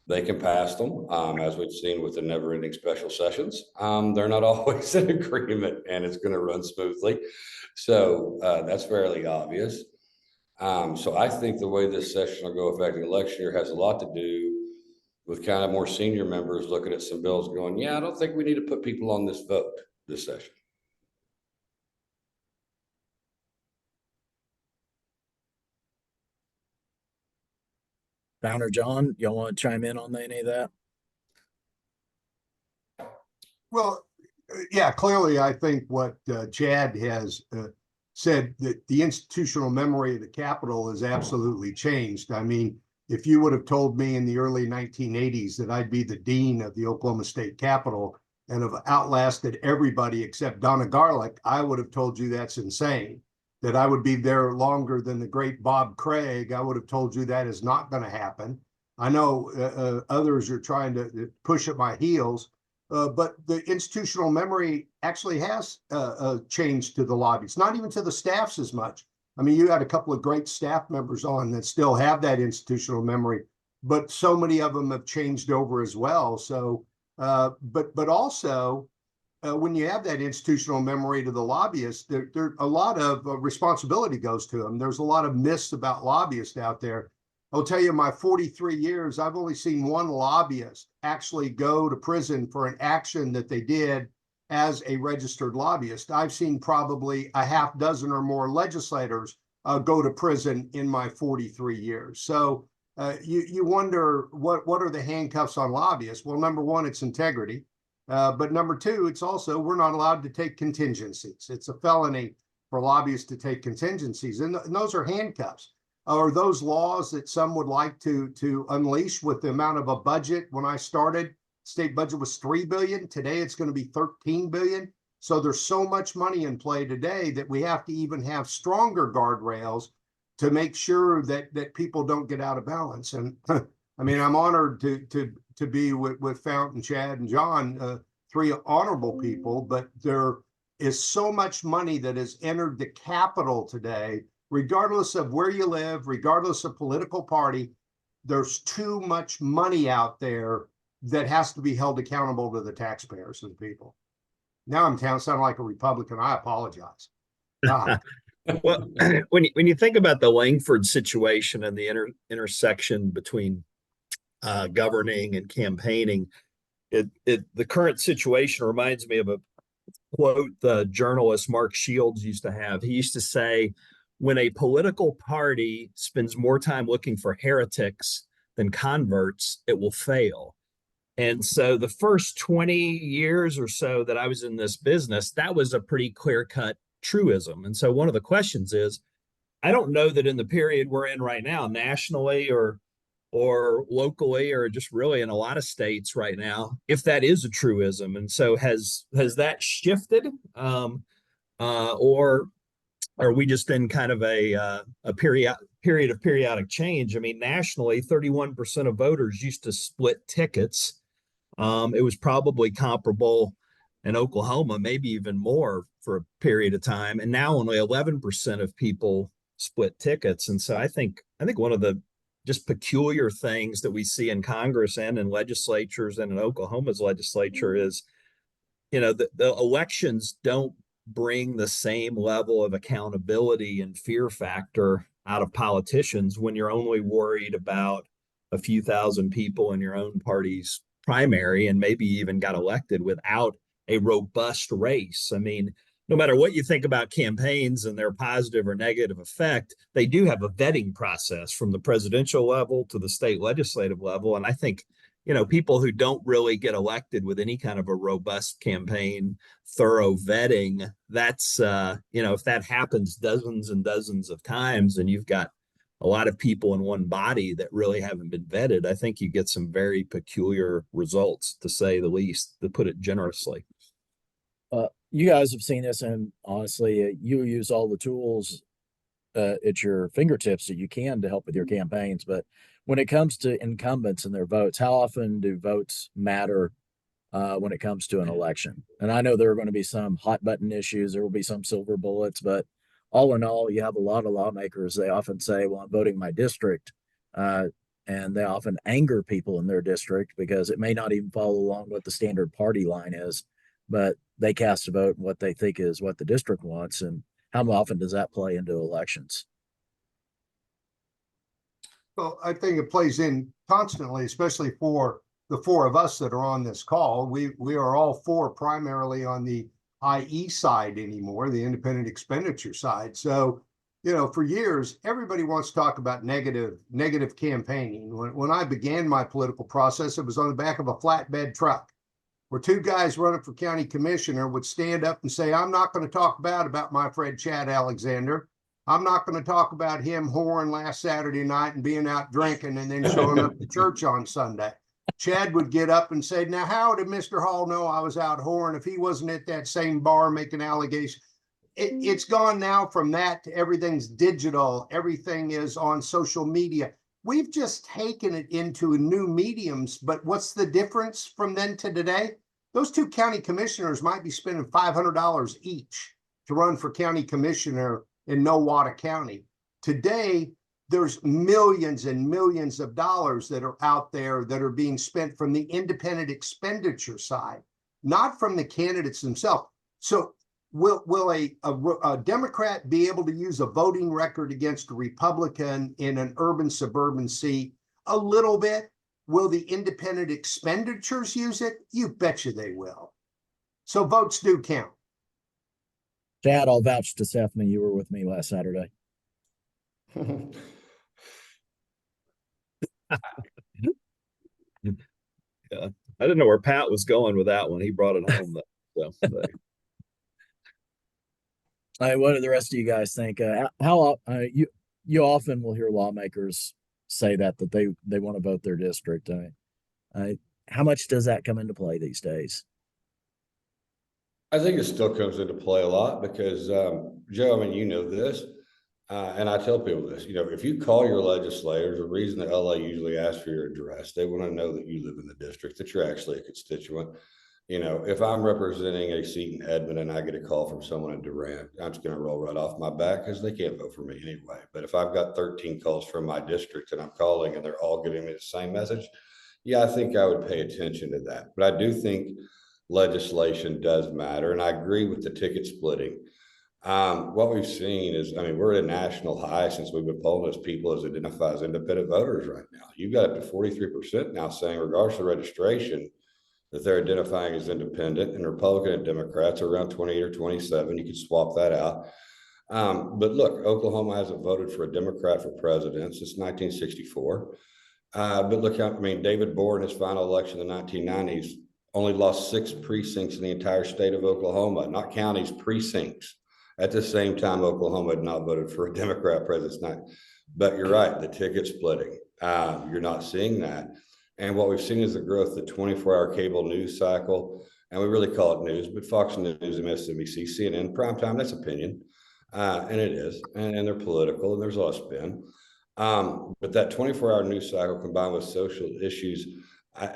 they can pass them. As we've seen with the never-ending special sessions, they're not always in agreement, and it's going to run smoothly. So that's fairly obvious. So I think the way this session will go affecting election year has a lot to do with kind of more senior members looking at some bills going, yeah, I don't think we need to put people on this vote this session. Founder John, y'all want to chime in on any of that? Well, yeah, clearly, I think what Chad has said, that the institutional memory of the Capitol has absolutely changed. I mean, if you would have told me in the early 1980s that I'd be the dean of the Oklahoma State Capitol and have outlasted everybody except Donna Garlick, I would have told you that's insane. That I would be there longer than the great Bob Craig, I would have told you that is not going to happen. I know others are trying to push at my heels, but the institutional memory actually has changed to the lobbies, not even to the staffs as much. I mean, you had a couple of great staff members on that still have that institutional memory, but so many of them have changed over as well. So, but also, when you have that institutional memory to the lobbyists, there a lot of responsibility goes to them. There's a lot of myths about lobbyists out there. I'll tell you, in my 43 years, I've only seen one lobbyist actually go to prison for an action that they did as a registered lobbyist. I've seen probably a half dozen or more legislators go to prison in my 43 years. So you wonder, what are the handcuffs on lobbyists? Well, number one, it's integrity. But number two, it's also, we're not allowed to take contingencies. It's a felony for lobbyists to take contingencies. And those are handcuffs. Or those laws that some would like to unleash with the amount of a budget. When I started, state budget was $3 billion. Today, it's going to be $13 billion. So there's so much money in play today that we have to even have stronger guardrails to make sure that people don't get out of balance. And I mean, I'm honored to be with Fountain, Chad, and John, three honorable people, but there is so much money that has entered the capital today, regardless of where you live, regardless of political party. There's too much money out there that has to be held accountable to the taxpayers and the people. Now I'm sounding like a Republican. I apologize. God. Well, when you think about the Langford situation and the intersection between governing and campaigning, the current situation reminds me of a quote the journalist Mark Shields used to have. He used to say, when a political party spends more time looking for heretics than converts, it will fail. And so the first 20 years or so that I was in this business, that was a pretty clear-cut truism. And so one of the questions is, I don't know that in the period we're in right now, nationally or locally, or just really in a lot of states right now, if that is a truism. And so has that shifted, or are we just in kind of a period of periodic change? I mean, nationally, 31% of voters used to split tickets. It was probably comparable in Oklahoma, maybe even more for a period of time. And now only 11% of people split tickets. And so I think one of the just peculiar things that we see in Congress and in legislatures and in Oklahoma's legislature is, the elections don't bring the same level of accountability and fear factor out of politicians when you're only worried about a few thousand people in your own party's primary and maybe even got elected without a robust race. I mean, no matter what you think about campaigns and their positive or negative effect, they do have a vetting process from the presidential level to the state legislative level. And I think, people who don't really get elected with any kind of a robust campaign, thorough vetting, that's, if that happens dozens and dozens of times and you've got a lot of people in one body that really haven't been vetted, I think you get some very peculiar results, to say the least, to put it generously. You guys have seen this, and honestly, you use all the tools at your fingertips that you can to help with your campaigns. But when it comes to incumbents and their votes, how often do votes matter when it comes to an election? And I know there are going to be some hot button issues, there will be some silver bullets, but all in all, you have a lot of lawmakers. They often say, well, I'm voting my district. And they often anger people in their district because it may not even follow along what the standard party line is, but they cast a vote in what they think is what the district wants. And how often does that play into elections? Well, I think it plays in constantly, especially for the four of us that are on this call. We are all four primarily on the IE side anymore, the independent expenditure side. So, for years, everybody wants to talk about negative campaigning. When I began my political process, it was on the back of a flatbed truck, where two guys running for county commissioner would stand up and say, I'm not going to talk bad about my friend Chad Alexander. I'm not going to talk about him whoring last Saturday night and being out drinking and then showing up to church on Sunday. Chad would get up and say, now, how did Mr. Hall know I was out whoring if he wasn't at that same bar making allegations? It's gone now from that to everything's digital. Everything is on social media. We've just taken it into new mediums, but what's the difference from then to today? Those two county commissioners might be spending $500 each to run for county commissioner in Nowata County. Today, there's millions and millions of dollars that are out there that are being spent from the independent expenditure side, not from the candidates themselves. So will a Democrat be able to use a voting record against a Republican in an urban suburban seat? A little bit. Will the independent expenditures use it? You betcha they will. So votes do count. Chad, I'll vouch to Stephanie. You were with me last Saturday. Yeah, I didn't know where Pat was going with that one. He brought it home though. So, what do the rest of you guys think? How you often will hear lawmakers say that they want to vote their district. How much does that come into play these days? I think it still comes into play a lot because, Joe, I mean, you know this, And I tell people this, if you call your legislators, the reason that LA usually asks for your address, they want to know that you live in the district, that you're actually a constituent. If I'm representing a seat in Edmond and I get a call from someone in Durant, I'm just going to roll right off my back because they can't vote for me anyway. But if I've got 13 calls from my district and I'm calling and they're all giving me the same message, yeah, I think I would pay attention to that. But I do think legislation does matter. And I agree with the ticket splitting. What we've seen is, we're at a national high since we've been polling those people as identified as independent voters right now. You've got up to 43% now saying, regardless of registration, that they're identifying as independent, and Republican and Democrats are around 28 or 27. You can swap that out. But look, Oklahoma hasn't voted for a Democrat for president since 1964. But look, David Bohr in his final election in the 1990s only lost 6 precincts in the entire state of Oklahoma, not counties, precincts. At the same time, Oklahoma had not voted for a Democrat president. But you're right, the ticket splitting. You're not seeing that. And what we've seen is the growth of the 24-hour cable news cycle. And we really call it news, but Fox News, MSNBC, CNN, primetime, that's opinion. And it is. And they're political, and there's a lot of spin. But that 24-hour news cycle combined with social issues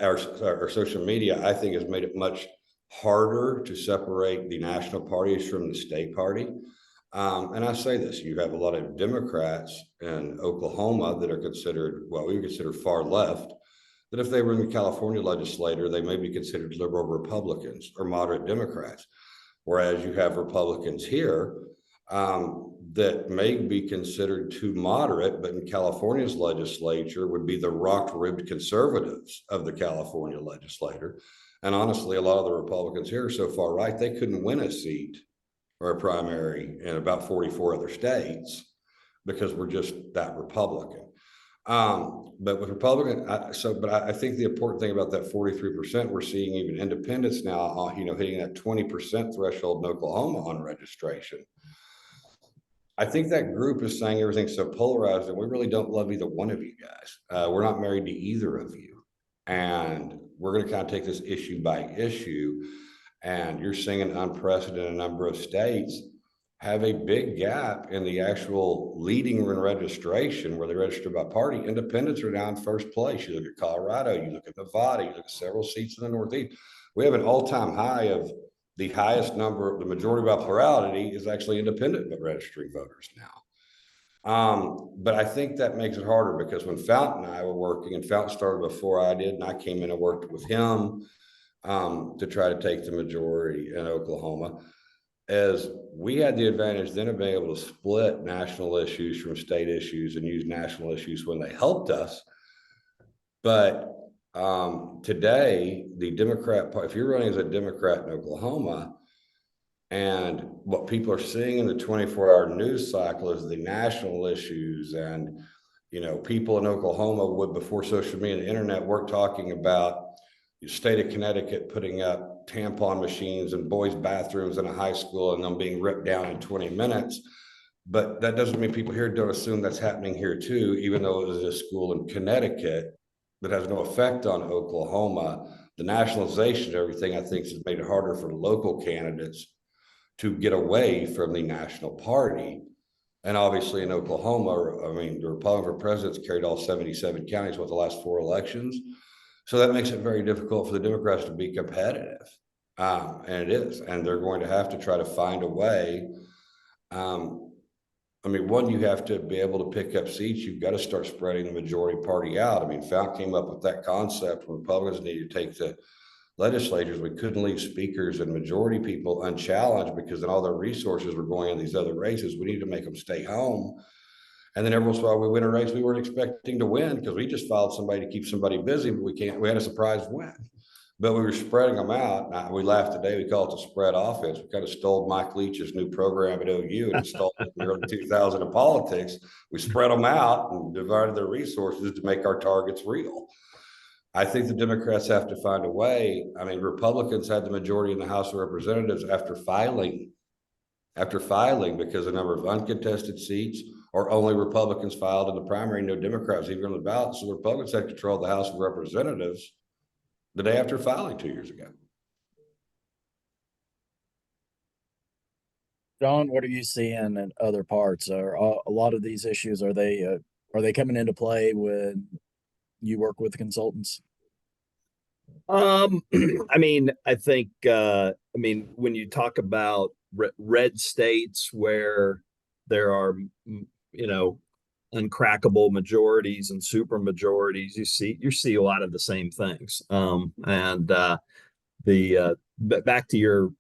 or social media, I think has made it much harder to separate the national parties from the state party. And I say this, you have a lot of Democrats in Oklahoma that are considered, well, we would consider far left, that if they were in the California legislature, they may be considered liberal Republicans or moderate Democrats. Whereas you have Republicans here that may be considered too moderate, but in California's legislature would be the rock-ribbed conservatives of the California legislature. And honestly, a lot of the Republicans here are so far right, they couldn't win a seat or a primary in about 44 other states because we're just that Republican. But with Republican, I think the important thing about that 43%, we're seeing even independents now, hitting that 20% threshold in Oklahoma on registration. I think that group is saying everything's so polarized and we really don't love either one of you guys. We're not married to either of you. And we're going to kind of take this issue by issue. And you're seeing an unprecedented number of states have a big gap in the actual leading in registration where they register by party. Independents are now in first place. You look at Colorado, you look at Nevada, you look at several seats in the Northeast. We have an all-time high of the highest number, the majority by plurality is actually independent but registering voters now. But I think that makes it harder because when Fountain and I were working, and Fountain started before I did, and I came in and worked with him to try to take the majority in Oklahoma, as we had the advantage then of being able to split national issues from state issues and use national issues when they helped us. But today, the Democrat, if you're running as a Democrat in Oklahoma, and what people are seeing in the 24-hour news cycle is the national issues, and people in Oklahoma would, before social media and the internet, weren't talking about the state of Connecticut putting up tampon machines in boys' bathrooms in a high school and them being ripped down in 20 minutes. But that doesn't mean people here don't assume that's happening here too, even though it was a school in Connecticut that has no effect on Oklahoma. The nationalization of everything, I think, has made it harder for local candidates to get away from the national party. And obviously in Oklahoma, the Republican for president's carried all 77 counties with the last 4 elections. So that makes it very difficult for the Democrats to be competitive. And it is, and they're going to have to try to find a way. One, you have to be able to pick up seats. You've got to start spreading the majority party out. Fountain came up with that concept when Republicans needed to take the legislatures. We couldn't leave speakers and majority people unchallenged because then all their resources were going in these other races. We needed to make them stay home. And then every once in a while we win a race we weren't expecting to win because we just filed somebody to keep somebody busy, but we had a surprise win. But we were spreading them out. Now, we laughed today, we call it the spread offense. We kind of stole Mike Leach's new program at OU and installed it in the early 2000s in politics. We spread them out and divided their resources to make our targets real. I think the Democrats have to find a way. Republicans had the majority in the House of Representatives after filing because the number of uncontested seats, or only Republicans filed in the primary, no Democrats even on the ballot. So the Republicans had control of the House of Representatives the day after filing 2 years ago. John, what are you seeing in other parts? Are a lot of these issues, are they coming into play when you work with consultants? I mean, I think, when you talk about red states where there are, you know, uncrackable majorities and super majorities, you see a lot of the same things. And but back to your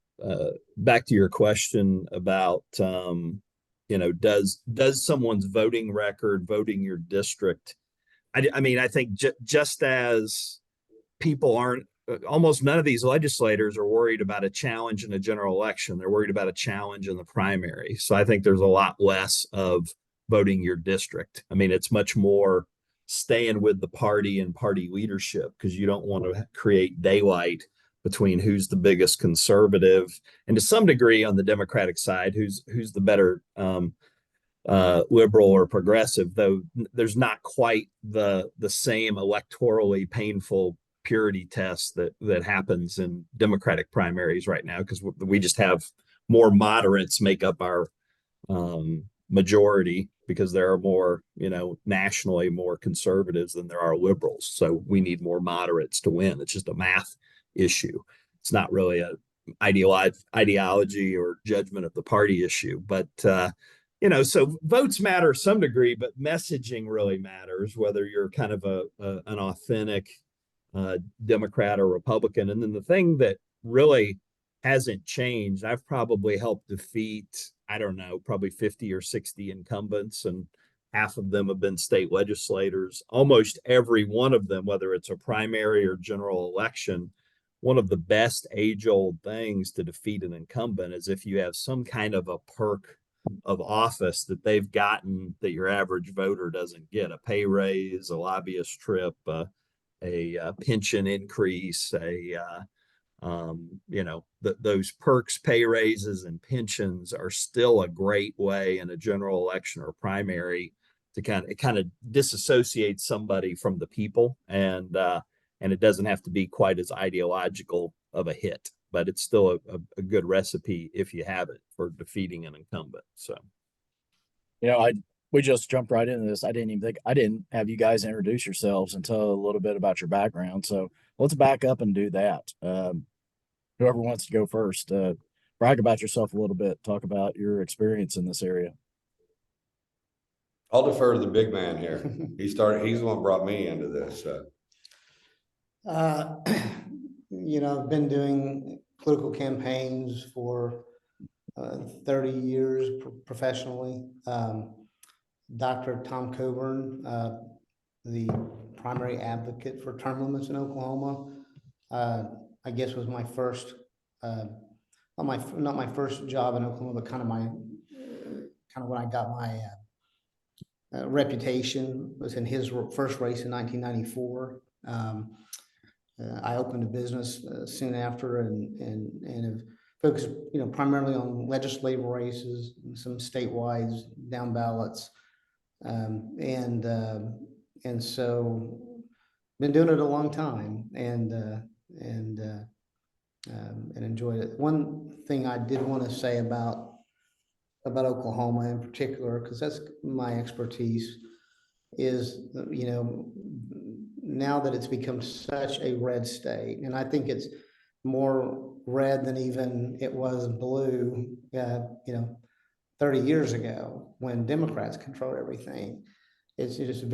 question about, does someone's voting record, voting your district? I mean, I think just as people aren't, almost none of these legislators are worried about a challenge in a general election. They're worried about a challenge in the primary. So I think there's a lot less of voting your district. I mean, it's much more staying with the party and party leadership, because you don't want to create daylight between who's the biggest conservative, and to some degree on the Democratic side, who's the better liberal or progressive, though there's not quite the same electorally painful purity test that happens in Democratic primaries right now, because we just have more moderates make up our majority, because there are more, nationally more conservatives than there are liberals. So we need more moderates to win. It's just a math issue. It's not really a ideology or judgment of the party issue. But so votes matter to some degree, but messaging really matters, whether you're kind of an authentic Democrat or Republican. And then the thing that really hasn't changed, I've probably helped defeat, I don't know, probably 50 or 60 incumbents, and half of them have been state legislators. Almost every one of them, whether it's a primary or general election, one of the best age-old things to defeat an incumbent is if you have some kind of a perk of office that they've gotten that your average voter doesn't get: a pay raise, a lobbyist trip, a pension increase, those perks, pay raises, and pensions are still a great way in a general election or primary to kind of disassociate somebody from the people, and it doesn't have to be quite as ideological of a hit, but it's still a good recipe if you have it for defeating an incumbent. So, We just jumped right into this. I didn't have you guys introduce yourselves and tell a little bit about your background. So let's back up and do that. Whoever wants to go first, brag about yourself a little bit, talk about your experience in this area. I'll defer to the big man here. He's the one who brought me into this. I've been doing political campaigns for 30 years professionally. Dr. Tom Coburn, the primary advocate for term limits in Oklahoma, I guess was my first, not my first job in Oklahoma, but kind of when I got my reputation was in his first race in 1994. I opened a business soon after, and have focused, primarily on legislative races, some statewide down ballots, and so been doing it a long time, and enjoyed it. One thing I did want to say about Oklahoma in particular, because that's my expertise, is, now that it's become such a red state, and I think it's more red than even it was blue, 30 years ago when Democrats controlled everything. It's just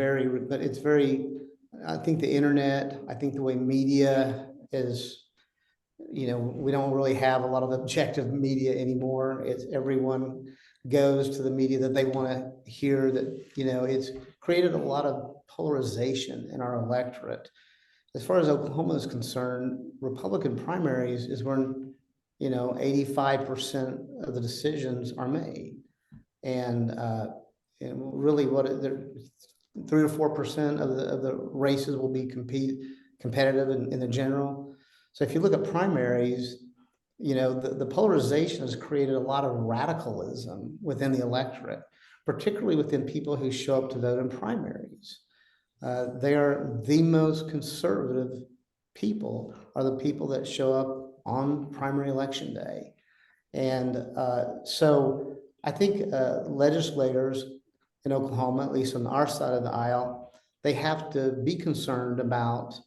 I think the internet, I think the way media is, we don't really have a lot of objective media anymore. It's everyone goes to the media that they want to hear. That, it's created a lot of polarization in our electorate. As far as Oklahoma is concerned, Republican primaries is when 85% of the decisions are made, and really 3 or 4% of the races will be competitive in the general. So if you look at primaries, the polarization has created a lot of radicalism within the electorate, particularly within people who show up to vote in primaries. They are the most conservative people, are the people that show up on primary election day. And so I think legislators in Oklahoma, at least on our side of the aisle, they have to be concerned about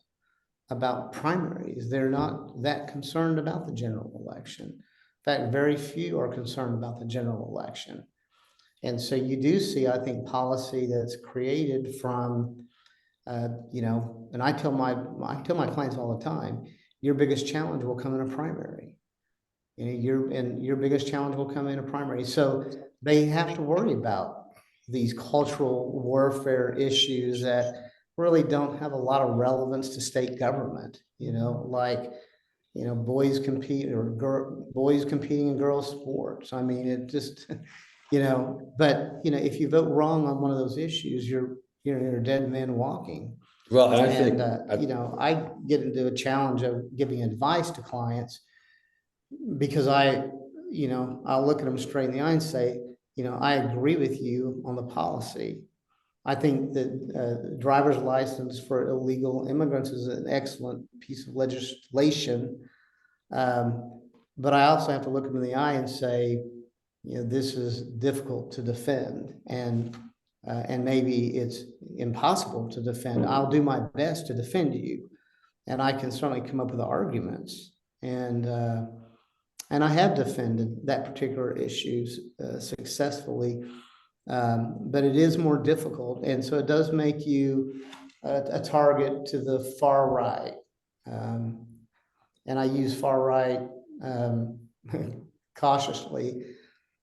primaries. They're not that concerned about the general election. In fact, very few are concerned about the general election. And so you do see, I think, policy that's created from, you know, and I tell my clients all the time, your biggest challenge will come in a primary. You know, your biggest challenge will come in a primary. So they have to worry about these cultural warfare issues that really don't have a lot of relevance to state government, you know, like, you know, boys competing in girls sports. I mean, it just, you know, but, you know, if you vote wrong on one of those issues, you're a dead man walking. Well, and I And, think, you know, I get into a challenge of giving advice to clients because you know, I'll look at them straight in the eye and say, you know, I agree with you on the policy. I think that driver's license for illegal immigrants is an excellent piece of legislation. But I also have to look them in the eye and say, you know, this is difficult to defend, and maybe it's impossible to defend. I'll do my best to defend you, and I can certainly come up with arguments, and I have defended that particular issues successfully. But it is more difficult, and so it does make you a target to the far right. And I use far right cautiously.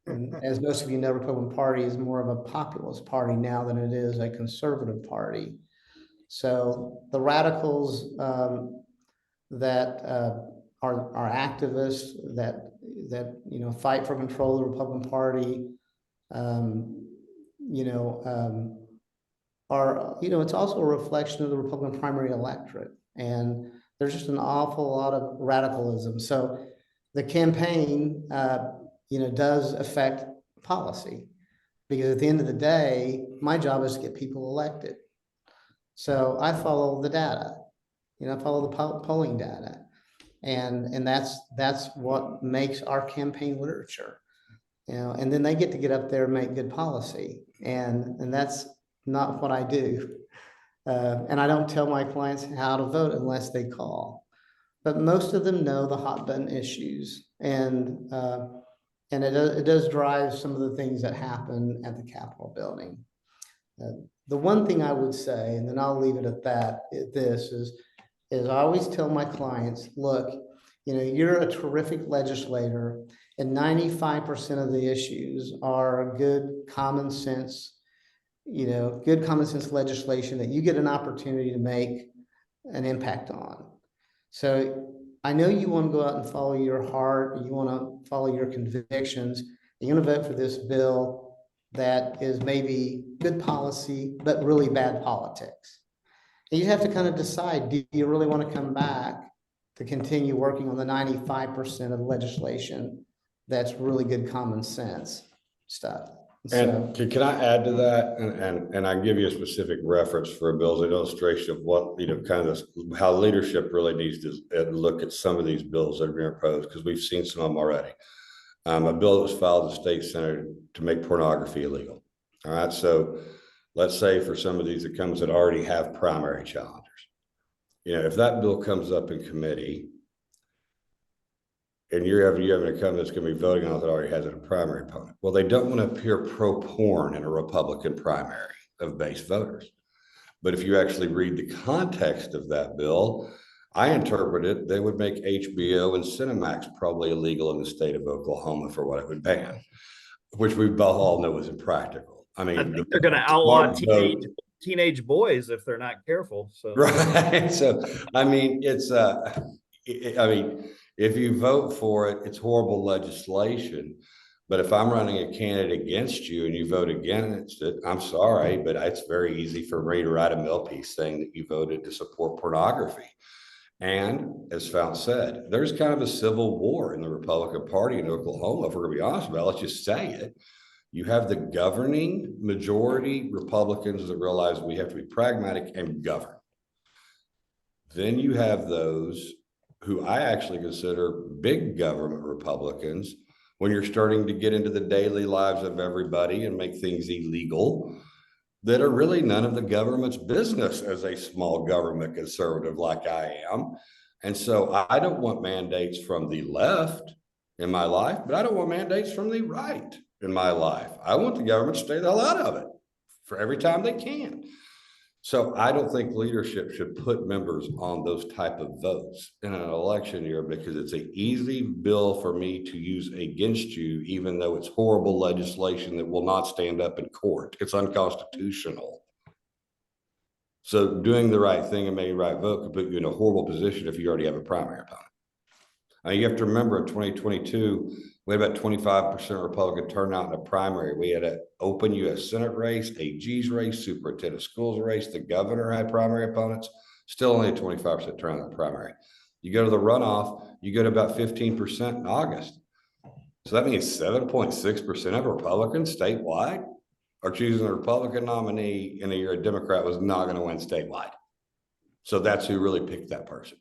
And as most of you know, Republican Party is more of a populist party now than it is a conservative party. So the radicals that are activists that you know fight for control of the Republican Party, you know, are, you know, it's also a reflection of the Republican primary electorate, and there's just an awful lot of radicalism. So the campaign, you know, does affect policy, because at the end of the day, my job is to get people elected. So I follow the data, you know, I follow the polling data, and that's what makes our campaign literature, you know. And then they get to get up there and make good policy, and that's not what I do. And I don't tell my clients how to vote unless they call. But most of them know the hot button issues, and it does drive some of the things that happen at the Capitol building. The one thing I would say, and then I'll leave it at that, is I always tell my clients, look, you know, you're a terrific legislator, and 95% of the issues are good common sense, you know, good common sense legislation that you get an opportunity to make an impact on. So I know you want to go out and follow your heart, you want to follow your convictions, and you're going to vote for this bill that is maybe good policy, but really bad politics. And you have to kind of decide, do you really want to come back to continue working on the 95% of legislation that's really good common sense stuff? and can I add to that? And I can give you a specific reference for a bill as an illustration of what, you know, kind of how leadership really needs to look at some of these bills that are being proposed, because we've seen some of them already. A bill that was filed in the state senate to make pornography illegal. All right. So let's say for some of these, it comes that already have primary challengers. You know, if that bill comes up in committee, and you're having a company that's going to be voting on it that already has a primary opponent. Well, they don't want to appear pro-porn in a Republican primary of base voters. But if you actually read the context of that bill, I interpret it, they would make HBO and Cinemax probably illegal in the state of Oklahoma for what it would ban, which we both all know is impractical. I mean, they're going to outlaw teenage boys if they're not careful. So right. So I mean, it's I mean, if you vote for it, it's horrible legislation. But if I'm running a candidate against you and you vote against it, I'm sorry, but it's very easy for me to write a mill piece saying that you voted to support pornography. And as Fount said, there's kind of a civil war in the Republican Party in Oklahoma. If we're going to be honest about it, let's just say it. You have the governing majority Republicans that realize we have to be pragmatic and govern. Then you have those who I actually consider big government Republicans when you're starting to get into the daily lives of everybody and make things illegal that are really none of the government's business as a small government conservative like I am. And so I don't want mandates from the left in my life, but I don't want mandates from the right in my life. I want the government to stay the hell out of it for every time they can. So I don't think leadership should put members on those type of votes in an election year, because it's an easy bill for me to use against you, even though it's horrible legislation that will not stand up in court. It's unconstitutional. So doing the right thing and making the right vote could put you in a horrible position if you already have a primary opponent. You have to remember in 2022, we had about 25% Republican turnout in a primary. We had an open U.S. Senate race, AG's race, superintendent schools race. The governor had primary opponents, still only a 25% turnout in the primary. You go to the runoff, you go to about 15% in August. So that means 7.6% of Republicans statewide are choosing a Republican nominee in a year a Democrat was not going to win statewide. So that's who really picked that person.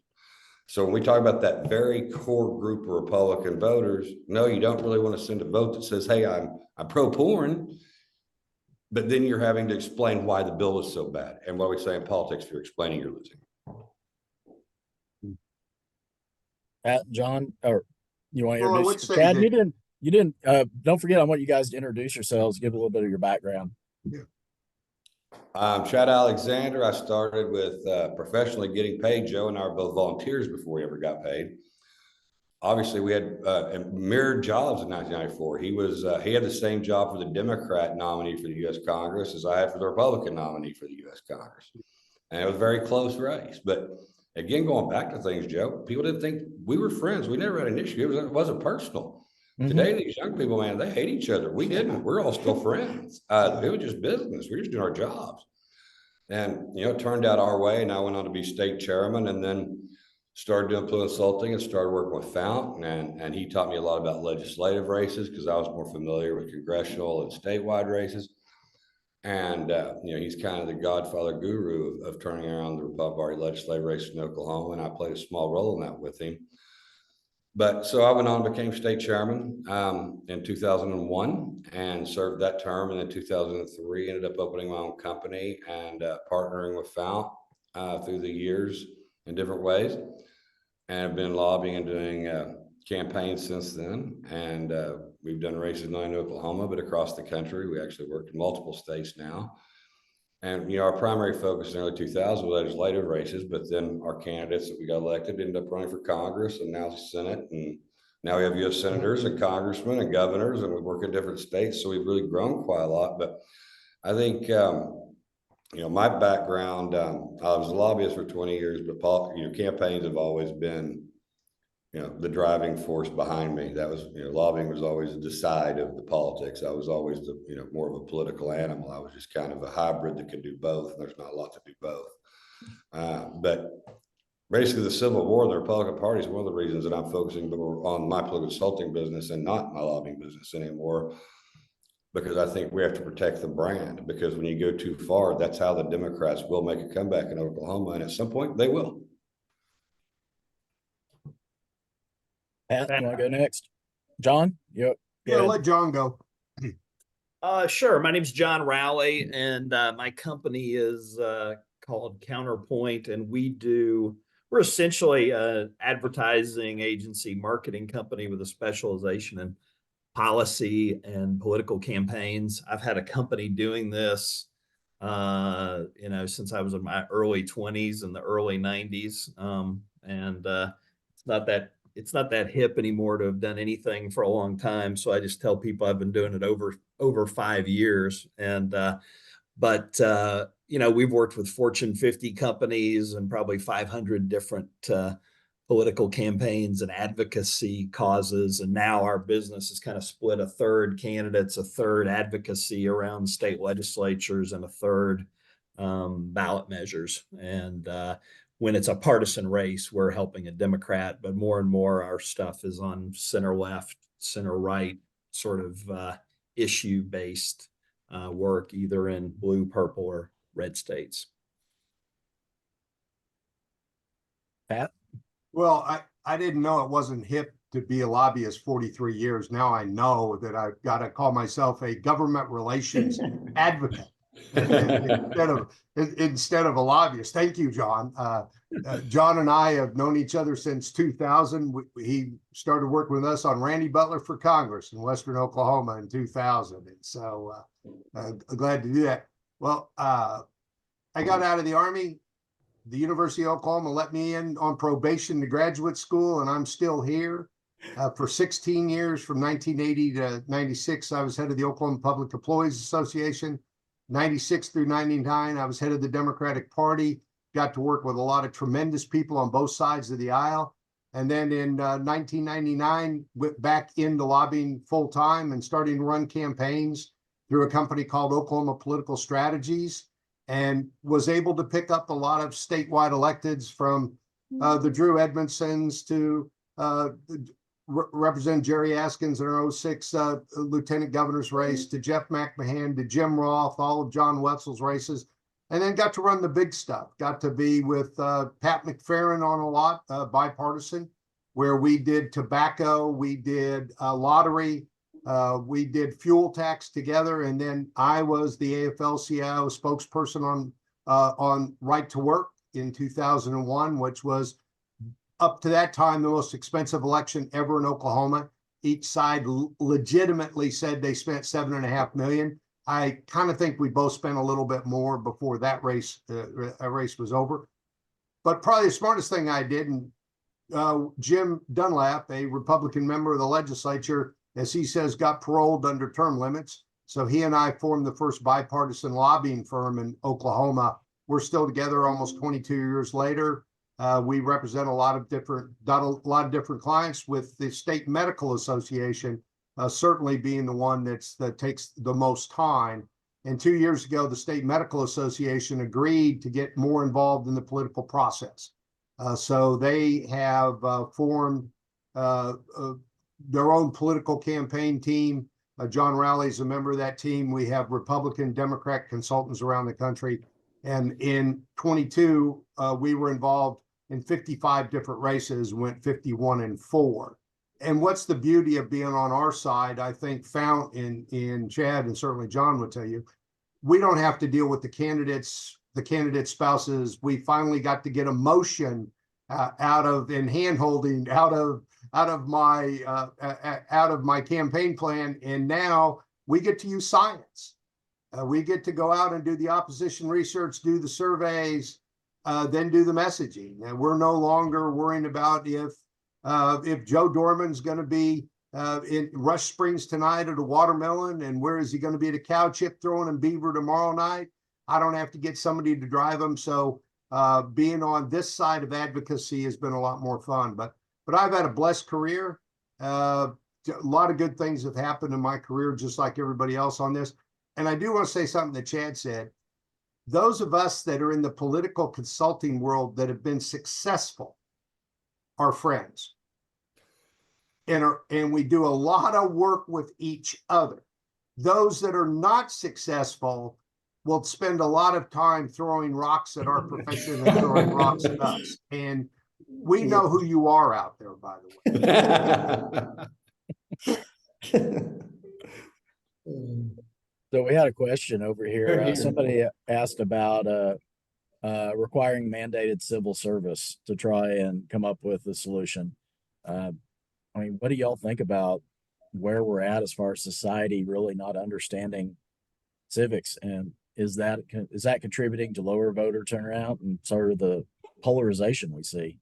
So when we talk about that very core group of Republican voters, no, you don't really want to send a vote that says, hey, I'm pro-porn, but then you're having to explain why the bill is so bad. And what we say in politics, if you're explaining, you're losing. John, or you want to Well, I would introduce say Chad? that- You didn't, don't forget, I want you guys to introduce yourselves, give a little bit of your background. I'm Chad Alexander. I started with professionally getting paid. Joe and I were both volunteers before we ever got paid. Obviously, we had mirrored jobs in 1994. He had the same job for the Democrat nominee for the U.S. Congress as I had for the Republican nominee for the U.S. Congress. And it was a very close race. But again, going back to things, Joe, people didn't think we were friends. We never had an issue. It wasn't personal. Today, these young people, man, they hate each other. We didn't. We're all still friends. It was just business. We're just doing our jobs. And, it turned out our way. And I went on to be state chairman, and then started doing political consulting and started working with Fount. And he taught me a lot about legislative races, because I was more familiar with congressional and statewide races. And, he's kind of the godfather guru of turning around the Republican Party legislative race in Oklahoma. And I played a small role in that with him. But so I went on and became state chairman in 2001 and served that term. And in 2003, ended up opening my own company and partnering with Fount through the years in different ways. And I've been lobbying and doing campaigns since then. And we've done races not in Oklahoma, but across the country. We actually work in multiple states now. And, our primary focus in the early 2000s was legislative races, but then our candidates that we got elected ended up running for Congress and now the Senate. And now we have U.S. senators and congressmen and governors, and we work in different states. So we've really grown quite a lot. But I think, my background, I was a lobbyist for 20 years, but campaigns have always been, the driving force behind me. That was, lobbying was always the side of the politics. I was always the, more of a political animal. I was just kind of a hybrid that could do both. And there's not a lot to do both. But basically the Civil War, the Republican Party is one of the reasons that I'm focusing more on my political consulting business and not my lobbying business anymore. Because I think we have to protect the brand, because when you go too far, that's how the Democrats will make a comeback in Oklahoma. And at some point they will. Pat, you want to go next? John? Yep. Yeah, let John go. Sure. My name's John Rowley, and my company is called Counterpoint, and we're essentially an advertising agency, marketing company with a specialization in policy and political campaigns. I've had a company doing this, since I was in my early 20s and the early 90s. It's not that hip anymore to have done anything for a long time. So I just tell people I've been doing it over 5 years. But we've worked with Fortune 50 companies and probably 500 different political campaigns and advocacy causes. And now our business is kind of split: a third candidates, a third advocacy around state legislatures, and a third ballot measures. And when it's a partisan race, we're helping a Democrat, but more and more our stuff is on center left, center right sort of issue-based work, either in blue, purple, or red states. Pat? Well, I didn't know it wasn't hip to be a lobbyist 43 years. Now I know that I've got to call myself a government relations advocate instead of a lobbyist. Thank you, John. John and I have known each other since 2000. He started working with us on Randy Butler for Congress in Western Oklahoma in 2000. And so glad to do that. Well, I got out of the Army. The University of Oklahoma let me in on probation to graduate school, and I'm still here. For 16 years, from 1980 to 96, I was head of the Oklahoma Public Employees Association. 96 through 99, I was head of the Democratic Party. Got to work with a lot of tremendous people on both sides of the aisle. And then in 1999, went back into lobbying full time and starting to run campaigns through a company called Oklahoma Political Strategies, and was able to pick up a lot of statewide electeds from the Drew Edmondsons to Representative Jerry Askins in our 06 lieutenant governor's race, to Jeff McMahon, to Jim Roth, all of John Wetzel's races, and then got to run the big stuff. Got to be with Pat McFerrin on a lot, bipartisan, where we did tobacco, we did lottery, we did fuel tax together, and then I was the AFL-CIO spokesperson on right to work in 2001, which was up to that time the most expensive election ever in Oklahoma. Each side legitimately said they spent $7.5 million. I kind of think we both spent a little bit more before that race was over. But probably the smartest thing I did, and Jim Dunlap, a Republican member of the legislature, as he says, got paroled under term limits. So he and I formed the first bipartisan lobbying firm in Oklahoma. We're still together almost 22 years later. We represent a lot of different clients, with the State Medical Association certainly being the one that takes the most time. And 2 years ago, the State Medical Association agreed to get more involved in the political process. So they have formed their own political campaign team. John Rowley is a member of that team. We have Republican, Democrat consultants around the country. And in 22, we were involved in 55 different races, went 51-4. And what's the beauty of being on our side, I think, found in Chad, and certainly John would tell you, we don't have to deal with the candidates' spouses. We finally got to get a motion out of hand-holding out of my campaign plan, and now we get to use science. We get to go out and do the opposition research, do the surveys, then do the messaging. And we're no longer worrying about if Joe Dorman's going to be in Rush Springs tonight at a watermelon, and where is he going to be at a cow chip throwing in Beaver tomorrow night. I don't have to get somebody to drive him. So being on this side of advocacy has been a lot more fun. But I've had a blessed career. A lot of good things have happened in my career, just like everybody else on this. And I do want to say something that Chad said. Those of us that are in the political consulting world that have been successful are friends. And we do a lot of work with each other. Those that are not successful will spend a lot of time throwing rocks at our profession and throwing rocks at us. And we know who you are out there, by the way. So we had a question over here. Somebody asked about requiring mandated civil service to try and come up with a solution. I mean, what do y'all think about where we're at as far as society really not understanding civics? And is that contributing to lower voter turnout and sort of the polarization we see?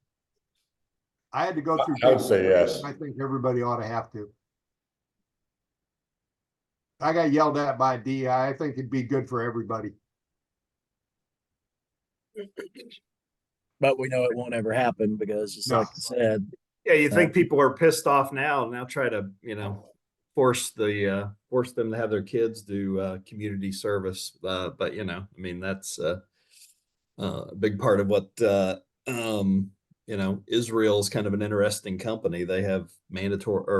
I had to go through. I would say yes. I think everybody ought to have to. I got yelled at by DI. I think it'd be good for everybody. But we know it won't ever happen because, just like I said. Yeah, you think people are pissed off now try to, force them to have their kids do community service. But I mean, that's a big part of what Israel's kind of an interesting company. They have mandatory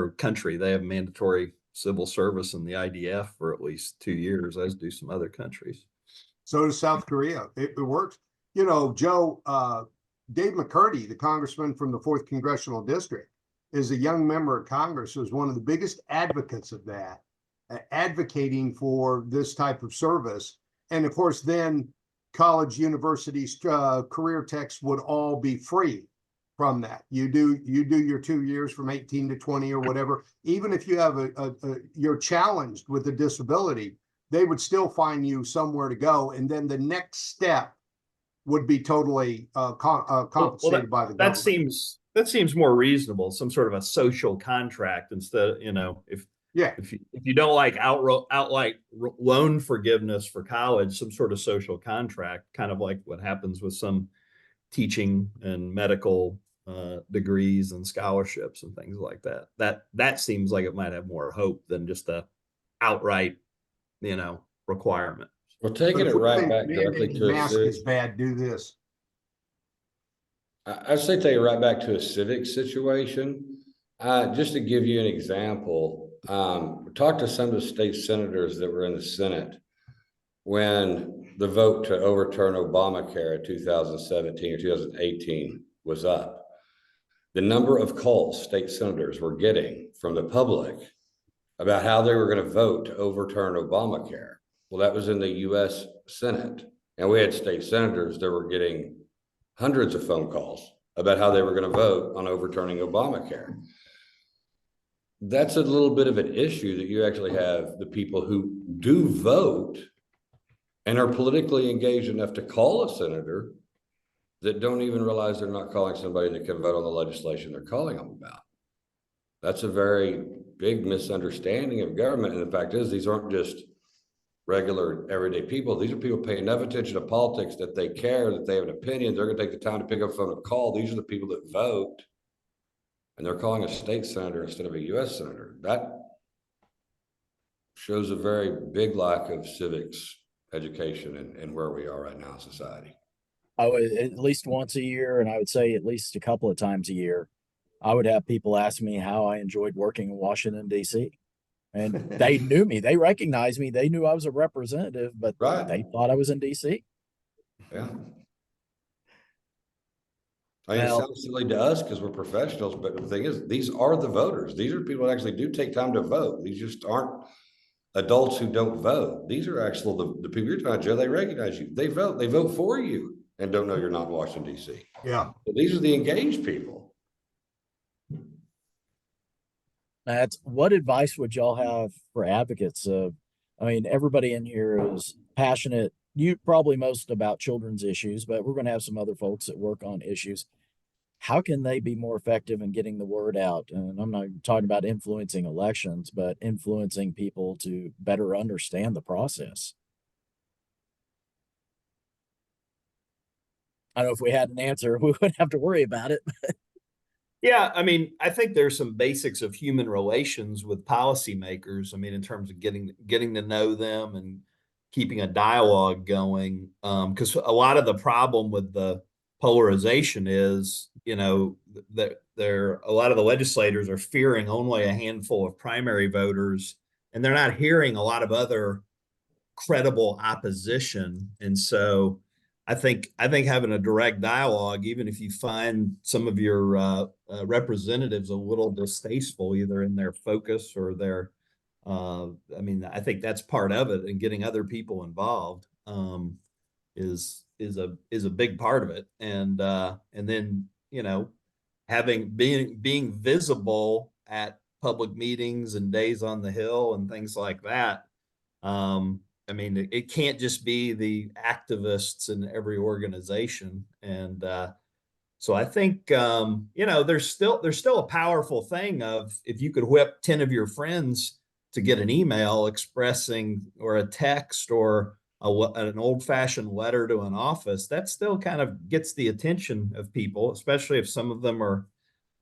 civil service in the IDF for at least 2 years, as do some other countries. So does South Korea. It works. Joe, Dave McCurdy, the congressman from the 4th Congressional District, as a young member of Congress, was one of the biggest advocates of that, advocating for this type of service. And of course, then college, universities, career techs would all be free from that. You do your 2 years from 18 to 20 or whatever. Even if you have you're challenged with a disability, they would still find you somewhere to go. And then the next step would be totally compensated by the government. That seems more reasonable. Some sort of a social contract instead. If you don't like outright loan forgiveness for college, some sort of social contract, kind of like what happens with some teaching and medical degrees and scholarships and things like that. That seems like it might have more hope than just a outright, requirement. We're taking it right back directly to a mask civic. is bad. Do this. I'd say take it right back to a civic situation. Just to give you an example, talk to some of the state senators that were in the Senate when the vote to overturn Obamacare in 2017 or 2018 was up. The number of calls state senators were getting from the public about how they were going to vote to overturn Obamacare. Well, that was in the US Senate. And we had state senators that were getting hundreds of phone calls about how they were going to vote on overturning Obamacare. That's a little bit of an issue that you actually have the people who do vote and are politically engaged enough to call a senator that don't even realize they're not calling somebody that can vote on the legislation they're calling them about. That's a very big misunderstanding of government. And the fact is, these aren't just regular everyday people. These are people paying enough attention to politics that they care, that they have an opinion. They're going to take the time to pick up the phone and call. These are the people that vote, and they're calling a state senator instead of a US senator. That shows a very big lack of civics education and where we are right now in society. At least once a year, and I would say at least a couple of times a year, I would have people ask me how I enjoyed working in Washington, D.C. And they knew me, they recognized me, they knew I was a representative, but they thought I was in DC. Yeah. It sounds silly to us because we're professionals, but the thing is, these are the voters. These are people that actually do take time to vote. These just aren't adults who don't vote. These are actually the people you're talking to. They recognize you. They vote for you and don't know you're not in Washington, D.C. Yeah. So these are the engaged people. What advice would y'all have for advocates? Everybody in here is passionate, you probably most about children's issues, but we're going to have some other folks that work on issues. How can they be more effective in getting the word out? And I'm not talking about influencing elections, but influencing people to better understand the process. I don't know if we had an answer, we wouldn't have to worry about it. Yeah, I think there's some basics of human relations with policymakers. In terms of getting to know them and keeping a dialogue going. Because a lot of the problem with the polarization is, that a lot of the legislators are fearing only a handful of primary voters, and they're not hearing a lot of other credible opposition. And so I think having a direct dialogue, even if you find some of your representatives a little distasteful, either in their focus or their, I think that's part of it, and getting other people involved is a big part of it. And then being visible at public meetings and days on the Hill and things like that. It can't just be the activists in every organization. And so I think, there's still a powerful thing of, if you could whip 10 of your friends to get an email expressing, or a text, or an old-fashioned letter to an office, that still kind of gets the attention of people, especially if some of them are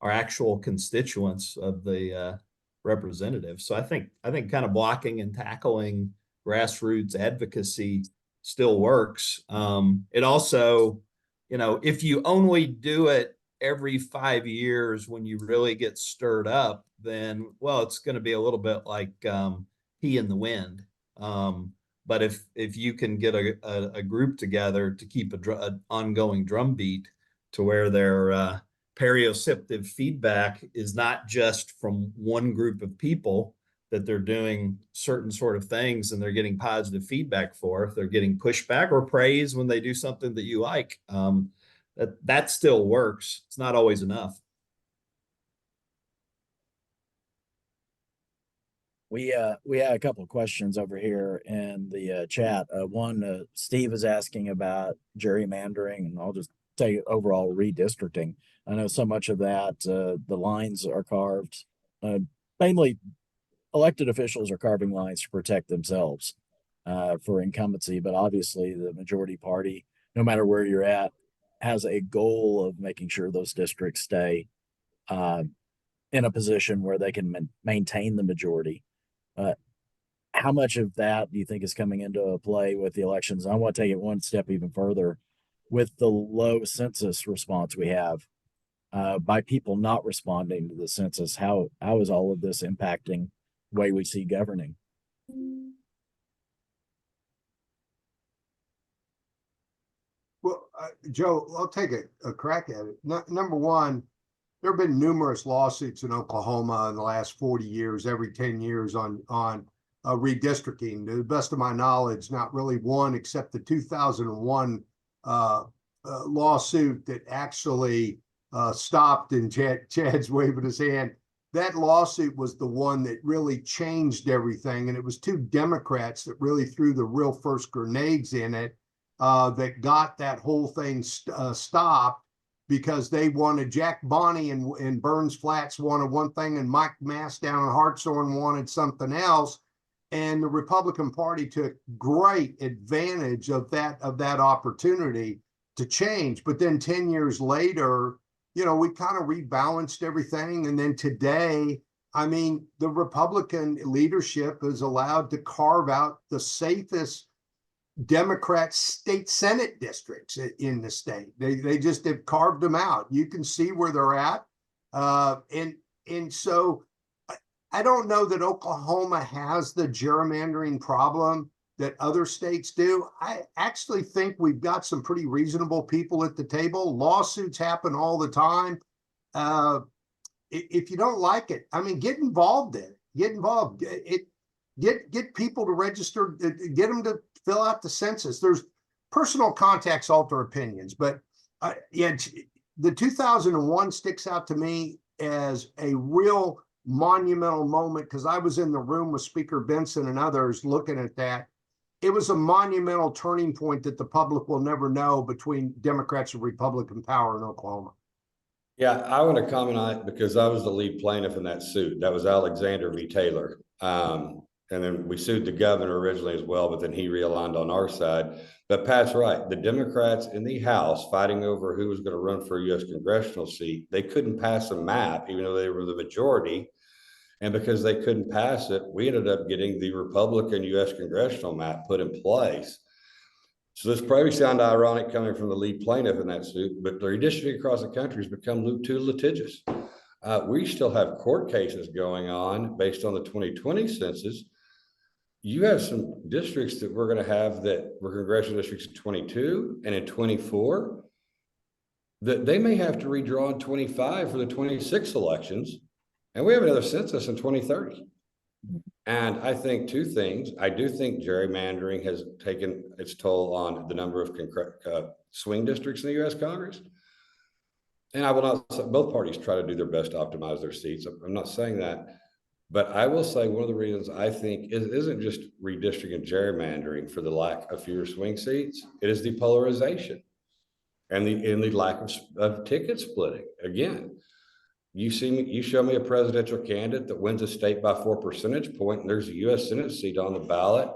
actual constituents of the representatives. So I think kind of blocking and tackling grassroots advocacy still works. It also, if you only do it every 5 years when you really get stirred up, then, well, it's going to be a little bit like pea in the wind. But if you can get a group together to keep an ongoing drumbeat to where they're proprioceptive feedback is not just from one group of people that they're doing certain sort of things and they're getting positive feedback for. If they're getting pushback or praise when they do something that you like, that still works. It's not always enough. We had a couple of questions over here in the chat. One, Steve is asking about gerrymandering, and I'll just tell you overall redistricting. I know so much of that, the lines are carved. Mainly, elected officials are carving lines to protect themselves for incumbency, but obviously the majority party, no matter where you're at, has a goal of making sure those districts stay in a position where they can maintain the majority. How much of that do you think is coming into play with the elections? I want to take it one step even further. With the low census response we have, by people not responding to the census, how is all of this impacting the way we see governing? Well, Joe, I'll take a crack at it. Number one, there have been numerous lawsuits in Oklahoma in the last 40 years, every 10 years on redistricting. To the best of my knowledge, not really one except the 2001 lawsuit that actually stopped, and Chad's waving his hand. That lawsuit was the one that really changed everything. And it was two Democrats that really threw the real first grenades in it that got that whole thing stopped, because they wanted Jack Bonney and Burns Flats wanted one thing, and Mike Mass down in Hartshorn wanted something else. And the Republican Party took great advantage of that opportunity to change. But then 10 years later, we kind of rebalanced everything. And then today, I mean, the Republican leadership is allowed to carve out the safest Democrat state Senate districts in the state. They just have carved them out. You can see where they're at. And so I don't know that Oklahoma has the gerrymandering problem that other states do. I actually think we've got some pretty reasonable people at the table. Lawsuits happen all the time. If you don't like it, I mean, get involved in it. Get involved. Get people to register. Get them to fill out the census. There's personal contacts alter opinions, but yeah, the 2001 sticks out to me as a real monumental moment, because I was in the room with Speaker Benson and others looking at that. It was a monumental turning point that the public will never know between Democrats and Republican power in Oklahoma. Yeah, I want to comment on it because I was the lead plaintiff in that suit. That was Alexander v. Taylor. And then we sued the governor originally as well, but then he realigned on our side. But Pat's right. The Democrats in the House fighting over who was going to run for a U.S. congressional seat, they couldn't pass a map, even though they were the majority. And because they couldn't pass it, we ended up getting the Republican U.S. congressional map put in place. So this probably sound ironic coming from the lead plaintiff in that suit, but the redistricting across the country has become too litigious. We still have court cases going on based on the 2020 census. You have some districts that we're going to have that were congressional districts in 22 and in 24 that they may have to redraw in 25 for the 26 elections. And we have another census in 2030. And I think two things. I do think gerrymandering has taken its toll on the number of swing districts in the U.S. Congress. And I will not say both parties try to do their best to optimize their seats. I'm not saying that. But I will say one of the reasons I think it isn't just redistricting and gerrymandering for the lack of fewer swing seats. It is the polarization and the lack of ticket splitting. Again, you show me a presidential candidate that wins a state by 4 percentage points, and there's a U.S. Senate seat on the ballot.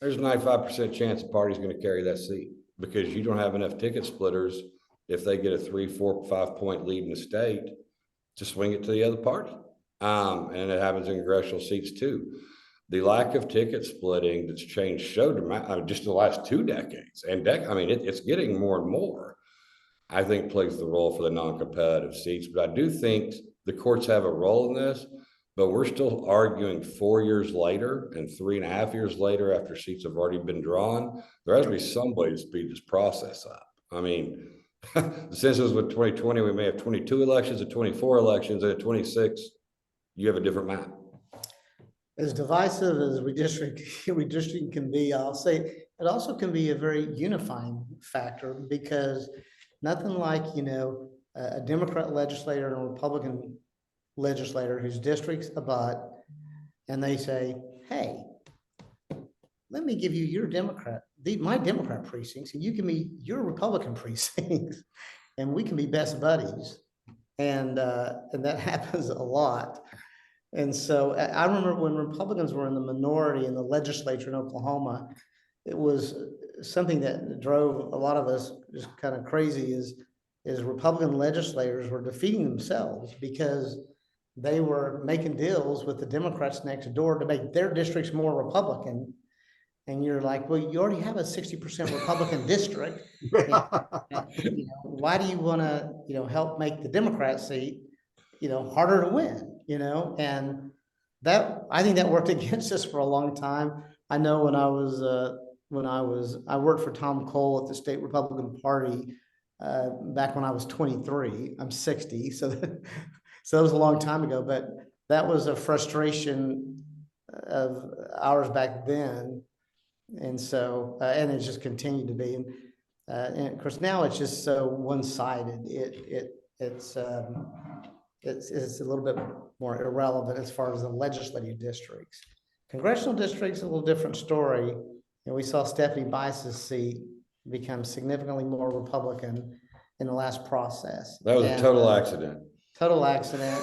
There's a 95% chance the party's going to carry that seat because you don't have enough ticket splitters if they get a 3, 4, 5 point lead in the state to swing it to the other party. And it happens in congressional seats too. The lack of ticket splitting that's changed so dramatically just in the last 2 decades, and it's getting more and more, I think plays the role for the non-competitive seats. But I do think the courts have a role in this, but we're still arguing 4 years later and 3.5 years later after seats have already been drawn. There has to be some way to speed this process up. I mean, The census with 2020, we may have 22 elections, and 24 elections, and at 26, you have a different map. As divisive as redistricting can be, I'll say it also can be a very unifying factor, because nothing like, a Democrat legislator and a Republican legislator whose districts abut, and they say, hey, let me give you your my Democrat precincts, and you give me your Republican precincts, and we can be best buddies. And that happens a lot. And so I remember when Republicans were in the minority in the legislature in Oklahoma, it was something that drove a lot of us just kind of crazy, is Republican legislators were defeating themselves because they were making deals with the Democrats next door to make their districts more Republican. And you're like, well, you already have a 60% Republican district. Why do you want to, help make the Democrat seat, harder to win? And that, I think that worked against us for a long time. I know when I worked for Tom Cole at the state Republican Party back when I was 23. I'm 60, so that was a long time ago. But that was a frustration of ours back then, and so and it just continued to be. And of course now it's just so one-sided. It's a little bit more irrelevant as far as the legislative districts. Congressional districts, a little different story. And we saw Stephanie Bice's seat become significantly more Republican in the last process. That was a total accident. Total accident,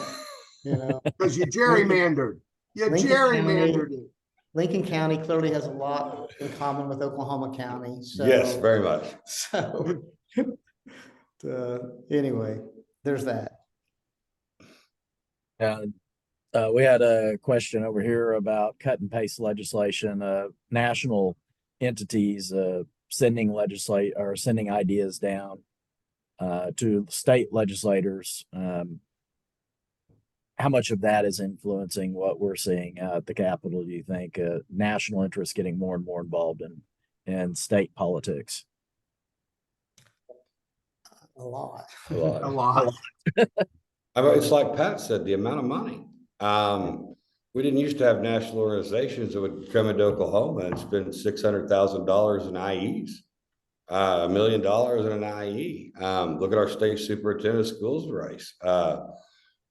Because you gerrymandered. You gerrymandered it. Lincoln County clearly has a lot in common with Oklahoma County. So, yes, very much. So anyway, there's that. We had a question over here about cut and paste legislation, national entities sending ideas down to state legislators. How much of that is influencing what we're seeing at the Capitol, do you think? National interests getting more and more involved in state politics? A lot. A lot. A lot. I mean, it's like Pat said, the amount of money. We didn't used to have national organizations that would come into Oklahoma and spend $600,000 in IEs, $1 million in an IE. Look at our state superintendent of schools race.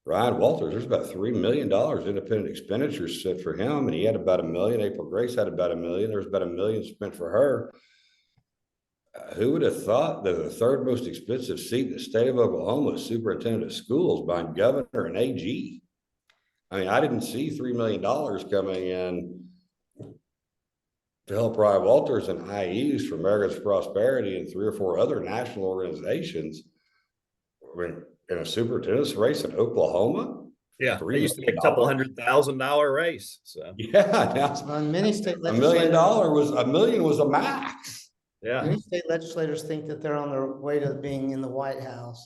Ryan Walters, there's about $3 million independent expenditures set for him, and he had about $1 million. April Grace had about $1 million. There was about $1 million spent for her. Who would have thought that the third most expensive seat in the state of Oklahoma is superintendent of schools behind governor and AG? I mean, I didn't see $3 million coming in to help Ryan Walters and IEs for America's Prosperity and 3 or 4 other national organizations. I mean, in a superintendent's race in Oklahoma? Yeah, they used to be a couple $100,000 race. So yeah, now On many state $1 million was $1 million was a max. Yeah. Many state legislators think that they're on their way to being in the White House.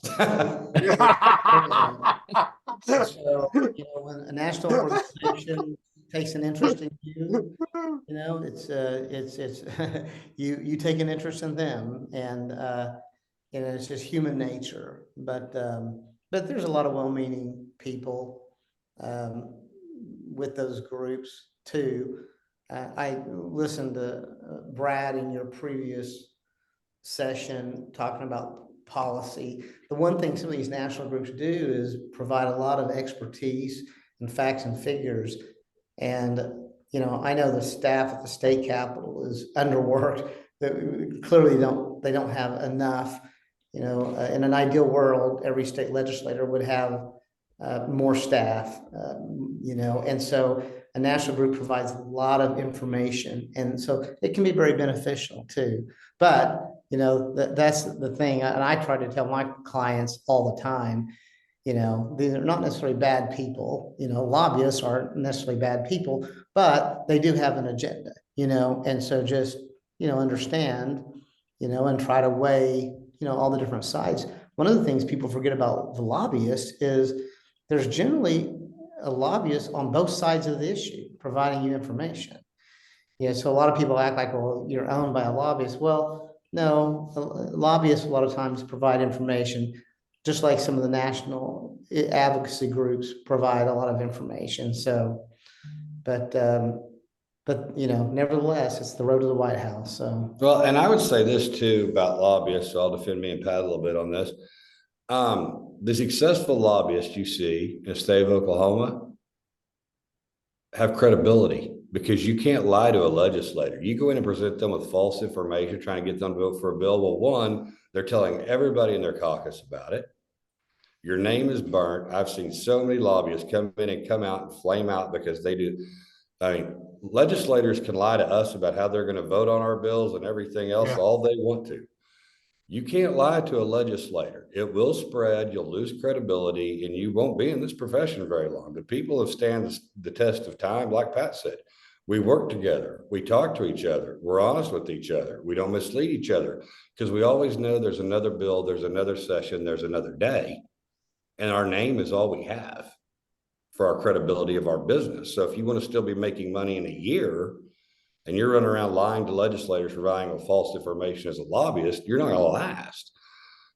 So, when a national organization takes an interest in you, it's you take an interest in them, and it's just human nature. But there's a lot of well-meaning people with those groups too. I listened to Brad in your previous session talking about policy. The one thing some of these national groups do is provide a lot of expertise and facts and figures. And, I know the staff at the state capitol is underworked. That clearly they don't have enough. In an ideal world, every state legislator would have more staff, and so a national group provides a lot of information, and so it can be very beneficial too. But that's the thing, and I try to tell my clients all the time. These are not necessarily bad people. Lobbyists aren't necessarily bad people, but they do have an agenda. And so just understand, and try to weigh all the different sides. One of the things people forget about the lobbyists is there's generally a lobbyist on both sides of the issue providing you information. So a lot of people act like, well, you're owned by a lobbyist. Well, No, lobbyists a lot of times provide information, just like some of the national advocacy groups provide a lot of information. So, but you know, nevertheless, it's the road to the White House. So, Well, and I would say this too about lobbyists, so I'll defend me and Pat a little bit on this. The successful lobbyists you see in the state of Oklahoma have credibility because you can't lie to a legislator. You go in and present them with false information, trying to get them to vote for a bill. Well, one, they're telling everybody in their caucus about it. Your name is burnt. I've seen so many lobbyists come in and come out and flame out because they do. I mean, legislators can lie to us about how they're going to vote on our bills and everything else Yeah. all they want to. You can't lie to a legislator. It will spread, you'll lose credibility, and you won't be in this profession very long. But people have stand the test of time, like Pat said. We work together, we talk to each other, we're honest with each other, we don't mislead each other, because we always know there's another bill, there's another session, there's another day. And our name is all we have for our credibility of our business. So if you want to still be making money in a year, and you're running around lying to legislators, providing with false information as a lobbyist, you're not going to last.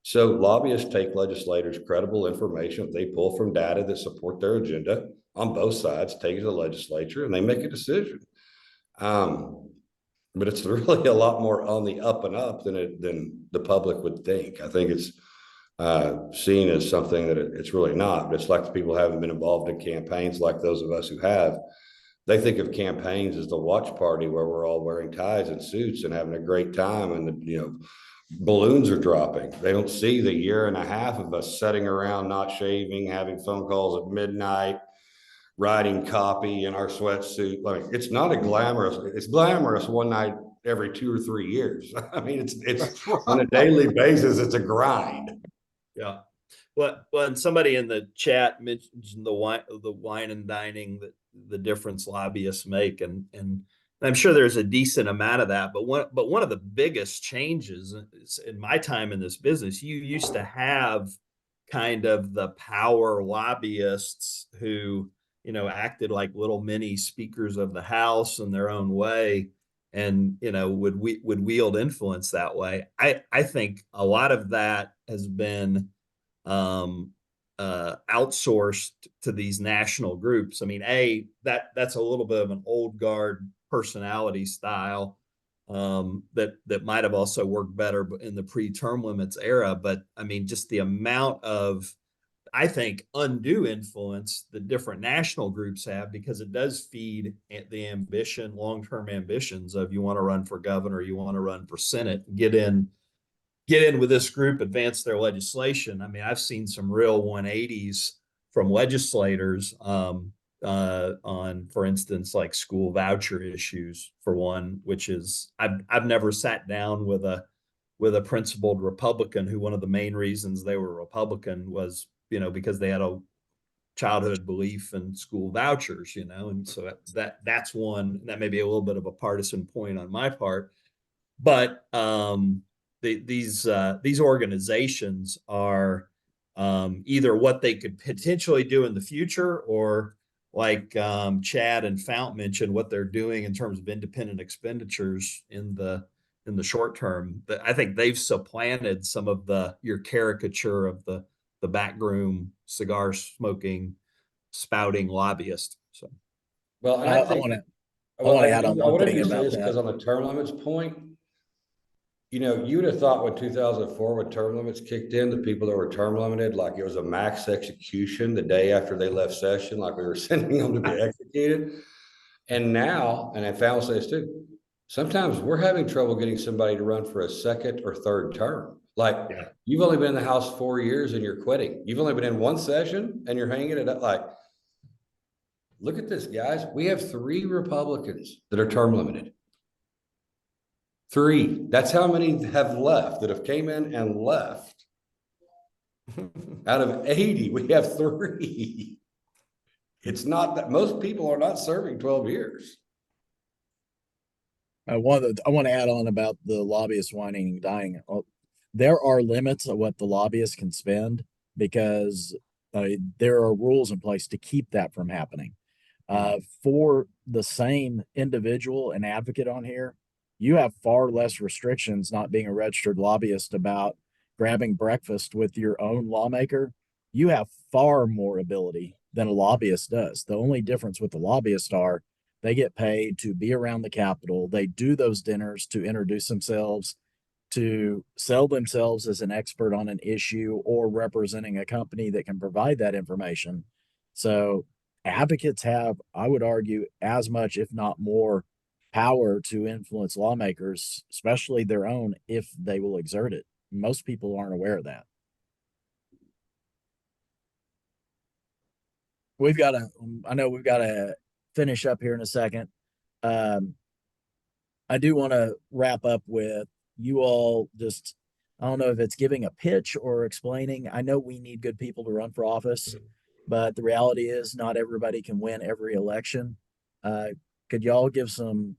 So lobbyists take legislators' credible information that they pull from data that support their agenda on both sides, take it to the legislature, and they make a decision. But it's really a lot more on the up and up than the public would think. I think it's seen as something that it's really not. But it's like the people who haven't been involved in campaigns like those of us who have. They think of campaigns as the watch party where we're all wearing ties and suits and having a great time, and balloons are dropping. They don't see the year and a half of us sitting around, not shaving, having phone calls at midnight, writing copy in our sweatsuit. Like, it's not it's glamorous one night every 2 or 3 years. I mean, it's Right. on a daily basis, it's a grind. Yeah. Well, and somebody in the chat mentioned the wine and dining, that the difference lobbyists make, and I'm sure there's a decent amount of that. But one of the biggest changes in my time in this business, you used to have kind of the power lobbyists who acted like little mini speakers of the House in their own way, and would wield influence that way. I think a lot of that has been outsourced to these national groups. I mean, that's a little bit of an old guard personality style that might have also worked better in the pre-term limits era. But I mean, just the amount of, I think, undue influence the different national groups have, because it does feed the long-term ambitions of, you want to run for governor, you want to run for Senate, get in with this group, advance their legislation. I mean, I've seen some real 180s from legislators on, for instance, like school voucher issues, for one, which is, I've never sat down with a principled Republican who one of the main reasons they were Republican was, because they had a childhood belief in school vouchers, and so that's one that may be a little bit of a partisan point on my part. But these organizations are either what they could potentially do in the future, or like Chad and Fount mentioned, what they're doing in terms of independent expenditures in the short term. I think they've supplanted some of your caricature of the backroom cigar smoking, spouting lobbyist. So, Well, and I think want to add on one thing about that, because on the term limits point, you would have thought when 2004, when term limits kicked in, the people that were term limited, like it was a max execution the day after they left session, like we were sending them to be executed. And now, and I found this too, sometimes we're having trouble getting somebody to run for a second or third term. Like, you've only been in the House 4 years and you're quitting. You've only been in one session and you're hanging it up. Like, look at this, guys. We have 3 Republicans that are term limited. 3. That's how many have left, that have came in and left. Out of 80, we have 3. It's not that most people are not serving 12 years. I want to add on about the lobbyist whining and dying. There are limits of what the lobbyists can spend, because there are rules in place to keep that from happening. For the same individual and advocate on here, you have far less restrictions not being a registered lobbyist about grabbing breakfast with your own lawmaker. You have far more ability than a lobbyist does. The only difference with the lobbyist are they get paid to be around the Capitol. They do those dinners to introduce themselves, to sell themselves as an expert on an issue or representing a company that can provide that information. So advocates have, I would argue, as much, if not more, power to influence lawmakers, especially their own, if they will exert it. Most people aren't aware of that. I know we've got to finish up here in a second. I do want to wrap up with you all just, I don't know if it's giving a pitch or explaining. I know we need good people to run for office, but the reality is not everybody can win every election. Could y'all give some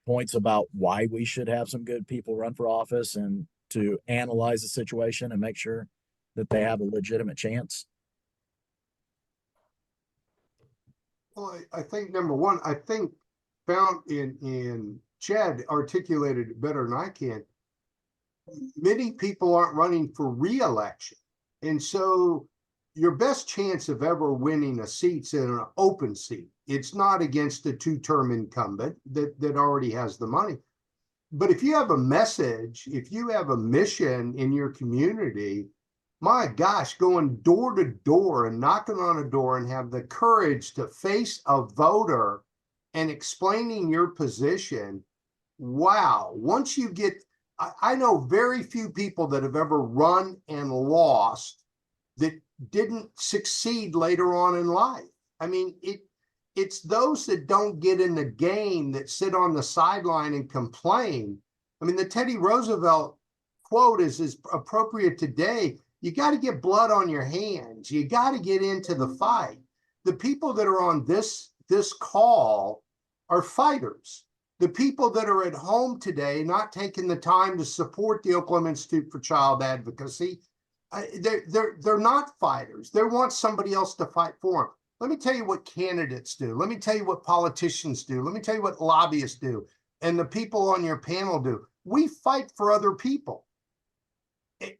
points about why we should have some good people run for office and to analyze the situation and make sure that they have a legitimate chance? Well, I think number one, I think found in Chad articulated it better than I can. Many people aren't running for re-election. And so your best chance of ever winning a seat's in an open seat. It's not against a two-term incumbent that already has the money. But if you have a message, if you have a mission in your community, my gosh, going door to door and knocking on a door and have the courage to face a voter and explaining your position. Wow. Once you get, I know very few people that have ever run and lost that didn't succeed later on in life. I mean, it's those that don't get in the game that sit on the sideline and complain. I mean, the Teddy Roosevelt quote is appropriate today. You got to get blood on your hands. You got to get into the fight. The people that are on this call are fighters. The people that are at home today not taking the time to support the Oklahoma Institute for Child Advocacy, they're not fighters. They want somebody else to fight for them. Let me tell you what candidates do. Let me tell you what politicians do. Let me tell you what lobbyists do. And the people on your panel do. We fight for other people.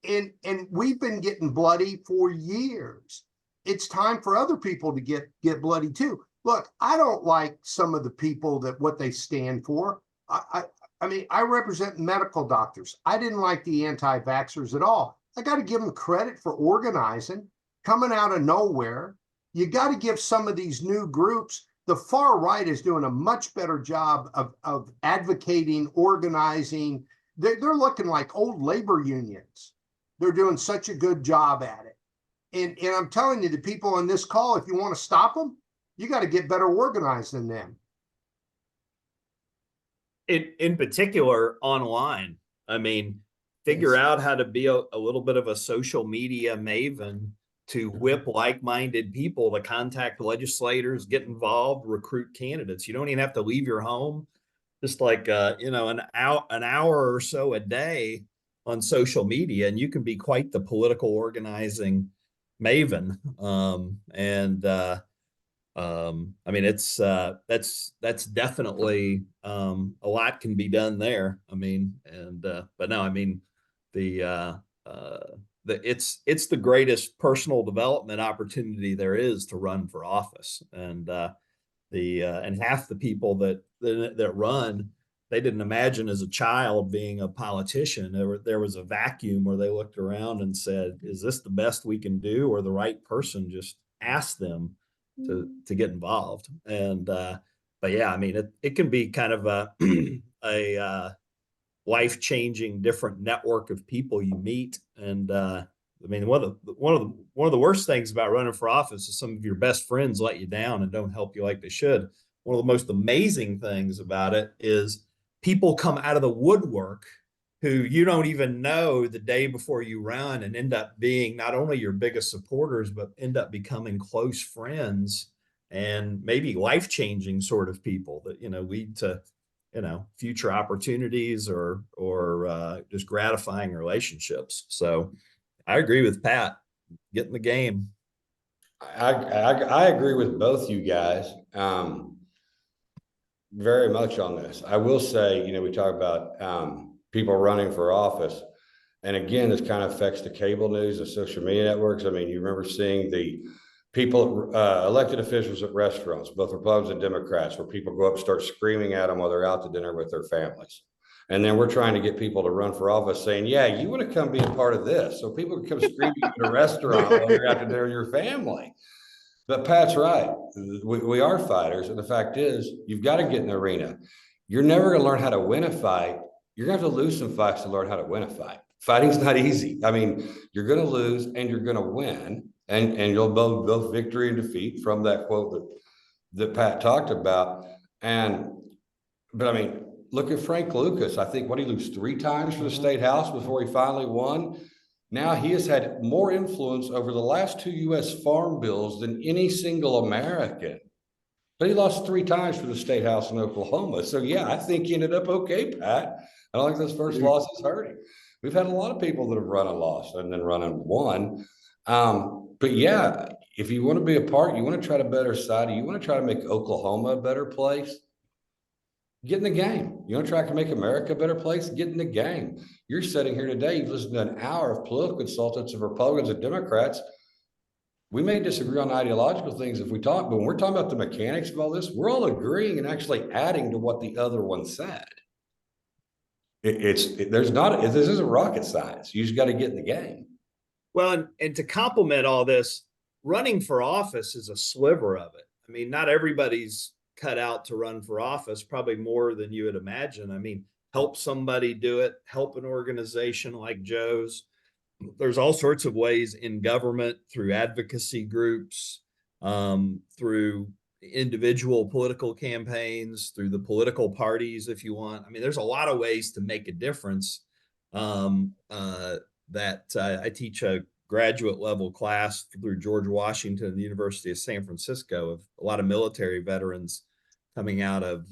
And we've been getting bloody for years. It's time for other people to get bloody too. Look, I don't like some of the people that what they stand for. I mean, I represent medical doctors. I didn't like the anti-vaxxers at all. I got to give them credit for organizing, coming out of nowhere. You got to give some of these new groups. The far right is doing a much better job of advocating, organizing. They're looking like old labor unions. They're doing such a good job at it. And I'm telling you, the people on this call, if you want to stop them, you got to get better organized than them. In particular, online. I mean, figure out how to be a little bit of a social media maven to whip like-minded people to contact legislators, get involved, recruit candidates. You don't even have to leave your home. Just like an hour or so a day on social media, and you can be quite the political organizing maven. I mean, it's that's definitely a lot can be done there. I mean, but no, I mean, it's the greatest personal development opportunity there is to run for office, and half the people that run, they didn't imagine as a child being a politician. There was a vacuum where they looked around and said, is this the best we can do? Or the right person just asked them to get involved. And but yeah, I mean, it can be kind of a life-changing different network of people you meet. And I mean, one of the worst things about running for office is some of your best friends let you down and don't help you like they should. One of the most amazing things about it is people come out of the woodwork who you don't even know the day before you run and end up being not only your biggest supporters, but end up becoming close friends and maybe life-changing sort of people that, lead to, future opportunities or just gratifying relationships. So I agree with Pat. Get in the game. I agree with both you guys. very much on this. I will say, we talk about people running for office. And again, this kind of affects the cable news and social media networks. I mean, you remember seeing the people, elected officials at restaurants, both Republicans and Democrats, where people go up and start screaming at them while they're out to dinner with their families. And then we're trying to get people to run for office saying, yeah, you want to come be a part of this. So people can come screaming at a restaurant while they're out to dinner with your family. But Pat's right. We are fighters. And the fact is, you've got to get in the arena. You're never going to learn how to win a fight. You're going to have to lose some fights to learn how to win a fight. Fighting's not easy. I mean, you're going to lose and you're going to win. And you'll both victory and defeat from that quote that Pat talked about. But I mean, look at Frank Lucas. I think, what, he lose 3 times for the state house before he finally won? Now he has had more influence over the last 2 U.S. farm bills than any single American. But he lost 3 times for the state house in Oklahoma. So yeah, I think he ended up okay, Pat. I don't think those first losses hurt him. We've had a lot of people that have run and lost and then run and won. But yeah, if you want to be a part, you want to try to better society, you want to try to make Oklahoma a better place, get in the game. You want to try to make America a better place? Get in the game. You're sitting here today, you've listened to an hour of political consultants of Republicans and Democrats. We may disagree on ideological things if we talk, but when we're talking about the mechanics of all this, we're all agreeing and actually adding to what the other one said. This isn't rocket science. You just got to get in the game. Well, and to complement all this, running for office is a sliver of it. I mean, not everybody's cut out to run for office, probably more than you would imagine. I mean, help somebody do it, help an organization like Joe's. There's all sorts of ways in government, through advocacy groups, through individual political campaigns, through the political parties, if you want. I mean, there's a lot of ways to make a difference. I teach a graduate level class through George Washington and the University of San Francisco of a lot of military veterans coming out of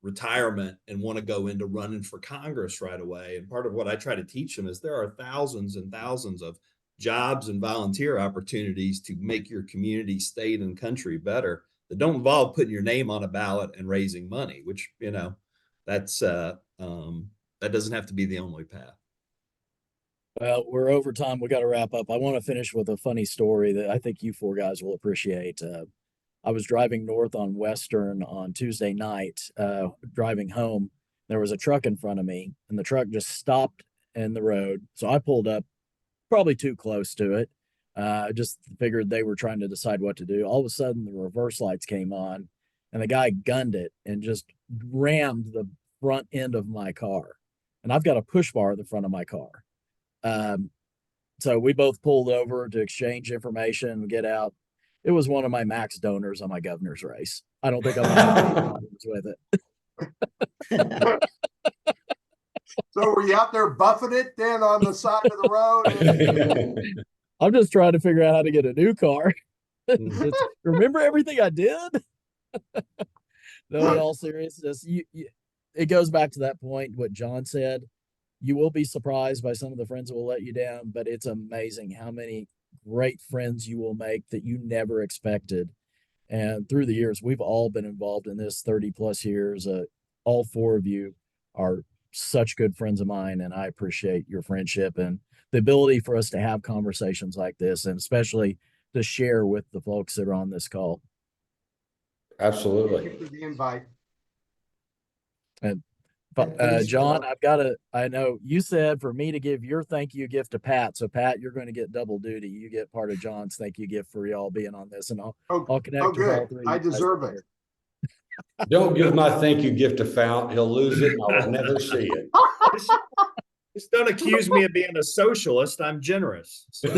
retirement and want to go into running for Congress right away. And part of what I try to teach them is there are thousands and thousands of jobs and volunteer opportunities to make your community, state, and country better that don't involve putting your name on a ballot and raising money, which, that's that doesn't have to be the only path. Well, we're over time. We got to wrap up. I want to finish with a funny story that I think you 4 guys will appreciate. I was driving north on Western on Tuesday night, driving home. There was a truck in front of me, and the truck just stopped in the road. So I pulled up probably too close to it. I just figured they were trying to decide what to do. All of a sudden, the reverse lights came on, and the guy gunned it and just rammed the front end of my car. And I've got a push bar in the front of my car. So we both pulled over to exchange information and get out. It was one of my max donors on my governor's race. I don't think I'm gonna have any problems with it. So were you out there buffing it then on the side of the road? I'm just trying to figure out how to get a new car. Remember everything I did? No, in all seriousness, it goes back to that point, what John said. You will be surprised by some of the friends that will let you down, but it's amazing how many great friends you will make that you never expected. And through the years, we've all been involved in this 30 plus years. All 4 of you are such good friends of mine, and I appreciate your friendship and the ability for us to have conversations like this, and especially to share with the folks that are on this call. Absolutely. Thank you for the invite. And John, I know you said for me to give your thank you gift to Pat. So Pat, you're going to get double duty. You get part of John's thank you gift for y'all being on this, and I'll connect with all 3. I deserve it. Don't give my thank you gift to Fount. He'll lose it and I'll never see it. Just don't accuse me of being a socialist. I'm generous. So.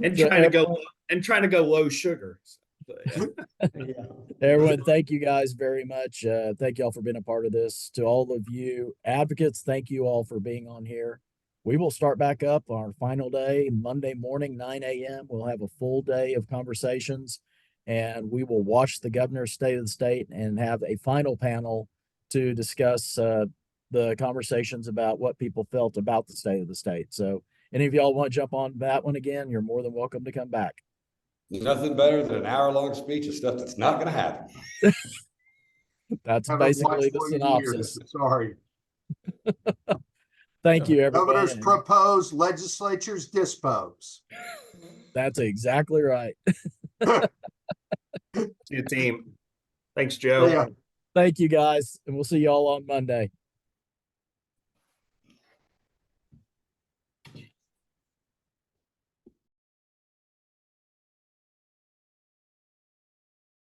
and trying to go low sugar. So, yeah. Everyone, thank you guys very much. Thank you all for being a part of this. To all of you advocates, thank you all for being on here. We will start back up on our final day, Monday morning, 9 a.m. We'll have a full day of conversations, and we will watch the governor's state of the state and have a final panel to discuss the conversations about what people felt about the state of the state. So any of y'all want to jump on that one again, you're more than welcome to come back. Nothing better than an hour-long speech of stuff that's not gonna happen. That's Haven't basically watched the one in years, synopsis. Sorry. Thank you, everybody. Governors and propose, legislatures dispose. That's exactly right. See you, team. Thanks, Joe. Yeah. Thank you, guys, and we'll see you all on Monday.